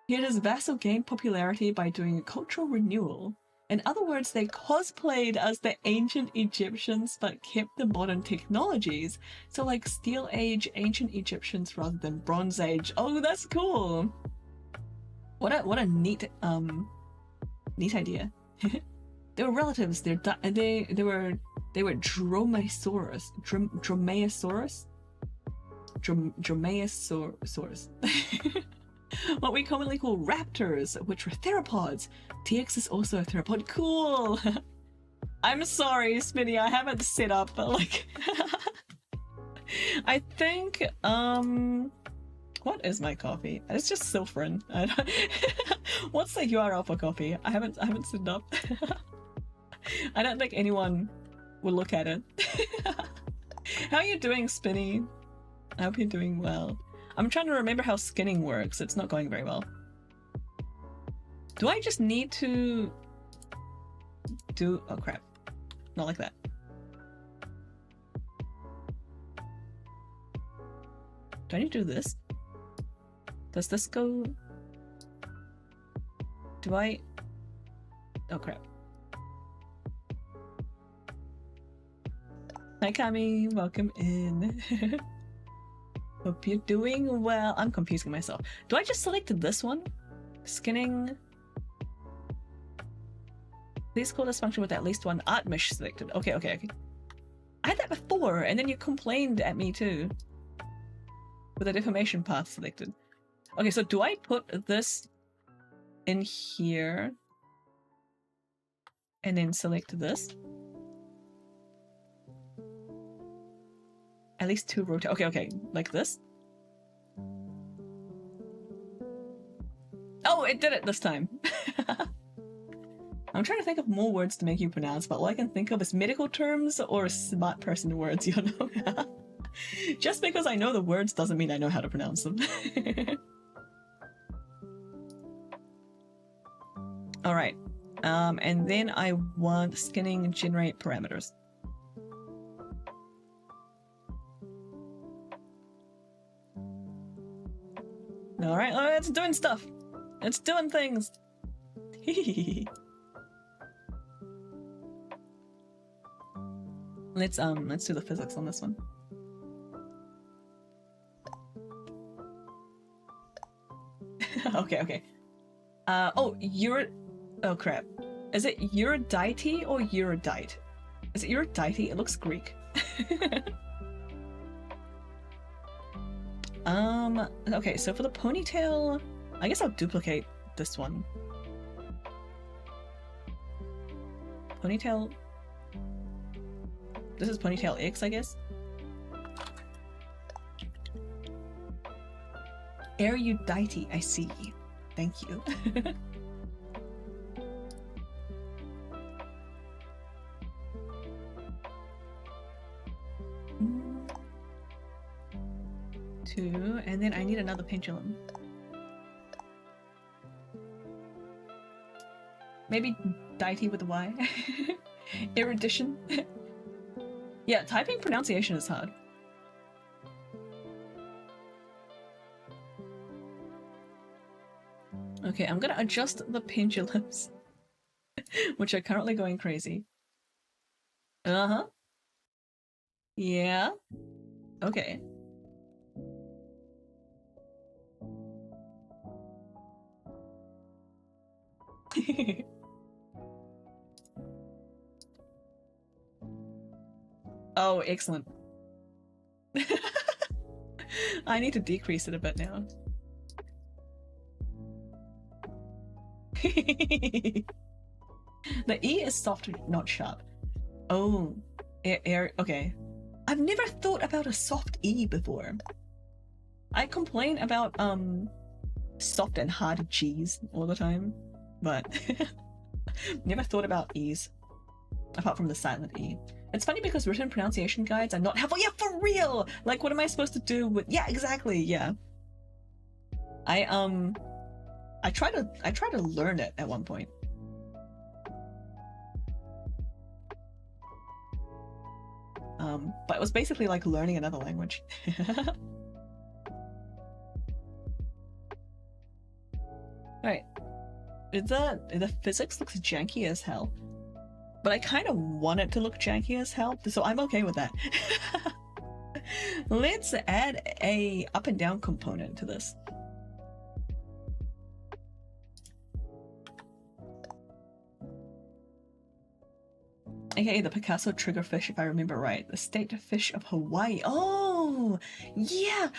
He had his vassal gain popularity by doing a cultural renewal. In other words, they cosplayed as the ancient Egyptians but kept the modern technologies. So like Steel Age ancient Egyptians rather than Bronze Age. Oh, that's cool! What a neat neat idea. They were relatives. They were Dromaeosaurus. Dromaeosaurus. What we commonly call raptors, which were theropods. TX is also a theropod. Cool. I'm sorry, Spinny. I haven't set up, but like, I think what is my coffee? It's just Silfrin. What's the URL for coffee? I haven't set it up. I don't think anyone will look at it. How are you doing, Spinny? I hope you're doing well. I'm trying to remember how skinning works. It's not going very well. Do I just need to do... Oh crap. Not like that. Do I need to do this? Does this go... Do I... Oh crap. Hi Kami, welcome in. Hope you're doing well. I'm confusing myself. Do I just select this one? Skinning. Please call this function with at least one art mesh selected. Okay, okay, okay. I had that before, and then you complained at me too. With a deformation path selected. Okay, so do I put this in here? And then select this? At least two rotate. Okay, okay. Like this? Oh, it did it this time. I'm trying to think of more words to make you pronounce, but all I can think of is medical terms or smart person words, you know? Just because I know the words doesn't mean I know how to pronounce them. Alright. And then I want skinning generate parameters. Alright, oh, it's doing stuff. It's doing things. Let's do the physics on this one. Okay, okay. Oh, oh crap. Is it Eurydice or Eurydice? Is it Eurydice? It looks Greek. Okay, so for the ponytail, I guess I'll duplicate this one. Ponytail. This is ponytail X, I guess. Erudite, I see. Thank you. Two, and then I need another pendulum. Maybe deity with a Y. Erudition. Yeah, typing pronunciation is hard. Okay, I'm gonna adjust the pendulums, which are currently going crazy. Uh-huh. Yeah. Okay. Oh, excellent. I need to decrease it a bit now. The E is soft, not sharp. Oh, okay. I've never thought about a soft E before. I complain about soft and hard G's all the time, but never thought about E's apart from the silent E. It's funny because written pronunciation guides are not helpful. Yeah, for real. Like, what am I supposed to do with? Yeah, exactly. Yeah. I tried to learn it at one point. But it was basically like learning another language. Alright. The physics looks janky as hell. But I kind of want it to look janky as hell, so I'm okay with that. Let's add a up and down component to this. AKA the Picasso triggerfish, if I remember right. The state fish of Hawaii. Oh, yeah.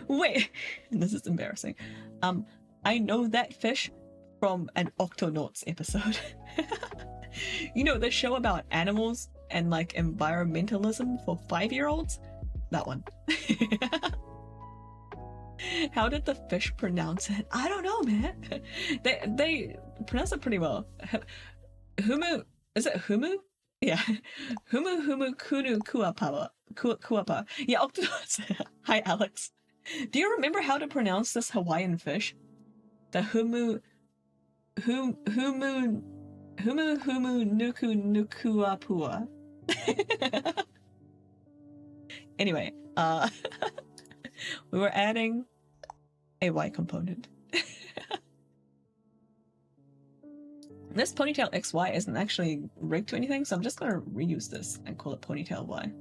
Wait. This is embarrassing. I know that fish from an Octonauts episode. You know, the show about animals and like environmentalism for 5-year-olds? That one. How did the fish pronounce it? I don't know, man. They pronounce it pretty well. Humu, is it Humu? Yeah. Humu kunu kuapa. Yeah, Octonauts. Hi, Alex. Do you remember how to pronounce this Hawaiian fish? The humu nuku nukuapua. Anyway, we were adding a Y component. This ponytail XY isn't actually rigged to anything, so I'm just gonna reuse this and call it ponytail Y.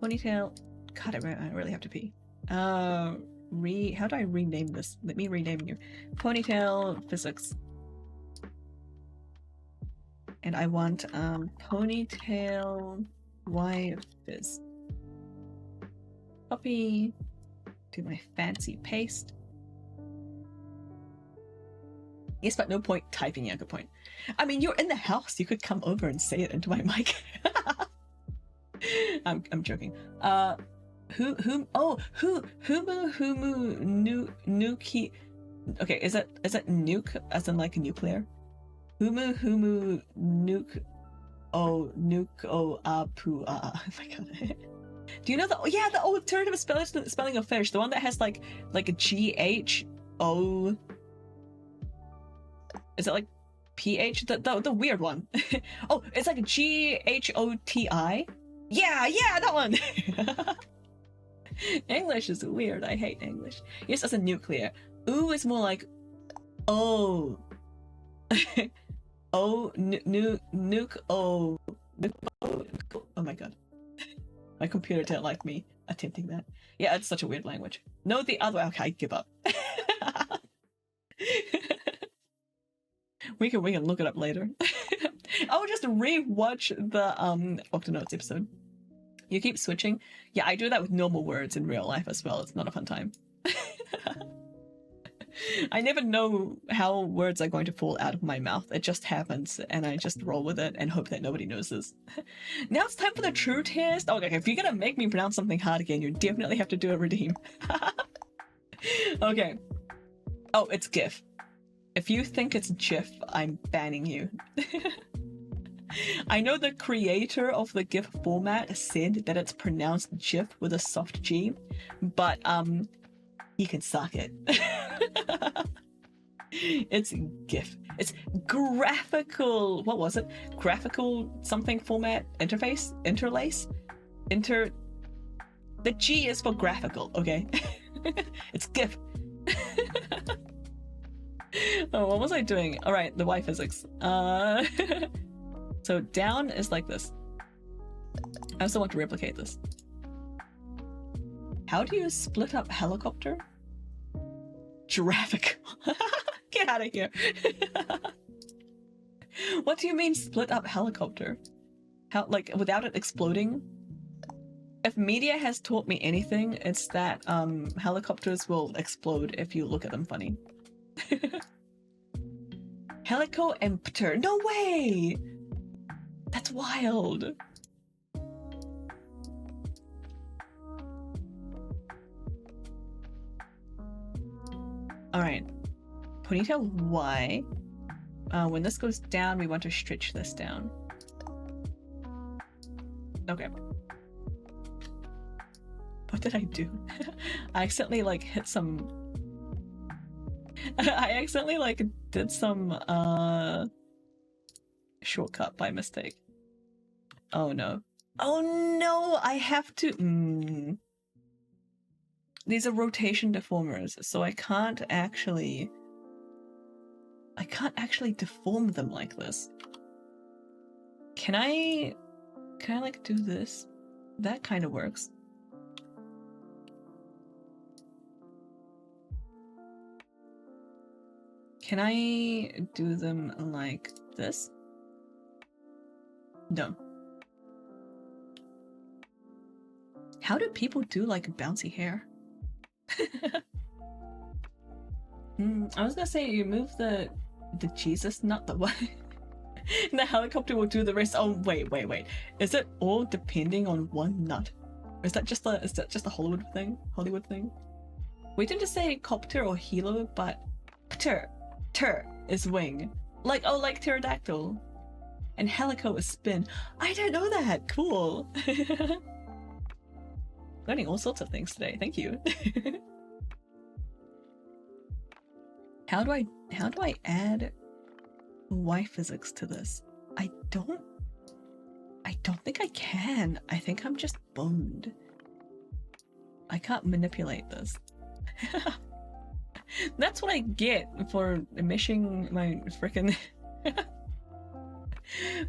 Ponytail. God, I really have to pee. How do I rename this? Let me rename you. Ponytail physics. And I want ponytail Y fizz. Copy. Do my fancy paste. Yes, but no point typing at a point. I mean, you're in the house. You could come over and say it into my mic. I'm joking. Humu nuki. Okay, is that nuke as in like nuclear? Humu nuke. Oh, nuke. Oh, apu. Oh my god. Do you know the the alternative spelling of fish? The one that has like a GHO. Is it like PH? The weird one. Oh, it's like GHOTI. Yeah, that one. English is weird. I hate English. Yes, that's a nuclear. Ooh is more like oh. Oh, nuke. Oh, oh my god. My computer didn't like me attempting that. Yeah, it's such a weird language. No, the other. Okay, I give up. we can look it up later. I'll just re-watch the Octonauts episode. You keep switching. Yeah, I do that with normal words in real life as well. It's not a fun time. I never know how words are going to fall out of my mouth. It just happens, and I just roll with it and hope that nobody notices. Now it's time for the true test. Okay, if you're gonna make me pronounce something hard again, you definitely have to do a redeem. Okay. Oh, it's GIF. If you think it's GIF, I'm banning you. I know the creator of the GIF format said that it's pronounced GIF with a soft G, but he can suck it. It's GIF. It's graphical. What was it? Graphical something format interface? Interlace? The G is for graphical, okay? It's GIF. Oh, what was I doing? Alright, the Y physics. So down is like this. I also want to replicate this. How do you split up helicopter? Giraffe. Get out of here. What do you mean split up helicopter? How, like, without it exploding? If media has taught me anything, it's that helicopters will explode if you look at them funny. Helico-emptor. No way! That's wild. Alright. Ponytail Y. When this goes down, we want to stretch this down. Okay. What did I do? I accidentally like hit some... I accidentally like did some shortcut by mistake. Oh no. Oh no! I have to... These are rotation deformers, so I can't actually deform them like this. Can I like do this? That kind of works. Can I do them like this? No. How do people do like bouncy hair? I was gonna say you move the Jesus nut the way. The helicopter will do the rest. Oh wait. Is it all depending on one nut? Or is that just a Hollywood thing? We tend to say copter or helo, but ter is wing. Like pterodactyl. And helico is spin. I don't know that. Cool. Learning all sorts of things today. Thank you. How do I add Y physics to this? I don't think I can. I think I'm just boned. I can't manipulate this. That's what I get for meshing my frickin'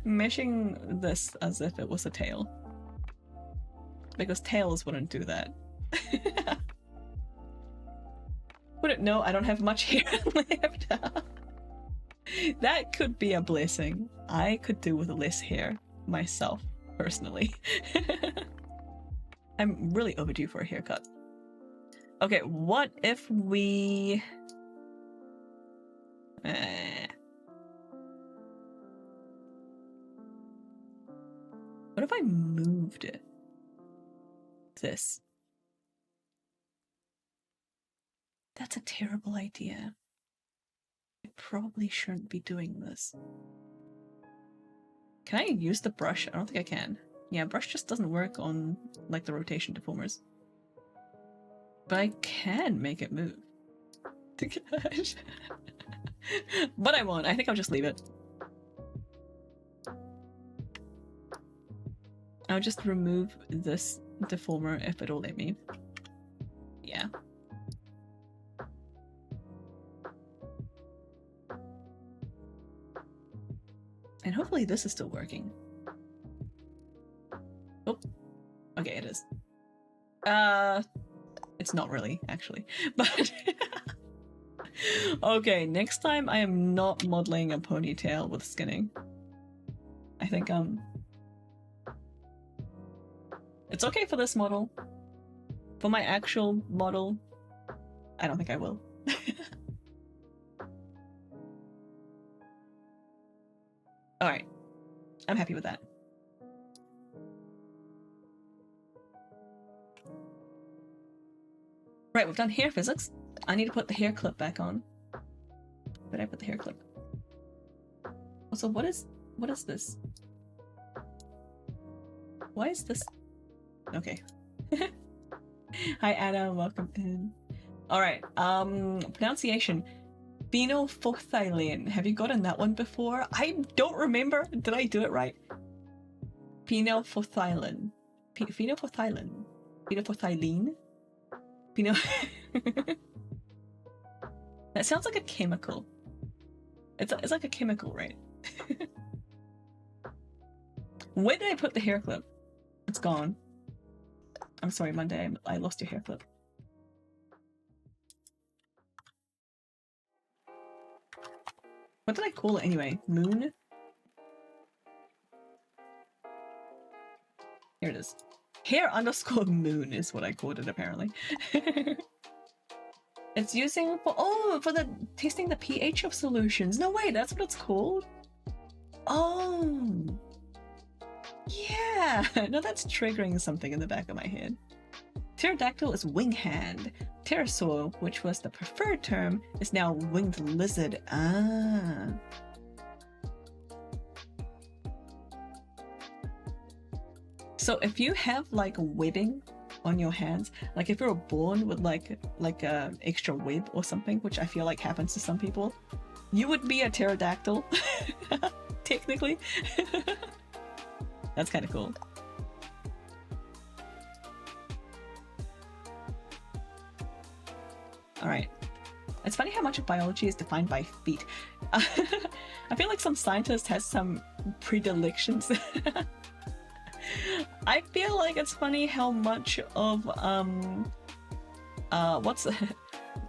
meshing this as if it was a tail. Because tails wouldn't do that. Wouldn't know I don't have much hair left. That could be a blessing. I could do with less hair myself, personally. I'm really overdue for a haircut. Okay, what if we... What if I moved it? This. That's a terrible idea. I probably shouldn't be doing this. Can I use the brush? I don't think I can. Yeah, brush just doesn't work on like the rotation deformers. But I can make it move. But I won't. I think I'll just leave it. I'll just remove this deformer if it'll let me. Yeah. And hopefully this is still working. Oh. Okay, it is. It's not really, actually. But okay, next time I am not modeling a ponytail with skinning. I think it's okay for this model. For my actual model, I don't think I will. Alright. I'm happy with that. Right, we've done hair physics. I need to put the hair clip back on. Where did I put the hair clip? Also, what is this? Why is this? Okay. Hi Anna, welcome in. Alright, pronunciation. Phenolphthalein. Have you gotten that one before? I don't remember. Did I do it right? Phenolphthalein. Phenolphthalein. Phenolphthalein? That sounds like a chemical. It's like a chemical, right? Where did I put the hair clip? It's gone. I'm sorry, Monday. I lost your hair flip. What did I call it anyway? Moon? Here it is. Hair_moon is what I called it apparently. It's using for the testing the pH of solutions. No way, that's what it's called? Oh. Yeah. No, that's triggering something in the back of my head. Pterodactyl is wing hand. Pterosaur, which was the preferred term, is now winged lizard. Ah. So if you have like webbing on your hands, like if you're born with like a extra web or something, which I feel like happens to some people, you would be a pterodactyl, technically. That's kind of cool. All right. It's funny how much of biology is defined by feet. I feel like some scientist has some predilections. I feel like it's funny how much of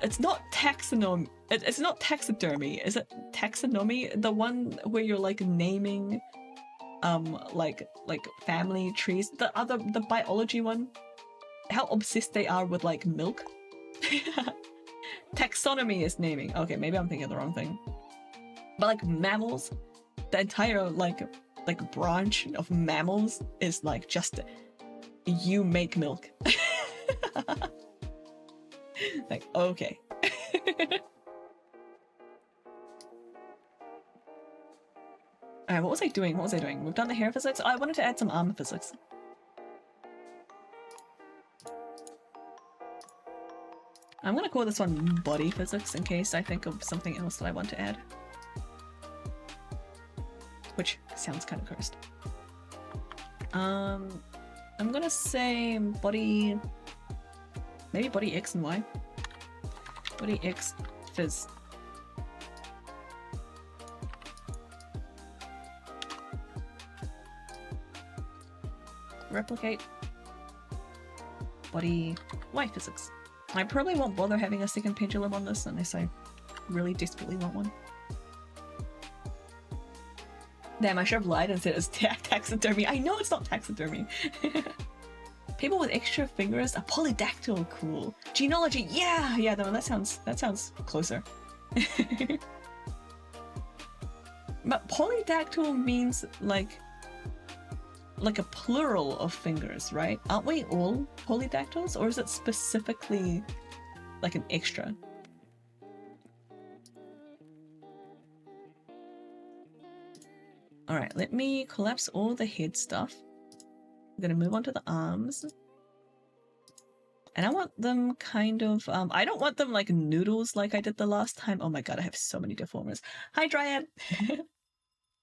it's not taxonomy. It's not taxidermy. Is it taxonomy? The one where you're like naming like family trees. The biology one. How obsessed they are with like milk. Taxonomy is naming. Okay, maybe I'm thinking of the wrong thing. But like mammals, the entire like branch of mammals is like just you make milk. Like, okay. Alright, what was I doing? We've done the hair physics. Oh, I wanted to add some armor physics. I'm gonna call this one body physics in case I think of something else that I want to add. Which sounds kind of cursed. I'm gonna say body... maybe body X and Y. Body X phys. Replicate. Body Y physics. I probably won't bother having a second pendulum on this unless I really desperately want one. Damn, I should have lied and said it's taxidermy. I know it's not taxidermy. People with extra fingers, a polydactyl, cool. Genealogy, yeah, no, that sounds closer. But polydactyl means like a plural of fingers, right? Aren't we all polydactyls, or is it specifically like an extra? All right, let me collapse all the head stuff. I'm gonna move on to the arms. And I want them kind of, I don't want them like noodles like I did the last time. Oh my god, I have so many deformers. Hi, Dryad!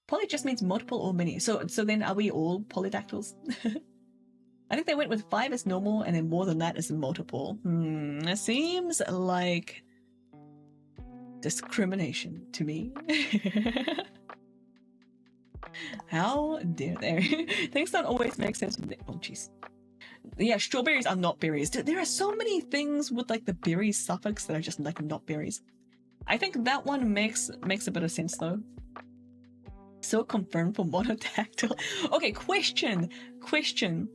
Poly just means multiple or many. So then are we all polydactyls? I think they went with 5 as normal and then more than that is multiple. It seems like discrimination to me. How dare they? Things don't always make sense. Oh jeez. Yeah, strawberries are not berries. There are so many things with like the berry suffix that are just like not berries. I think that one makes a bit of sense though. So confirmed for monodactyl. Okay, question.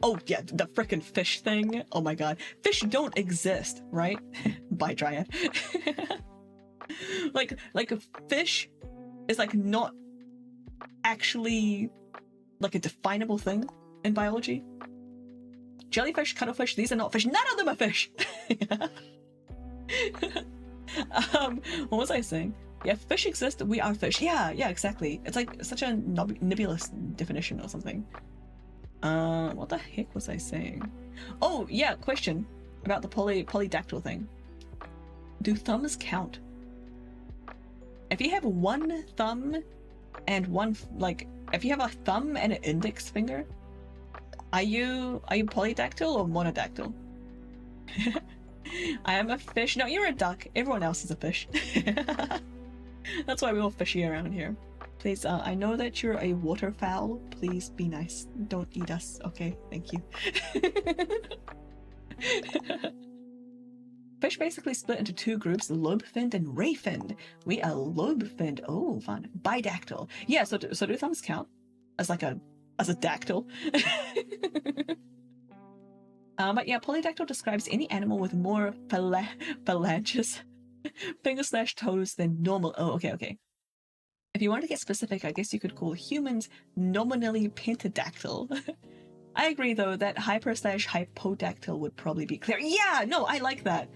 Oh yeah, the frickin' fish thing. Oh my god. Fish don't exist, right? Bye, Dryad. like a fish is like not actually like a definable thing in biology. Jellyfish, cuttlefish, these are not fish. None of them are fish. What was I saying? Yeah, fish exist, we are fish. Yeah, exactly. It's like such a nebulous definition or something. What the heck was I saying? Oh, yeah, question about the polydactyl thing. Do thumbs count? If you have one thumb and one, like, if you have a thumb and an index finger, are you polydactyl or monodactyl? I am a fish. No, you're a duck. Everyone else is a fish. That's why we're all fishy around here. Please, I know that you're a waterfowl. Please be nice. Don't eat us. Okay, thank you. Fish basically split into two groups, lobe-finned and ray-finned. We are lobe-finned. Oh, fun. Bidactyl. Yeah, so do thumbs count as like a dactyl? But yeah, polydactyl describes any animal with more phalanges, finger/toes than normal. Oh, okay. If you want to get specific, I guess you could call humans nominally pentadactyl. I agree, though, that hyper/hypodactyl would probably be clear. Yeah, no, I like that.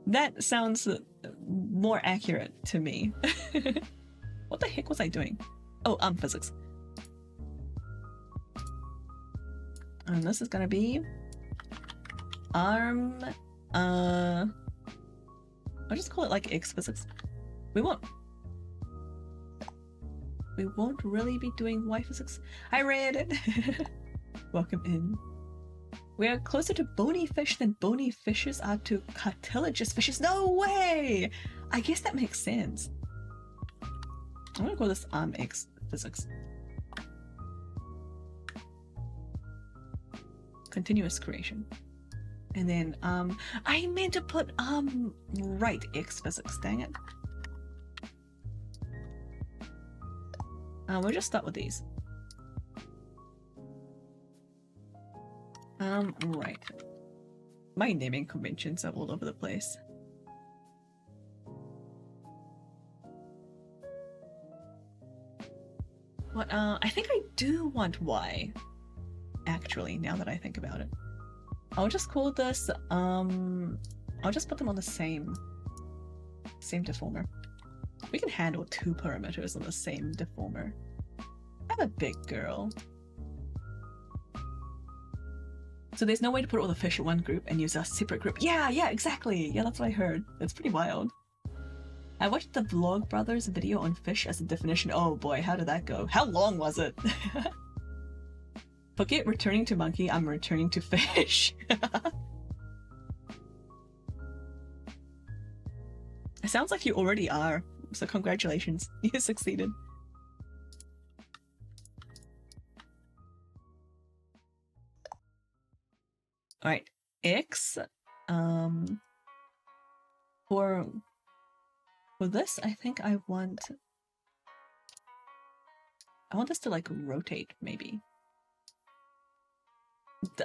That sounds more accurate to me. What the heck was I doing? Oh, physics. And this is gonna be I'll just call it like X physics. We won't really be doing Y physics. I read it. Welcome in. We are closer to bony fish than bony fishes are to cartilaginous fishes. No way! I guess that makes sense. I'm gonna call this X physics. Continuous creation. And then I meant to put right X physics, dang it. We'll just start with these. Right. My naming conventions are all over the place. What, I think I do want Y. Actually, now that I think about it. I'll just call this, I'll just put them on the same deformer. We can handle two parameters on the same deformer. I'm a big girl. So there's no way to put all the fish in one group and use a separate group. Yeah, exactly. Yeah, that's what I heard. It's pretty wild. I watched the Vlog Brothers video on fish as a definition. Oh boy, how did that go? How long was it? Forget returning to monkey, I'm returning to fish. It sounds like you already are, so congratulations. You succeeded. Alright, X, for this, I think I want this to like rotate, maybe.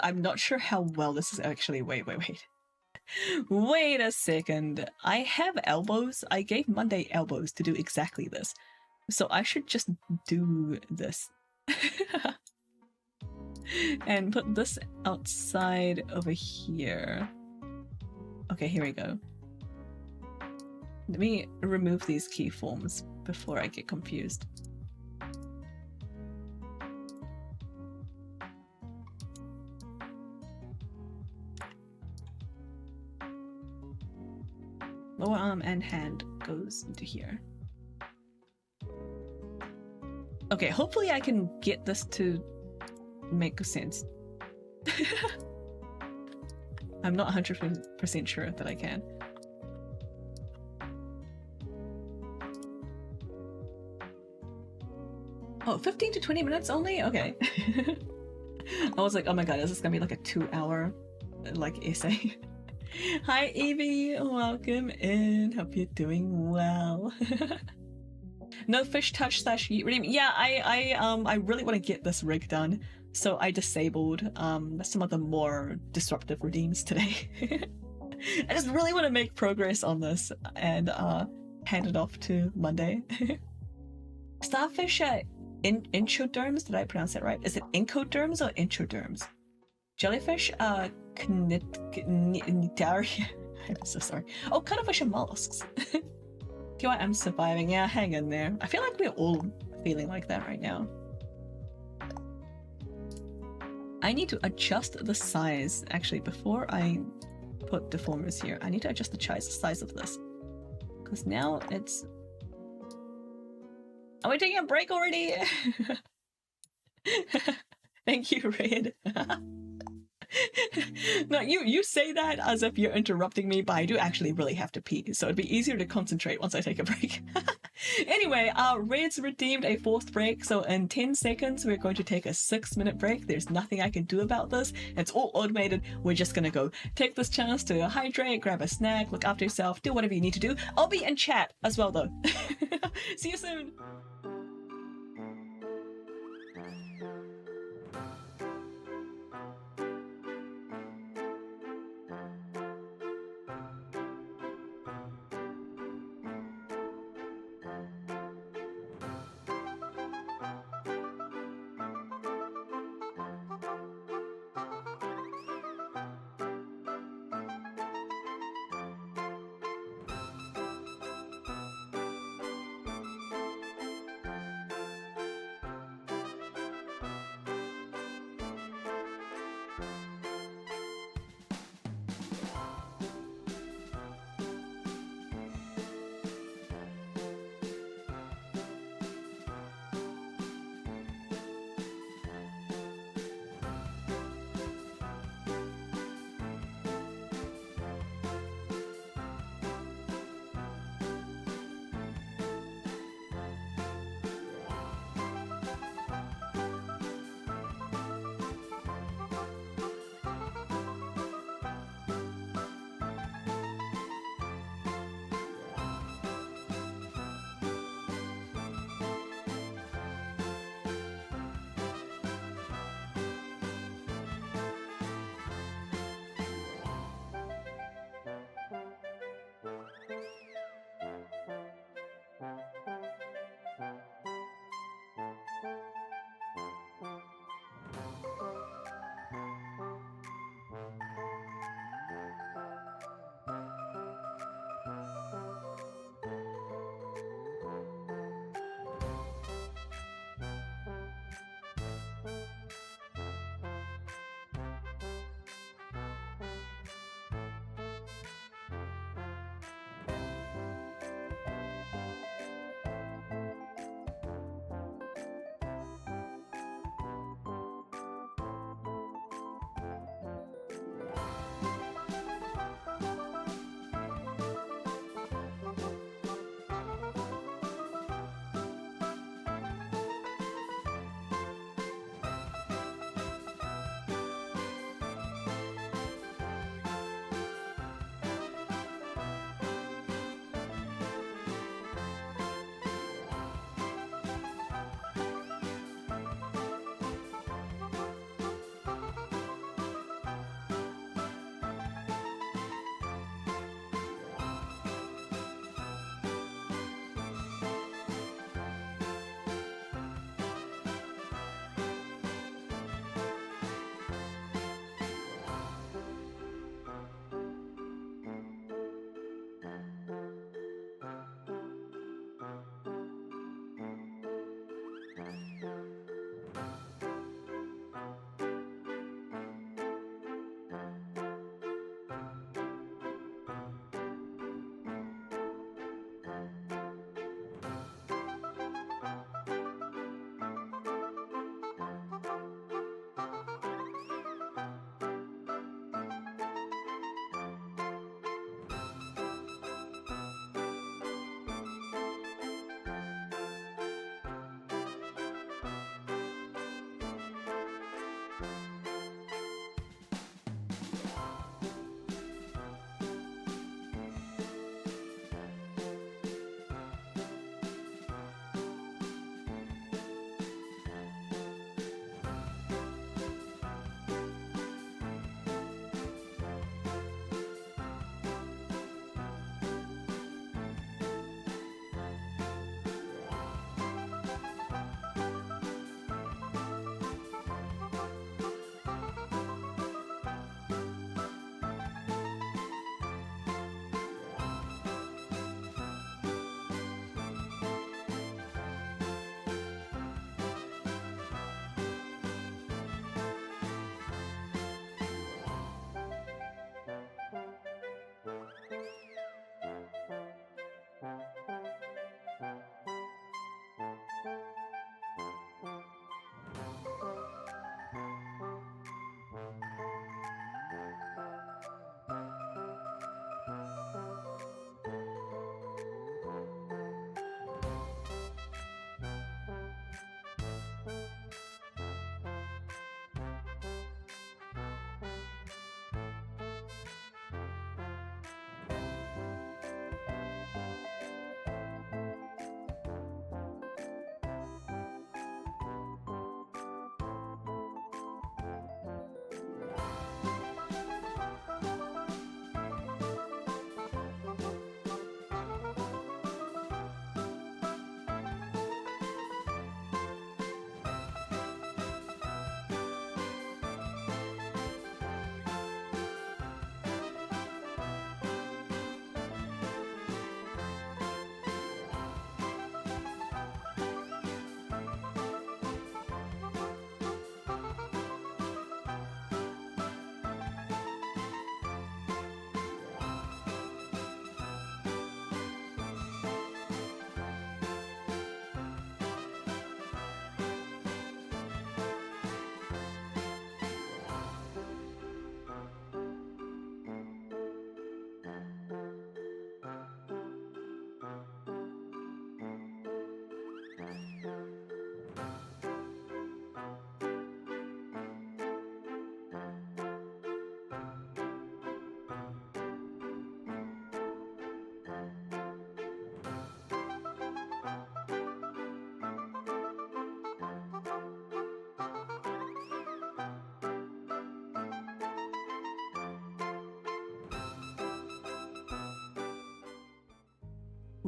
I'm not sure how well this is actually. Wait. Wait a second. I have elbows. I gave Monday elbows to do exactly this. So I should just do this. And put this outside over here. Okay, here we go. Let me remove these keyforms before I get confused. Lower arm and hand goes into here. Okay, hopefully I can get this to make sense. I'm not 100% sure that I can. Oh, 15 to 20 minutes only? Okay. I was like, oh my god, is this gonna be like a 2-hour like essay? Hi Evie, welcome in. Hope you're doing well. No fish touch / redeem. Yeah, I really want to get this rig done, so I disabled some of the more disruptive redeems today. I just really want to make progress on this and hand it off to Monday. Starfish inchoderms, did I pronounce that right? Is it incoderms or inchoderms? Jellyfish Cnidarian. I'm so sorry. Oh, cuttlefish and mollusks. Okay, I'm surviving. Yeah, hang in there. I feel like we're all feeling like that right now. I need to adjust the size. Actually, before I put deformers here, I need to adjust the size of this. Because now it's... Are we taking a break already? Thank you, Red. No, you say that as if you're interrupting me, but I do actually really have to pee, so it'd be easier to concentrate once I take a break. Anyway, Red's redeemed a fourth break, so in 10 seconds we're going to take a 6-minute break. There's nothing I can do about this. It's all automated. We're just gonna go take this chance to hydrate, grab a snack, look after yourself, do whatever you need to do. I'll be in chat as well though. See you soon.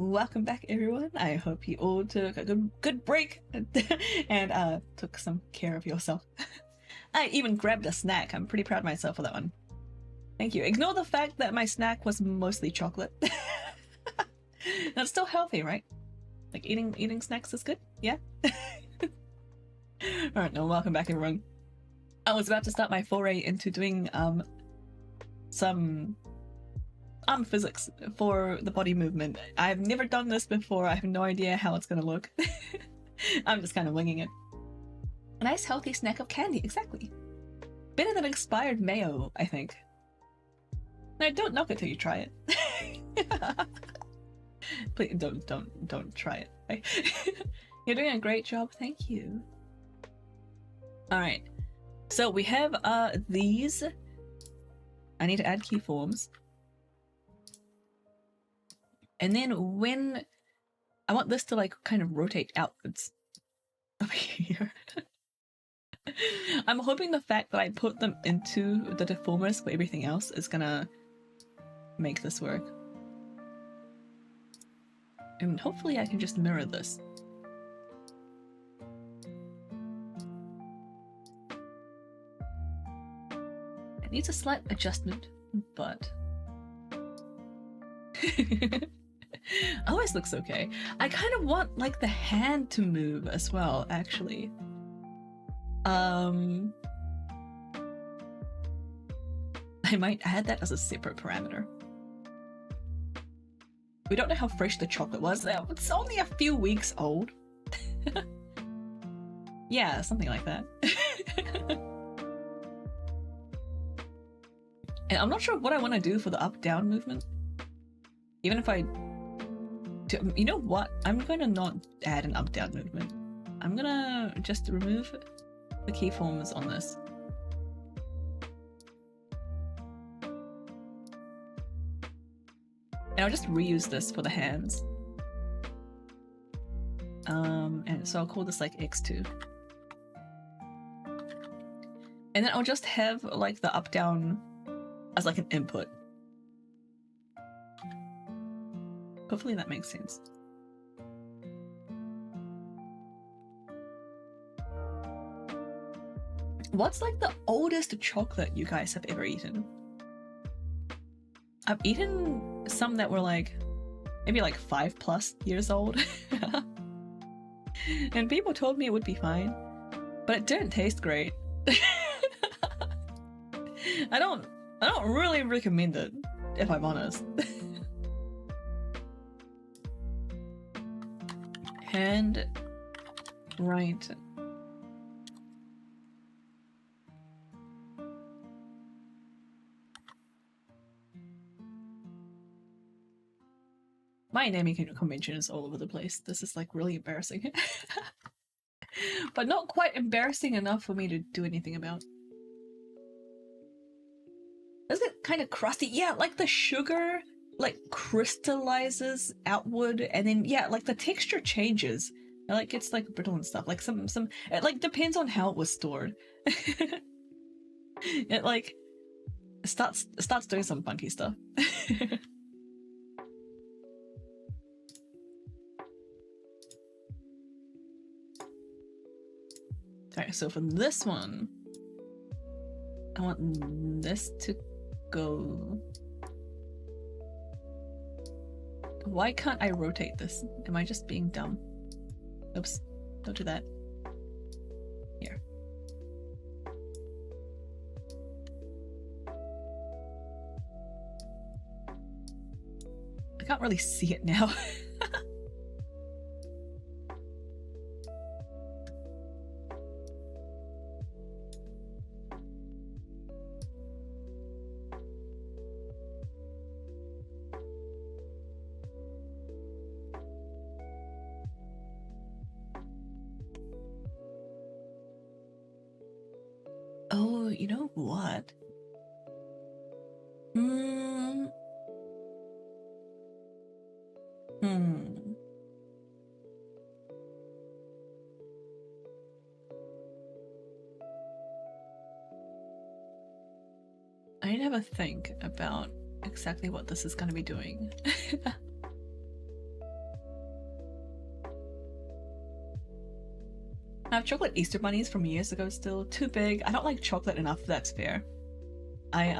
welcome back everyone. I hope you all took a good break and took some care of yourself. I even grabbed a snack. I'm pretty proud of myself for that one. Thank you. Ignore the fact that my snack was mostly chocolate. That's still healthy, right? Like eating snacks is good, yeah? Alright, no, welcome back everyone. I was about to start my foray into doing some arm physics for the body movement. I've never done this before. I have no idea how it's gonna look. I'm just kind of winging it. A nice healthy snack of candy, exactly. Better than expired mayo, I think. No, don't knock it till you try it. Please don't try it. Right? You're doing a great job, thank you. Alright. So we have these. I need to add keyforms. And then when I want this to like kind of rotate outwards over here. I'm hoping the fact that I put them into the deformers for everything else is gonna make this work. And hopefully I can just mirror this. It needs a slight adjustment, but otherwise looks okay. I kind of want like the hand to move as well, actually. I might add that as a separate parameter. We don't know how fresh the chocolate was. It's only a few weeks old. Yeah, something like that. And I'm not sure what I want to do for the up-down movement. Even if I... You know what? I'm going to not add an up-down movement. I'm going to just remove the keyforms on this. And I'll just reuse this for the hands. And so I'll call this like X2. And then I'll just have like the up-down as like an input. Hopefully that makes sense. What's like the oldest chocolate you guys have ever eaten? I've eaten some that were like maybe like 5+ years old. And people told me it would be fine, but it didn't taste great. I don't really recommend it, if I'm honest. And right. My naming convention is all over the place. This is like really embarrassing. But not quite embarrassing enough for me to do anything about. Does it kind of crusty? Yeah, like the sugar like crystallizes outward, and then yeah, like the texture changes. Like it's like brittle and stuff. Like some it like depends on how it was stored. It like starts doing some funky stuff. Alright, so for this one, I want this to go. Why can't I rotate this? Am I just being dumb? Oops, don't do that. Here. I can't really see it now. Oh, you know what? I need to have a think about exactly what this is going to be doing. I have chocolate Easter bunnies from years ago still. Too big. I don't like chocolate enough, that's fair. I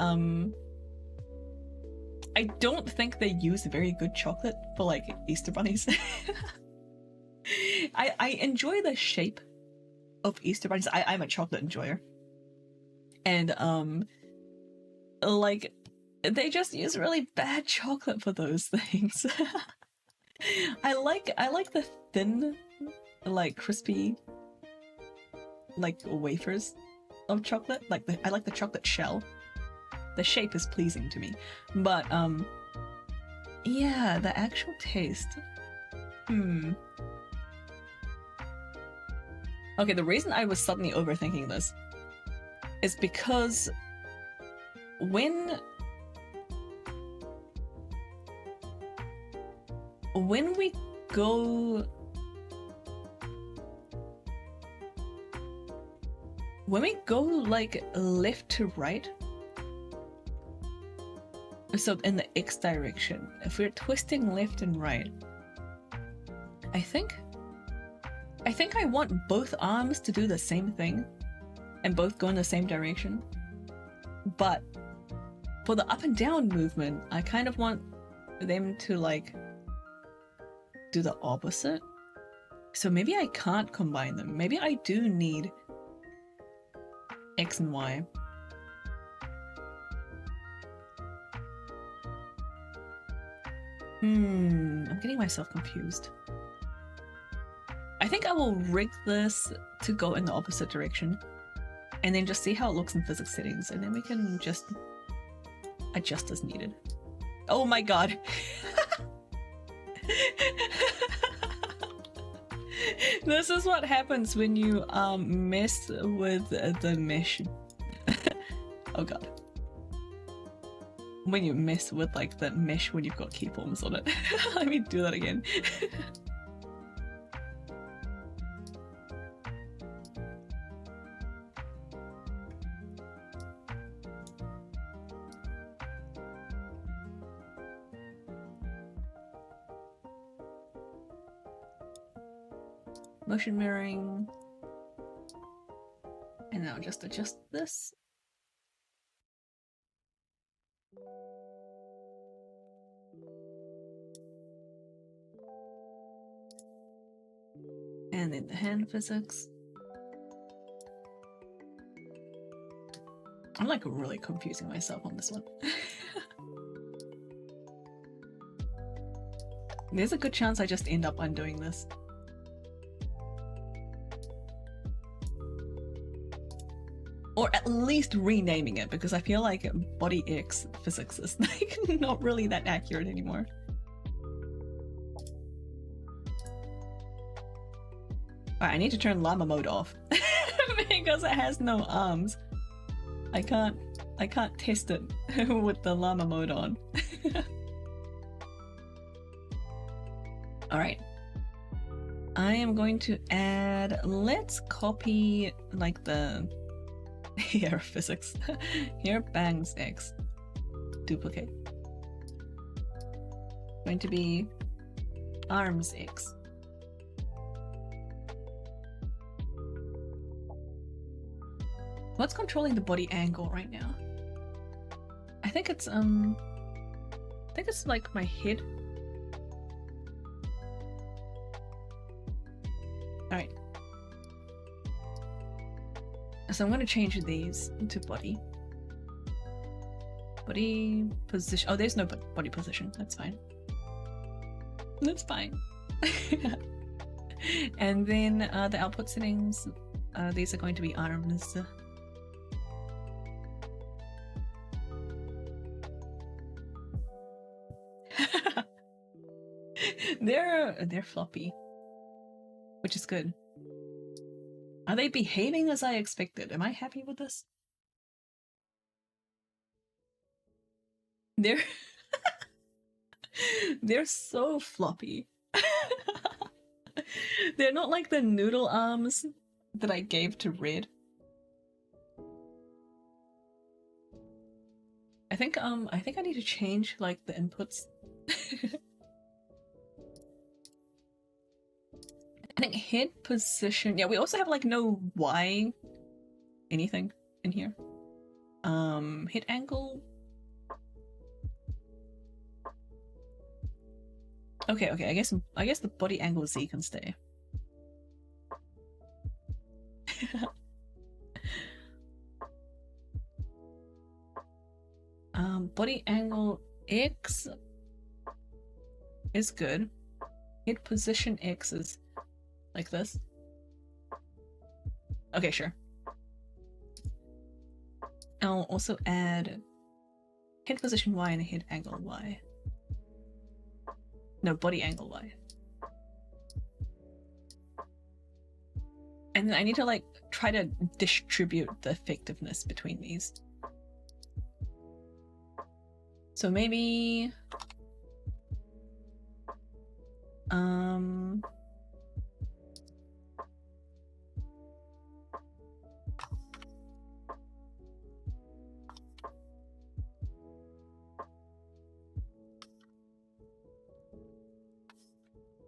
don't think they use very good chocolate for like Easter bunnies. I enjoy the shape of Easter bunnies. I'm a chocolate enjoyer. And like they just use really bad chocolate for those things. I like the thin, like crispy, like wafers of chocolate. Like I like the chocolate shell. The shape is pleasing to me, but yeah, the actual taste. Okay, the reason I was suddenly overthinking this is because when we go like left to right, so in the X direction, if we're twisting left and right, I think I want both arms to do the same thing and both go in the same direction. But for the up and down movement, I kind of want them to like do the opposite. So maybe I can't combine them. Maybe I do need X and Y. I'm getting myself confused. I think I will rig this to go in the opposite direction and then just see how it looks in physics settings, and then we can just adjust as needed. Oh my god. This is what happens when you mess with the mesh. Oh god. When you mess with like the mesh when you've got keyforms on it. Let me do that again. Motion mirroring. And now just adjust this. And then the hand physics. I'm like really confusing myself on this one. There's a good chance I just end up undoing this. Or at least renaming it, because I feel like body X physics is like not really that accurate anymore. Alright, I need to turn llama mode off because it has no arms. I can't test it with the llama mode on. Alright. I am going to add, let's copy like the hair physics. Hair bangs X. Duplicate. Going to be arms X. What's controlling the body angle right now? I think it's like my head. Alright. So I'm going to change these to body. Body position. Oh, there's no body position. That's fine. That's fine. And then the output settings. These are going to be arms. They're floppy, which is good. Are they behaving as I expected? Am I happy with this? They're they're so floppy. They're not like the noodle arms that I gave to Red. I think I need to change like the inputs. I think head position. Yeah, we also have like no Y anything in here. Head angle. Okay, I guess the body angle Z can stay. Body angle X is good. Head position X is like this. Okay, sure. I'll also add head position Y and head angle Y. No, body angle Y. And then I need to like try to distribute the effectiveness between these. So maybe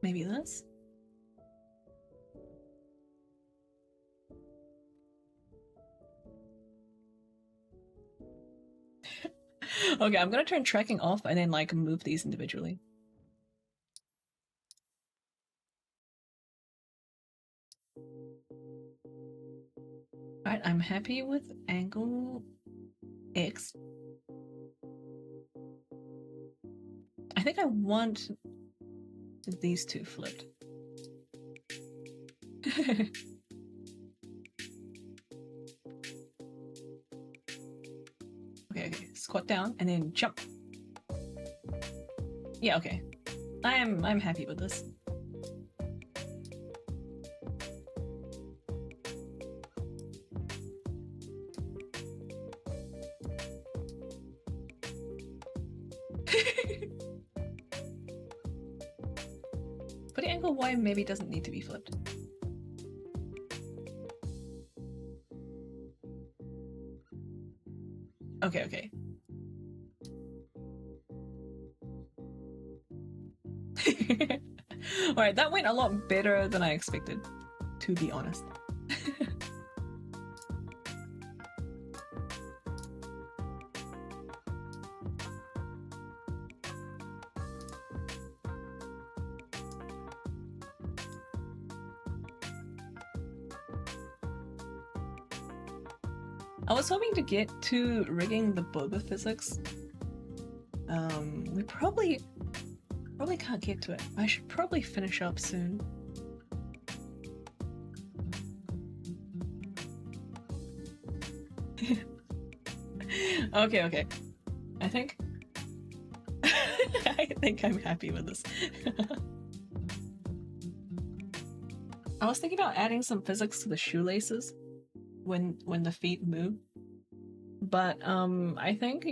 maybe this. Okay, I'm gonna turn tracking off and then like move these individually. Alright, I'm happy with angle X. I think I want these two flipped. Okay, squat down and then jump. Yeah, okay. I'm happy with this. But the angle Y maybe doesn't need to be flipped. Okay. Alright, that went a lot better than I expected, to be honest. I was hoping to get to rigging the boba physics. We probably can't get to it. I should probably finish up soon. Okay. I think I think I'm happy with this. I was thinking about adding some physics to the shoelaces when the feet move, but I think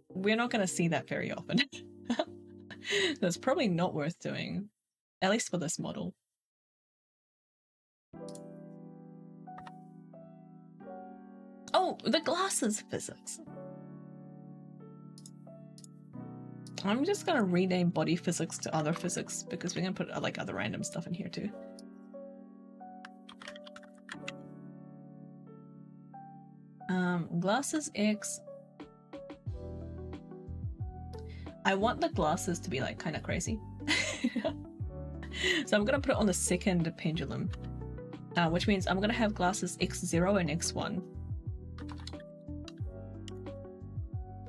we're not going to see that very often. That's probably not worth doing, at least for this model. Oh, the glasses physics. I'm just gonna rename body physics to other physics because we're gonna put like other random stuff in here too. Glasses X. I want the glasses to be like kind of crazy. So I'm gonna put it on the second pendulum, which means I'm gonna have glasses X0 and X1.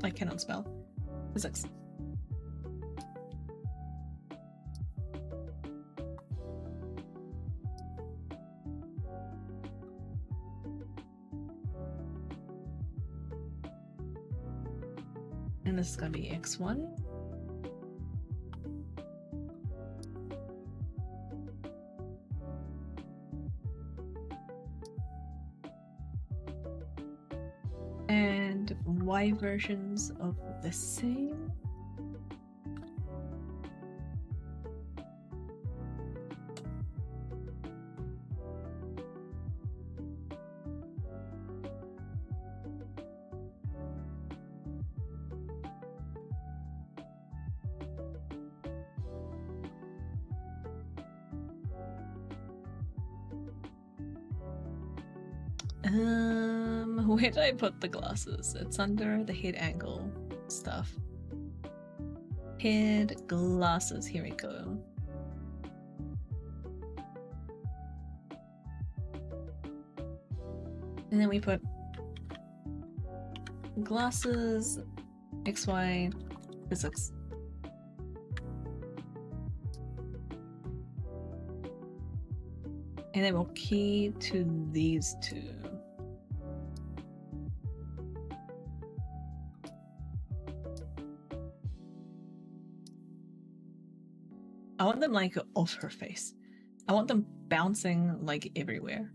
I cannot spell. Physics. And this is gonna be X1. And Y versions of the same. Where did I put the glasses? It's under the head angle stuff. Head glasses, here we go. And then we put glasses, XY, physics. And then we'll key to these two. I want them like off her face. I want them bouncing like everywhere.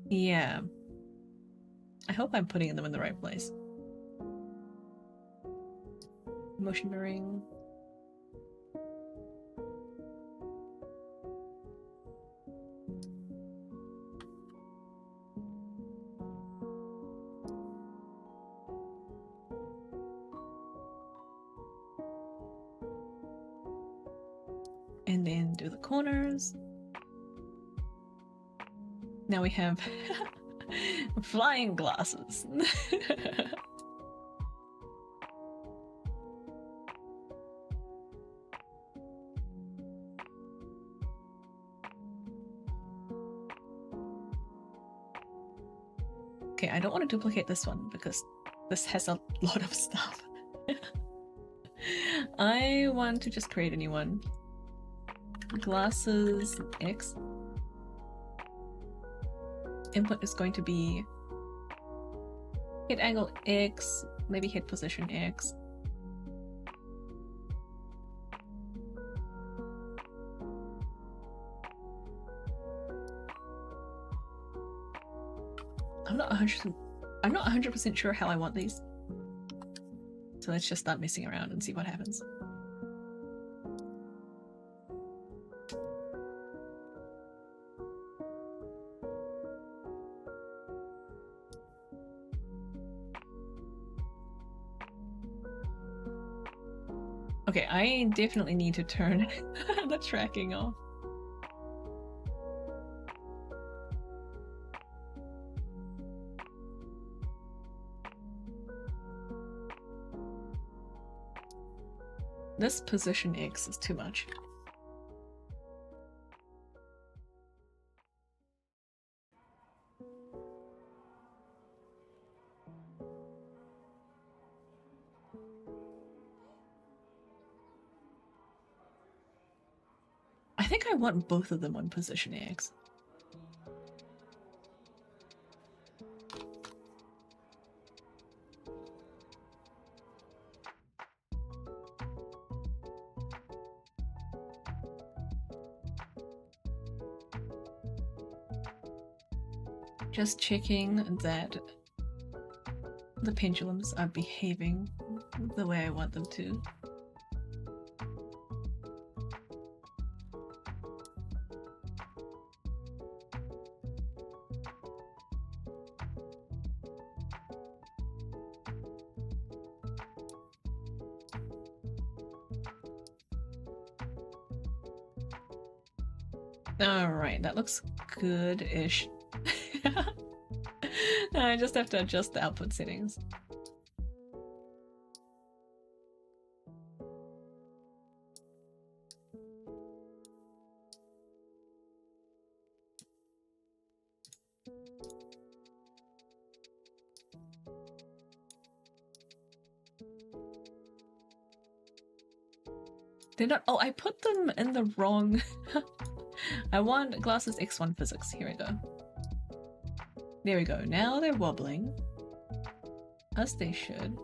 Yeah. I hope I'm putting them in the right place. Motion mirroring. And then do the corners. Now we have flying glasses. Okay, I don't want to duplicate this one because this has a lot of stuff. I want to just create a new one. Glasses X. Input is going to be head angle X, maybe head position X. I'm not 100% sure how I want these. So let's just start messing around and see what happens. Okay, I definitely need to turn the tracking off. This position X is too much. I think I want both of them on position X. Just checking that the pendulums are behaving the way I want them to. Alright, that looks good-ish. I just have to adjust the output settings. They're not- oh, I put them in the wrong... I want glasses X1 physics. Here we go. There we go. Now they're wobbling. As they should.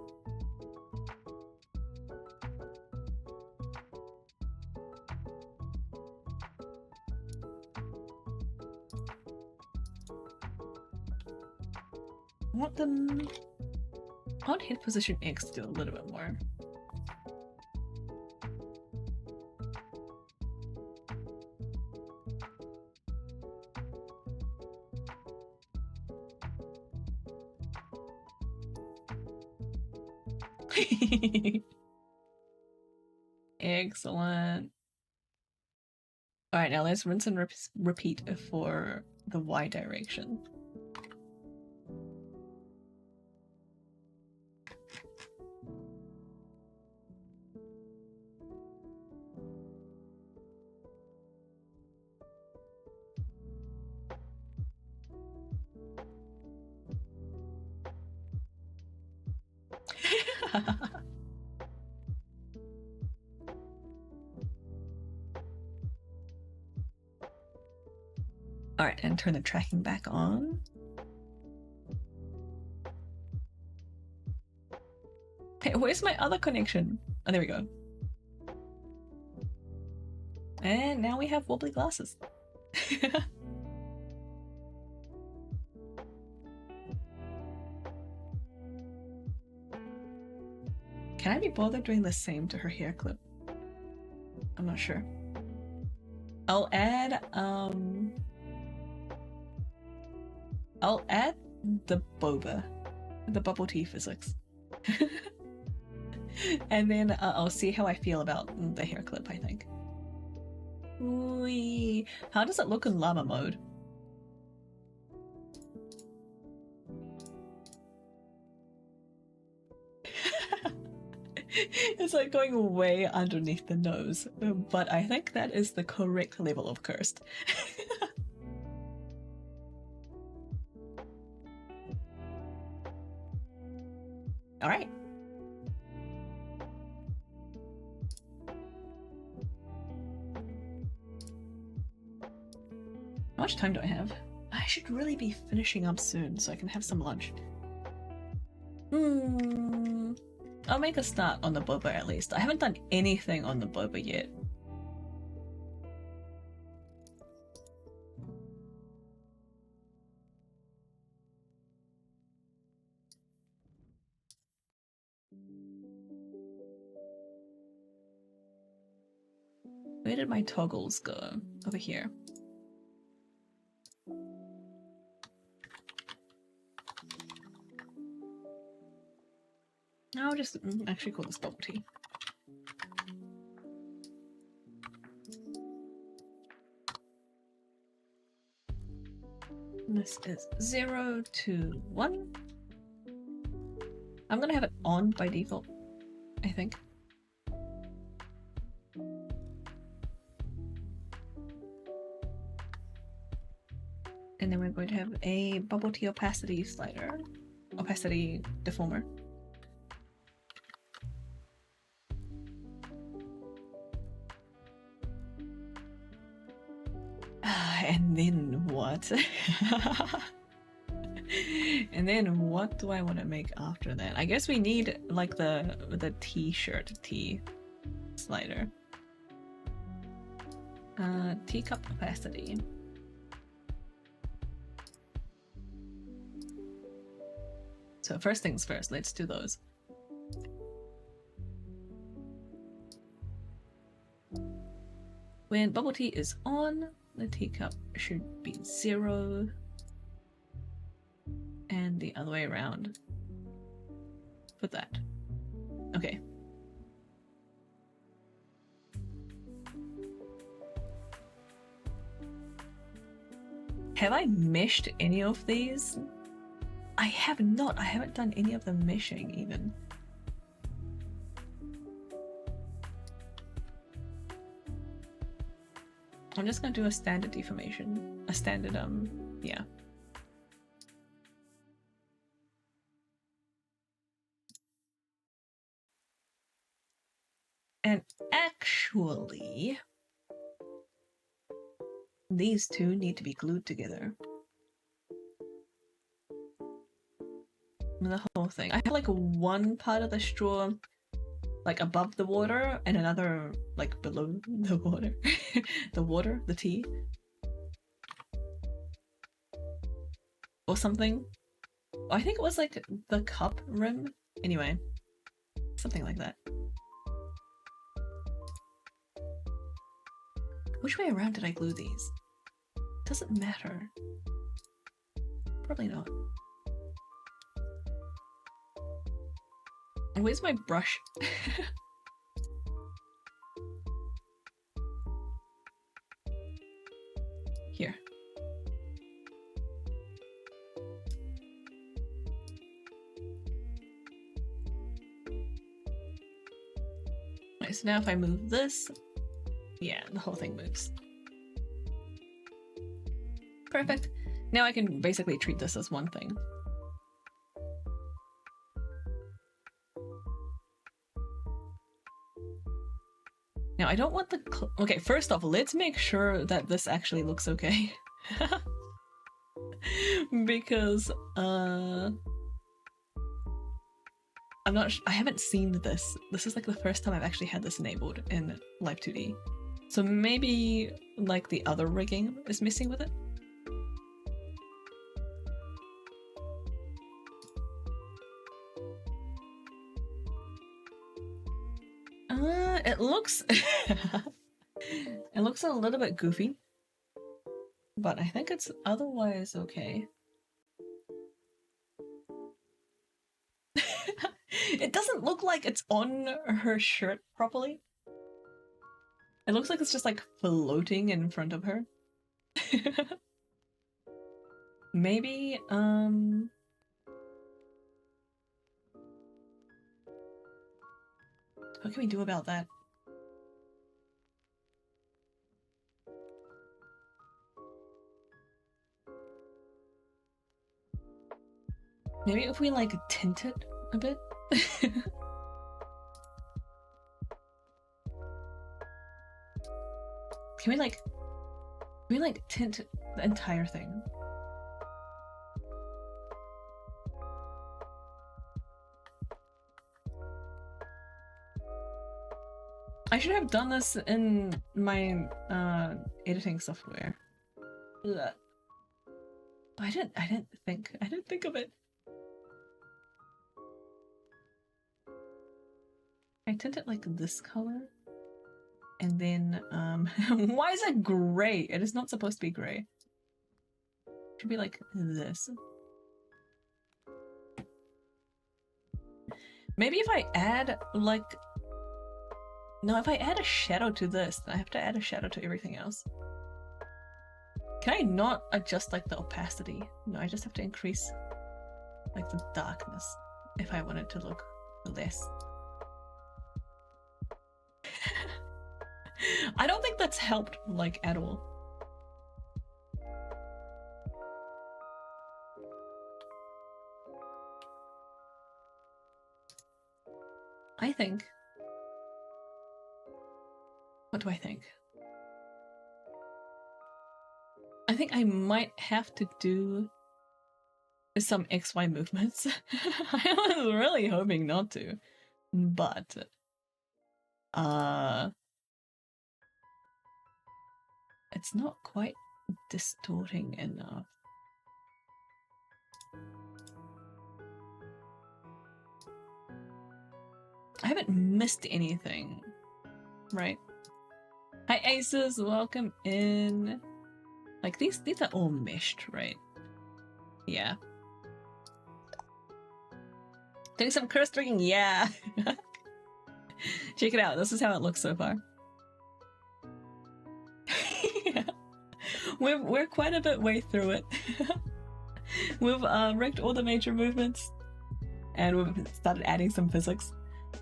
I want them... I want head position X to do a little bit more. Excellent. All right, now let's rinse and repeat for the Y direction. All right, and turn the tracking back on. Hey, where's my other connection? Oh, there we go. And now we have wobbly glasses. Can I be bothered doing the same to her hair clip? I'm not sure. I'll add the boba, the bubble tea physics. And then I'll see how I feel about the hair clip, I think. Whee. How does it look in llama mode? It's like going way underneath the nose, but I think that is the correct level of cursed. All right. How much time do I have? I should really be finishing up soon so I can have some lunch. I'll make a start on the boba at least. I haven't done anything on the boba yet. Where did my toggles go? Over here. I'll just actually call this bubble tea. This is 0 to 1. I'm gonna have it on by default, I think. And then we're going to have a bubble tea opacity slider, opacity deformer. And then what? And then what do I want to make after that? I guess we need like the t-shirt tea slider. Teacup opacity. So first things first, let's do those. When bubble tea is on, the teacup should be 0. And the other way around. Put that. Okay. Have I meshed any of these? I have not. I haven't done any of the meshing even. I'm just gonna do a standard deformation. A standard, yeah. And actually, these two need to be glued together. The whole thing. I have like one part of the straw like above the water and another like below the water. the tea. Or something. I think it was like the cup rim. Anyway, something like that. Which way around did I glue these? Doesn't matter. Probably not. Where's my brush? Here. Right, so now if I move this, yeah, the whole thing moves. Perfect. Now I can basically treat this as one thing. Now I don't want the okay, first off, let's make sure that this actually looks okay. Because I'm not I haven't seen this. This is like the first time I've actually had this enabled in Live 2D. So maybe like the other rigging is messing with it. It looks it looks a little bit goofy, but I think it's otherwise okay. It doesn't look like it's on her shirt properly. It looks like it's just like floating in front of her. Maybe, what can we do about that? Maybe if we like tint it a bit? Can we like tint the entire thing? I should have done this in my editing software. Ugh. But I didn't think of it. I tint it like this color. And then why is it gray? It is not supposed to be gray. It should be like this. Maybe if I add like no, if I add a shadow to this, then I have to add a shadow to everything else. Can I not adjust like the opacity? No, I just have to increase like the darkness if I want it to look less. I don't think that's helped like at all. I think. What do I think? I think I might have to do some XY movements. I was really hoping not to, but it's not quite distorting enough. I haven't missed anything, right? Hi Aces, welcome in. Like these are all meshed, right? Yeah. Doing some curse rigging, yeah. Check it out. This is how it looks so far. Yeah. We're quite a bit way through it. We've rigged all the major movements, and we've started adding some physics.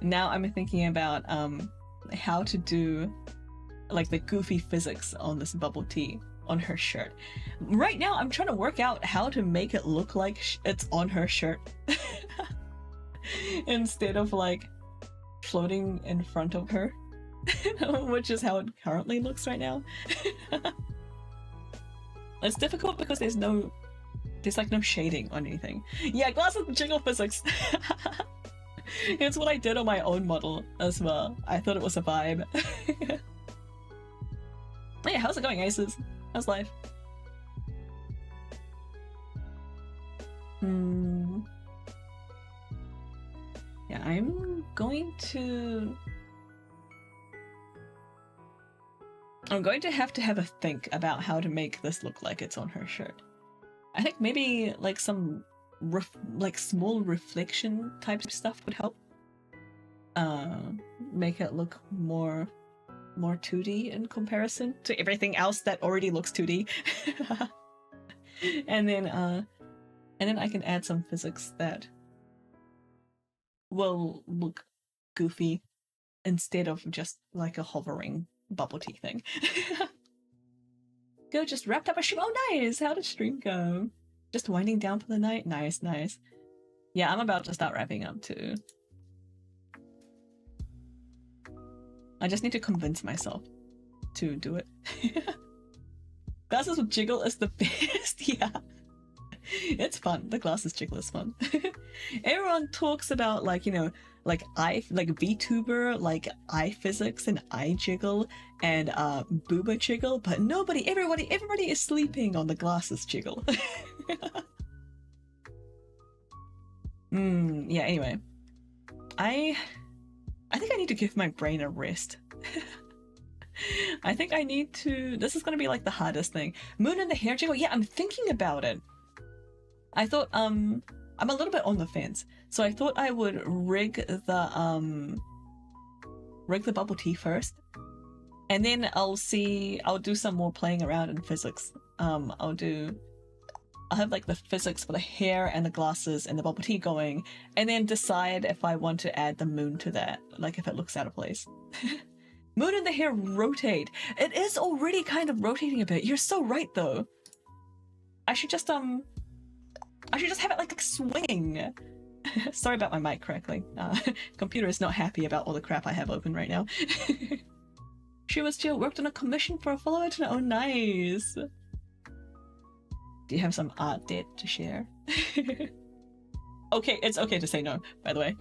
Now I'm thinking about how to do like the goofy physics on this bubble tea on her shirt. Right now I'm trying to work out how to make it look like it's on her shirt instead of like floating in front of her, which is how it currently looks right now. It's difficult because there's like no shading on anything. Yeah, glasses jiggle physics. It's what I did on my own model as well. I thought it was a vibe. Hey, how's it going, Aces? How's life? Yeah, I'm going to have a think about how to make this look like it's on her shirt. I think maybe like some like small reflection type stuff would help make it look more more 2D in comparison to everything else that already looks 2D. And then I can add some physics that will look goofy instead of just like a hovering bubble tea thing. Go, just wrapped up a stream. Oh, nice! How did stream go? Just winding down for the night? Nice, nice. Yeah, I'm about to start wrapping up too. I just need to convince myself to do it. Glasses with jiggle is the best. Yeah. It's fun. The glasses jiggle is fun. Everyone talks about, like, you know, like vtuber, like eye physics and eye jiggle and booba jiggle, but everybody is sleeping on the glasses jiggle. Yeah, anyway. I think I need to give my brain a rest. I think I need to... This is gonna be like the hardest thing. Moon and the hair jiggle? Yeah, I'm thinking about it. I thought, I'm a little bit on the fence. So I thought I would rig the bubble tea first. And then I'll do some more playing around in physics. I'll have like the physics for the hair and the glasses and the bubble tea going, and then decide if I want to add the moon to that, like if it looks out of place. Moon and the hair rotate. It is already kind of rotating a bit. You're so right though. I should just have it like swinging. Sorry about my mic crackling. Computer is not happy about all the crap I have open right now. She was chill, worked on a commission for a follower to know. Oh, nice. Do you have some art debt to share? Okay, it's okay to say no, by the way.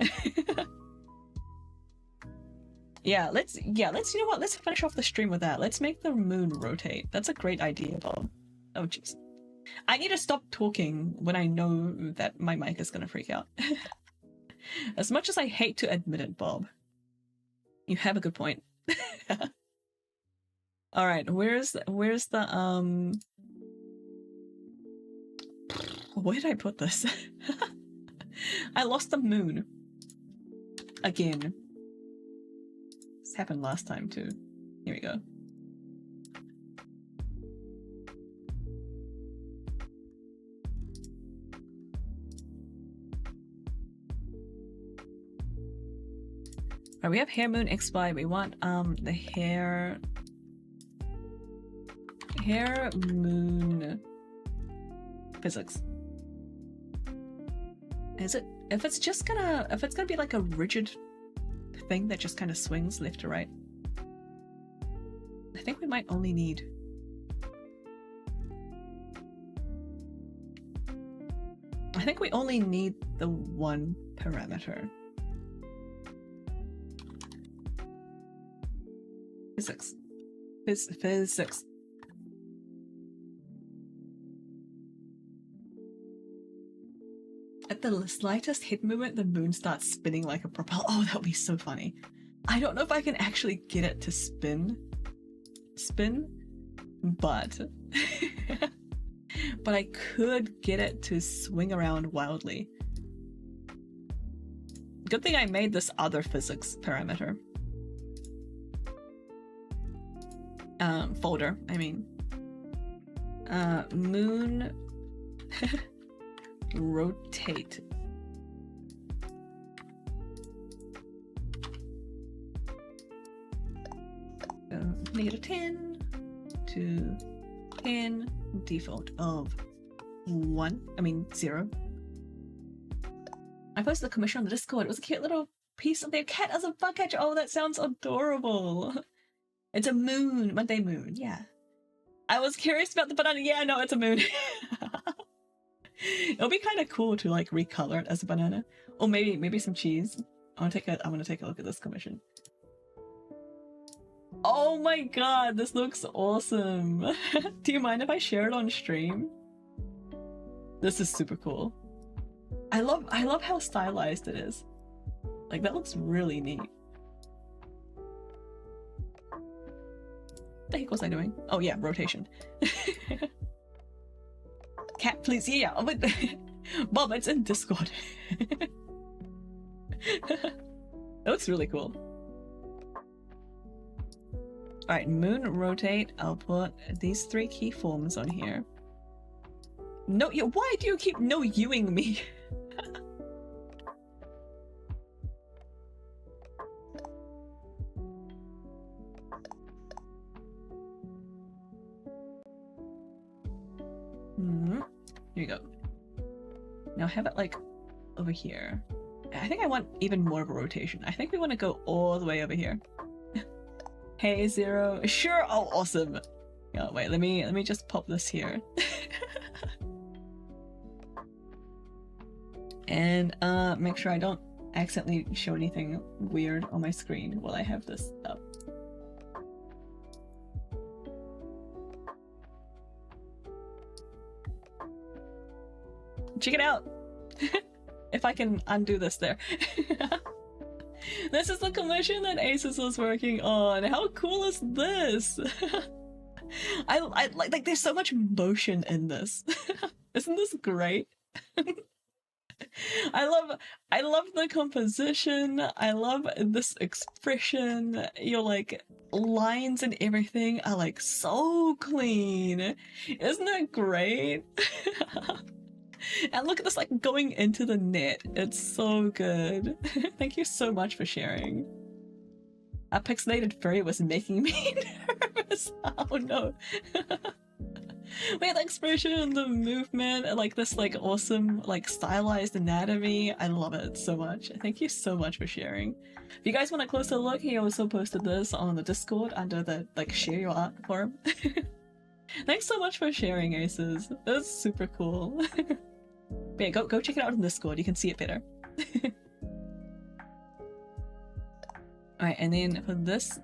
Yeah, let's you know what? Let's finish off the stream with that. Let's make the moon rotate. That's a great idea, Bob. Oh, jeez. I need to stop talking when I know that my mic is gonna freak out. As much as I hate to admit it, Bob, you have a good point. All right, where's the where did I put this? I lost the moon again. This happened last time too. Here we go. Right, we have hair moon XY. We want the hair moon physics. Is it if it's gonna be like a rigid thing that just kind of swings left to right? I think we might only need the one parameter. Physics. Physics. At the slightest head movement, the moon starts spinning like a propeller. Oh, that would be so funny. I don't know if I can actually get it to spin, but but I could get it to swing around wildly. Good thing I made this other physics parameter. Folder, I mean. Moon rotate. -10 to 10, default of 0. I posted the commission on the Discord. It was a cute little piece of their cat as a bug catcher. Oh, that sounds adorable. It's a moon, Monday moon, yeah. I was curious about the banana. Yeah, no, it's a moon. It'll be kind of cool to like recolor it as a banana, or maybe some cheese. I want to take a look at this commission. Oh my god, this looks awesome. Do you mind if I share it on stream? This is super cool. I love how stylized it is. Like, that looks really neat. What the heck was I doing? Oh yeah, rotation. Cat, please. Yeah. Oh, but Bob, it's in Discord. It looks really cool. Alright, moon rotate. I'll put these 3 keyforms on here. No, why do you keep no youing me? Here you go. Now have it like over here. I think I want even more of a rotation. I think we want to go all the way over here. Hey, Zero. Sure. Oh, awesome. Oh, wait, let me just pop this here. And make sure I don't accidentally show anything weird on my screen while I have this up. Check it out! If I can undo this there. This is the commission that Asus was working on. How cool is this? I like there's so much motion in this. Isn't this great? I love the composition. I love this expression. Your like lines and everything are like so clean. Isn't that great? And look at this like going into the net. It's so good. Thank you so much for sharing. A pixelated furry was making me nervous. Oh no. Wait, the expression, the movement, and like this like awesome like stylized anatomy. I love it so much. Thank you so much for sharing. If you guys want a closer look, he also posted this on the Discord under the like share your art forum. Thanks so much for sharing, Aces. That's super cool. But yeah, go check it out on Discord. You can see it better. Alright, and then for this,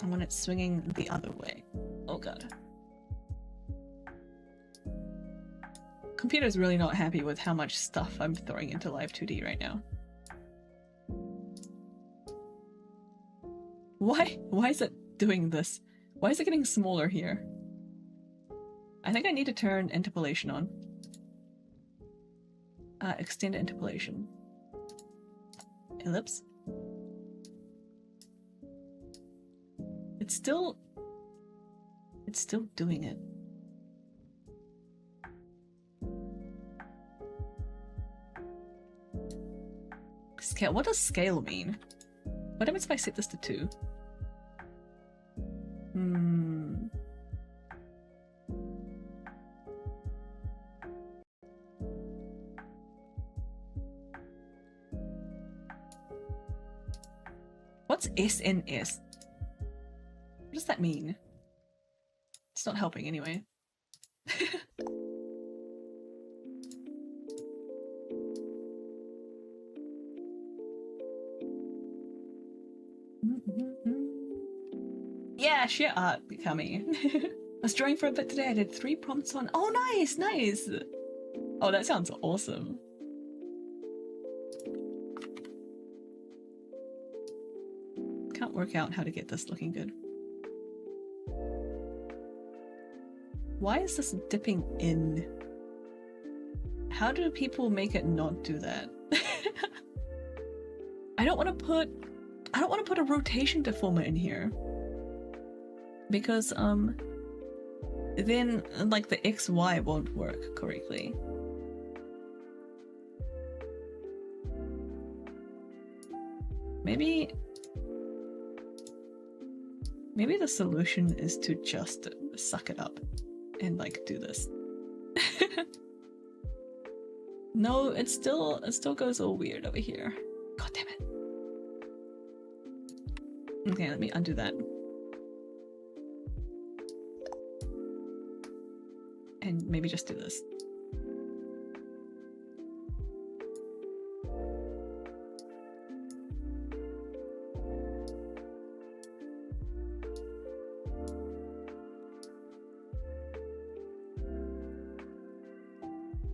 I want it swinging the other way. Oh god. Computer's really not happy with how much stuff I'm throwing into Live 2D right now. Why is it doing this? Why is it getting smaller here? I think I need to turn interpolation on. Extend interpolation. Ellipse. It's still doing it. Scale. What does scale mean? What happens if I set this to 2? What's SNS? What does that mean? It's not helping anyway. Yeah, share art, Kami. I was drawing for a bit today. I did 3 prompts on. Oh, nice, nice. Oh, that sounds awesome. Can't work out how to get this looking good. Why is this dipping in? How do people make it not do that? I don't want to put a rotation deformer in here. Because then like the XY won't work correctly. Maybe the solution is to just suck it up and like do this. No, it still goes all weird over here. God damn it. Okay, let me undo that. And maybe just do this.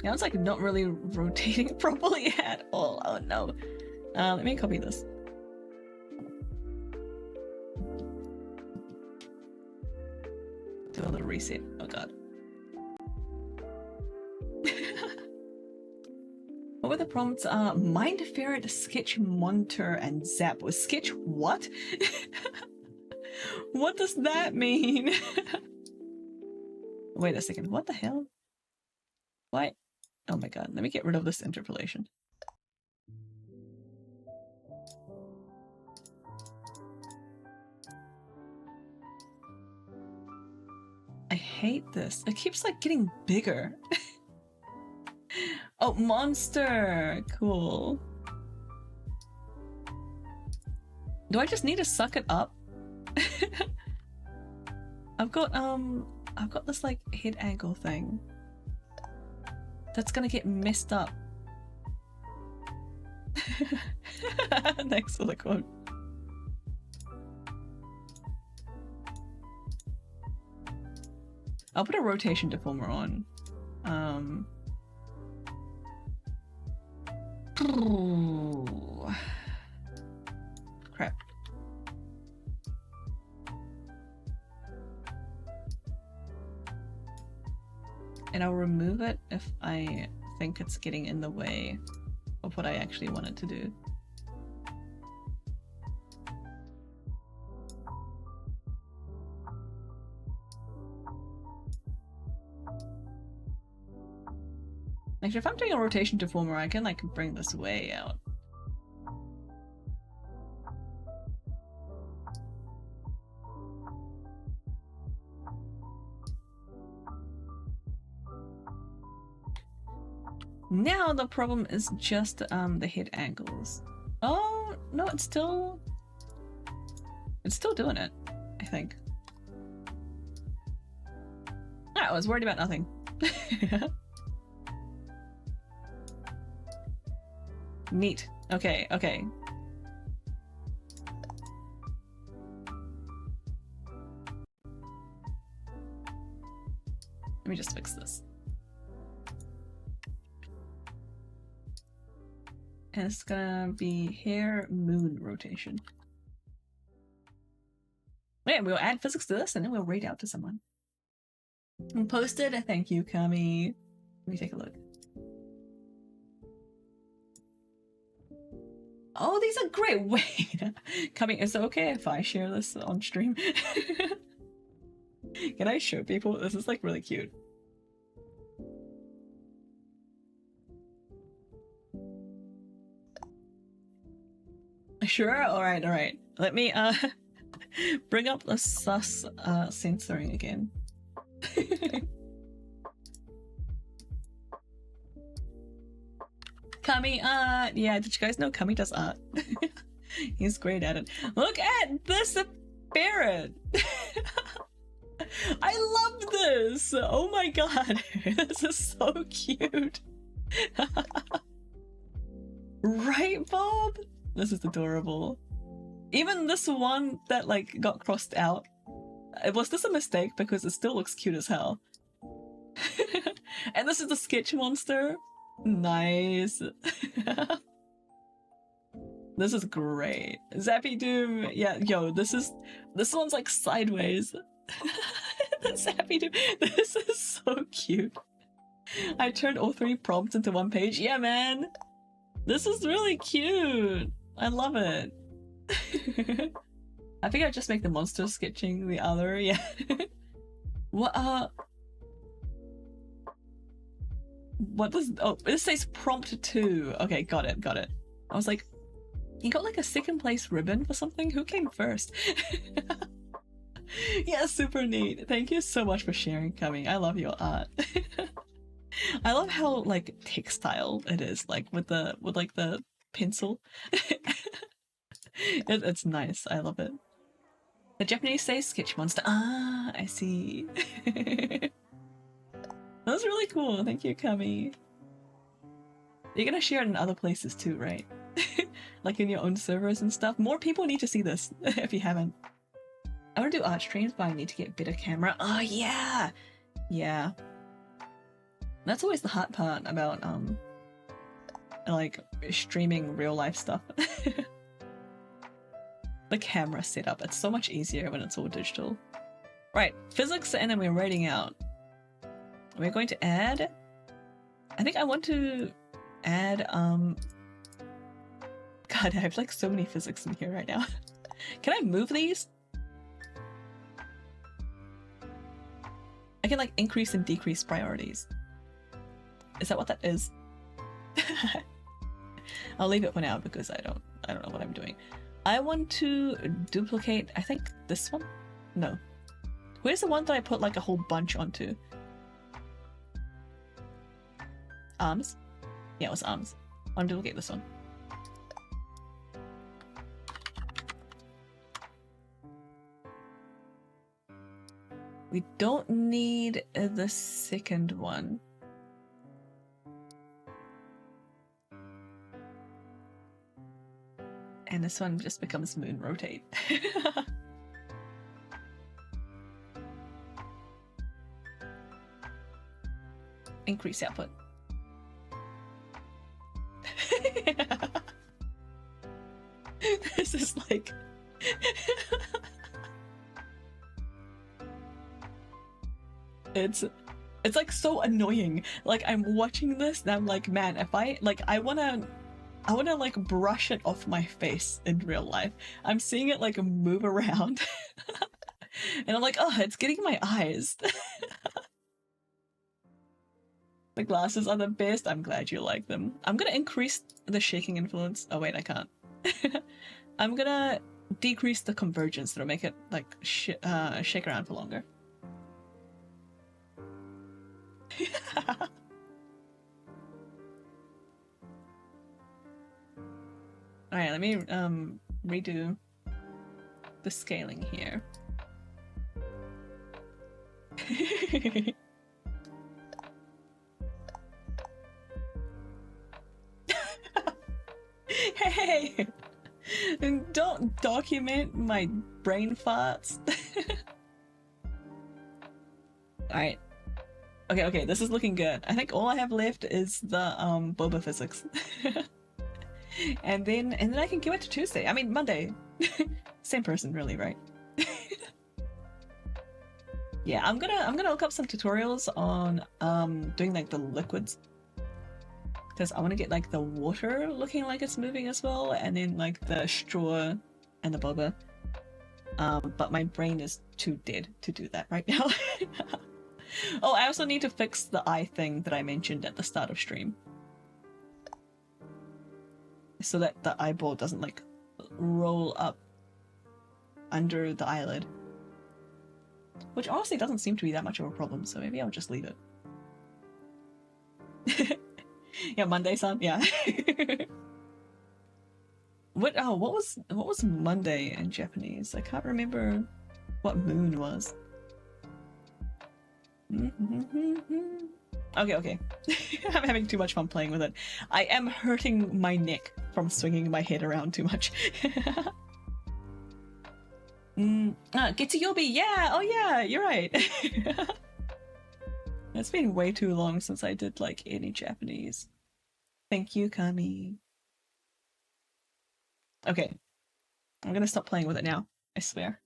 Now it's like not really rotating properly at all. Oh no. Let me copy this. Do a little reset. Oh god. What were the prompts? Mind Ferret, Sketch Monitor, and Zap. Was Sketch what? What does that mean? Wait a second, what the hell? Why? Oh my god, let me get rid of this interpolation. I hate this. It keeps like getting bigger. Oh, monster! Cool. Do I just need to suck it up? I've got this like head angle thing that's gonna get messed up. Thanks for the quote. I'll put a rotation deformer on. Crap. And I'll remove it if I think it's getting in the way of what I actually wanted to do. Actually, if I'm doing a rotation deformer, I can like bring this way out. Now the problem is just the head angles. Oh no, it's still doing it, I think. I was worried about nothing. Neat. Okay, okay. Let me just fix this. And it's gonna be hair moon rotation. Yeah, we'll add physics to this and then we'll read out to someone. Posted. Thank you, Kami. Let me take a look. Oh, these are great. Wait, Kami, is it okay if I share this on stream? Can I show people? This is like really cute. Sure. All right. All right. Let me bring up the sus censoring again. Kami art! Yeah, did you guys know Kami does art? He's great at it. Look at this ferret! I love this! Oh my god, this is so cute! Right, Bob? This is adorable. Even this one that like got crossed out, was this a mistake? Because it still looks cute as hell. And this is the sketch monster. Nice. This is great. Zappy Doom. Yeah, yo, this one's like sideways. The Zappy Doom. This is so cute. I turned all 3 prompts into 1 page. Yeah, man. This is really cute. I love it. I think I'll just make the monster sketching the other. Yeah. What does, oh, this says prompt 2. Okay, got it, got it. I was like, you got like a 2nd place ribbon for something? Who came first? Yeah, super neat. Thank you so much for sharing, Kami. I love your art. I love how like textile it is, like with like the pencil. It's nice. I love it. The Japanese say sketch monster. Ah, I see. That was really cool. Thank you, Kami. You're gonna share it in other places too, right? Like in your own servers and stuff. More people need to see this if you haven't. I want to do art streams, but I need to get a better camera. Oh yeah, yeah. That's always the hard part about like streaming real life stuff. The camera setup. It's so much easier when it's all digital. Right, physics, and then we're writing out. We're going to add. I think I want to Add, God, I have like so many physics in here right now. Can I move these? I can like increase and decrease priorities. Is that what that is? I'll leave it for now because I don't know what I'm doing. I want to duplicate, I think this one? No. Where's the one that I put like a whole bunch onto? Arms? Yeah, it was arms. I want to duplicate this one. We don't need the second one. And this one just becomes moon rotate. Increase output. This is like... It's like so annoying. Like I'm watching this and I'm like, man, if I wanna like brush it off my face in real life. I'm seeing it like move around. And I'm like, oh, it's getting in my eyes. The glasses are the best. I'm glad you like them. I'm gonna increase the shaking influence. Oh wait, I can't. I'm gonna decrease the convergence that'll make it like shake around for longer. Alright, let me redo the scaling here. Hey! Don't document my brain farts. Alright. Okay, this is looking good. I think all I have left is the boba physics. and then I can give it to Tuesday. I mean Monday. Same person really, right? Yeah, I'm gonna look up some tutorials on doing like the liquids. Because I want to get like the water looking like it's moving as well, and then like the straw and the boba. But my brain is too dead to do that right now. Oh, I also need to fix the eye thing that I mentioned at the start of stream. So that the eyeball doesn't like roll up under the eyelid. Which honestly doesn't seem to be that much of a problem, so maybe I'll just leave it. Yeah, Monday-san, yeah. What was Monday in Japanese? I can't remember what moon was. Okay. I'm having too much fun playing with it. I am hurting my neck from swinging my head around too much. Getsuyobi, yeah! Oh yeah, you're right. It's been way too long since I did like any Japanese. Thank you, Kami. Okay. I'm gonna stop playing with it now. I swear.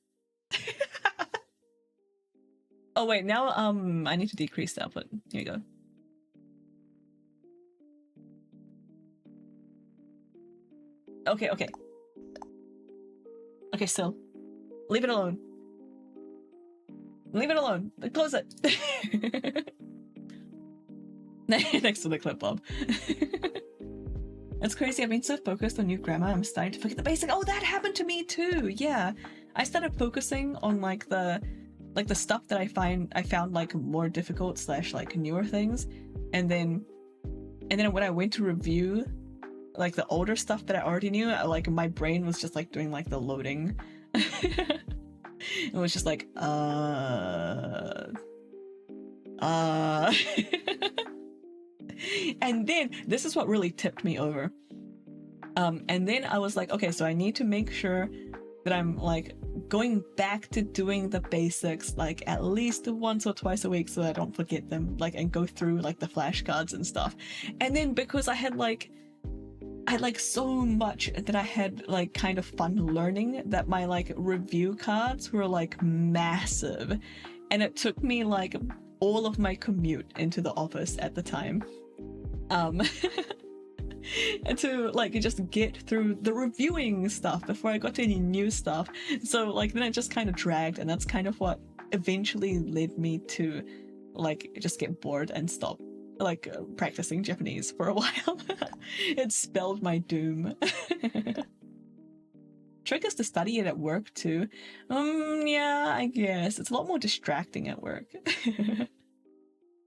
Oh wait, now I need to decrease the output. Here you go. Okay. Okay, still. Leave it alone. Leave it alone. Close it. Next to the clip, Bob. It's crazy. I've been so focused on new grammar, I'm starting to forget the basic. Oh, that happened to me too. Yeah, I started focusing on like the stuff that I found like more difficult / like newer things, and then when I went to review like the older stuff that I already knew, like my brain was just like doing like the loading. It was just like and then this is what really tipped me over. And then I was like, okay, so I need to make sure that I'm like going back to doing the basics like at least once or twice a week so that I don't forget them, like, and go through like the flashcards and stuff. And then because I had so much that I had like kind of fun learning, that my like review cards were like massive, and it took me like all of my commute into the office at the time and to like just get through the reviewing stuff before I got to any new stuff. So like then it just kind of dragged, and that's kind of what eventually led me to like just get bored and stop like practicing Japanese for a while. It spelled my doom. Trick is to study it at work too. Yeah, I guess it's a lot more distracting at work.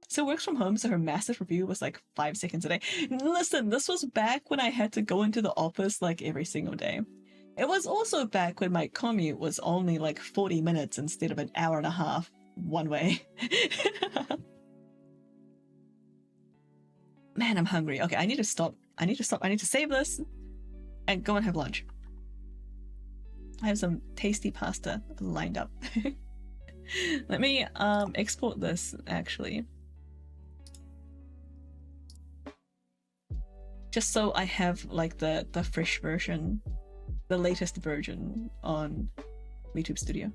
So works from home, so her massive review was like 5 seconds a day. Listen, this was back when I had to go into the office like every single day. It was also back when my commute was only like 40 minutes instead of an hour and a half one way. Man, I'm hungry. Okay, I need to stop. I need to save this and go and have lunch. I have some tasty pasta lined up. Let me export this actually. Just so I have like the fresh version, the latest version on YouTube Studio.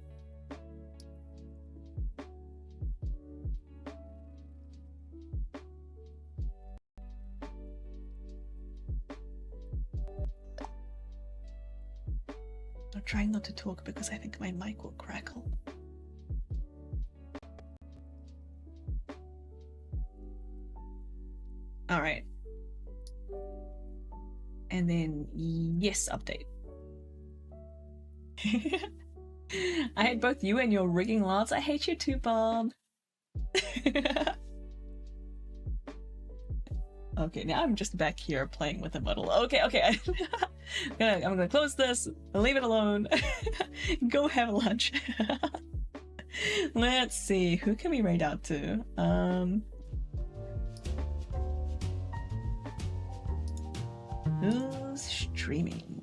I'm trying not to talk because I think my mic will crackle. All right. And then, yes, update. I hate both you and your rigging lots. I hate you too, Bob. Okay, now I'm just back here playing with a model. Okay. I'm gonna close this, leave it alone, go have lunch. Let's see, who can we raid out to? Who's streaming?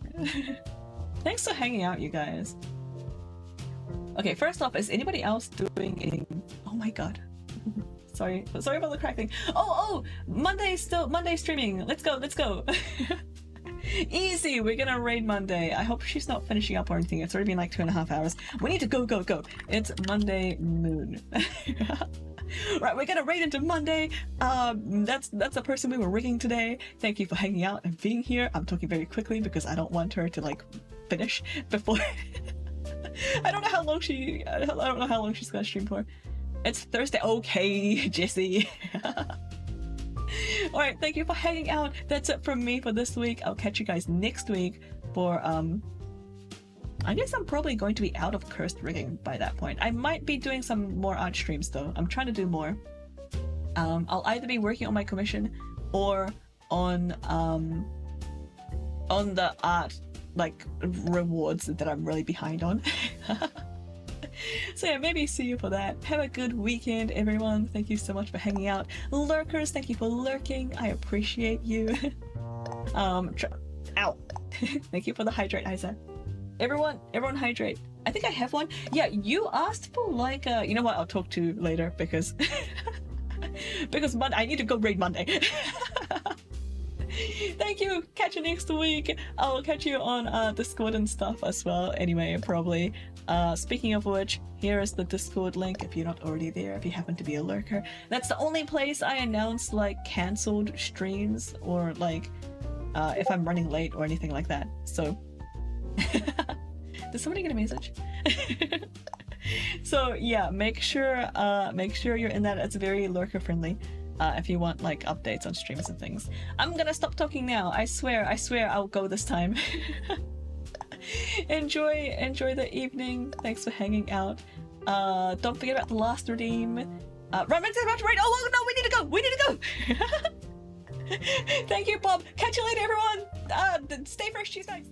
Thanks for hanging out, you guys. Okay, first off, is anybody else doing any... Oh my god. Sorry about the cracking. Oh, Monday streaming. Let's go. Easy, we're gonna raid Monday. I hope she's not finishing up or anything. It's already been like 2.5 hours. We need to go. It's itsMondayMoon. Right, we're gonna raid into Monday. That's the person we were rigging today. Thank you for hanging out and being here. I'm talking very quickly because I don't want her to like finish before. I don't know how long she's gonna stream for. It's Thursday. Okay, Jesse. Alright, thank you for hanging out. That's it from me for this week. I'll catch you guys next week for I guess I'm probably going to be out of cursed rigging by that point. I might be doing some more art streams though. I'm trying to do more. I'll either be working on my commission or on the art like rewards that I'm really behind on. So yeah, maybe see you for that. Have a good weekend, everyone. Thank you so much for hanging out. Lurkers, thank you for lurking. I appreciate you. Ow. Thank you for the hydrate, Isa. Everyone hydrate. I think I have one. Yeah, you asked for like you know what? I'll talk to you later because because Monday I need to go raid Monday. Thank you. Catch you next week. I'll catch you on Discord and stuff as well. Anyway, probably. Speaking of which, here is the Discord link if you're not already there, if you happen to be a lurker. That's the only place I announce like cancelled streams or like if I'm running late or anything like that. So did somebody get a message? So yeah, make sure you're in that. It's very lurker friendly. If you want like updates on streams and things. I'm gonna stop talking now. I swear I'll go this time. Enjoy the evening. Thanks for hanging out. Don't forget about the last redeem. Run into the right. Oh no, we need to go. Thank you, Bob. Catch you later, everyone. Stay fresh, cheese bags.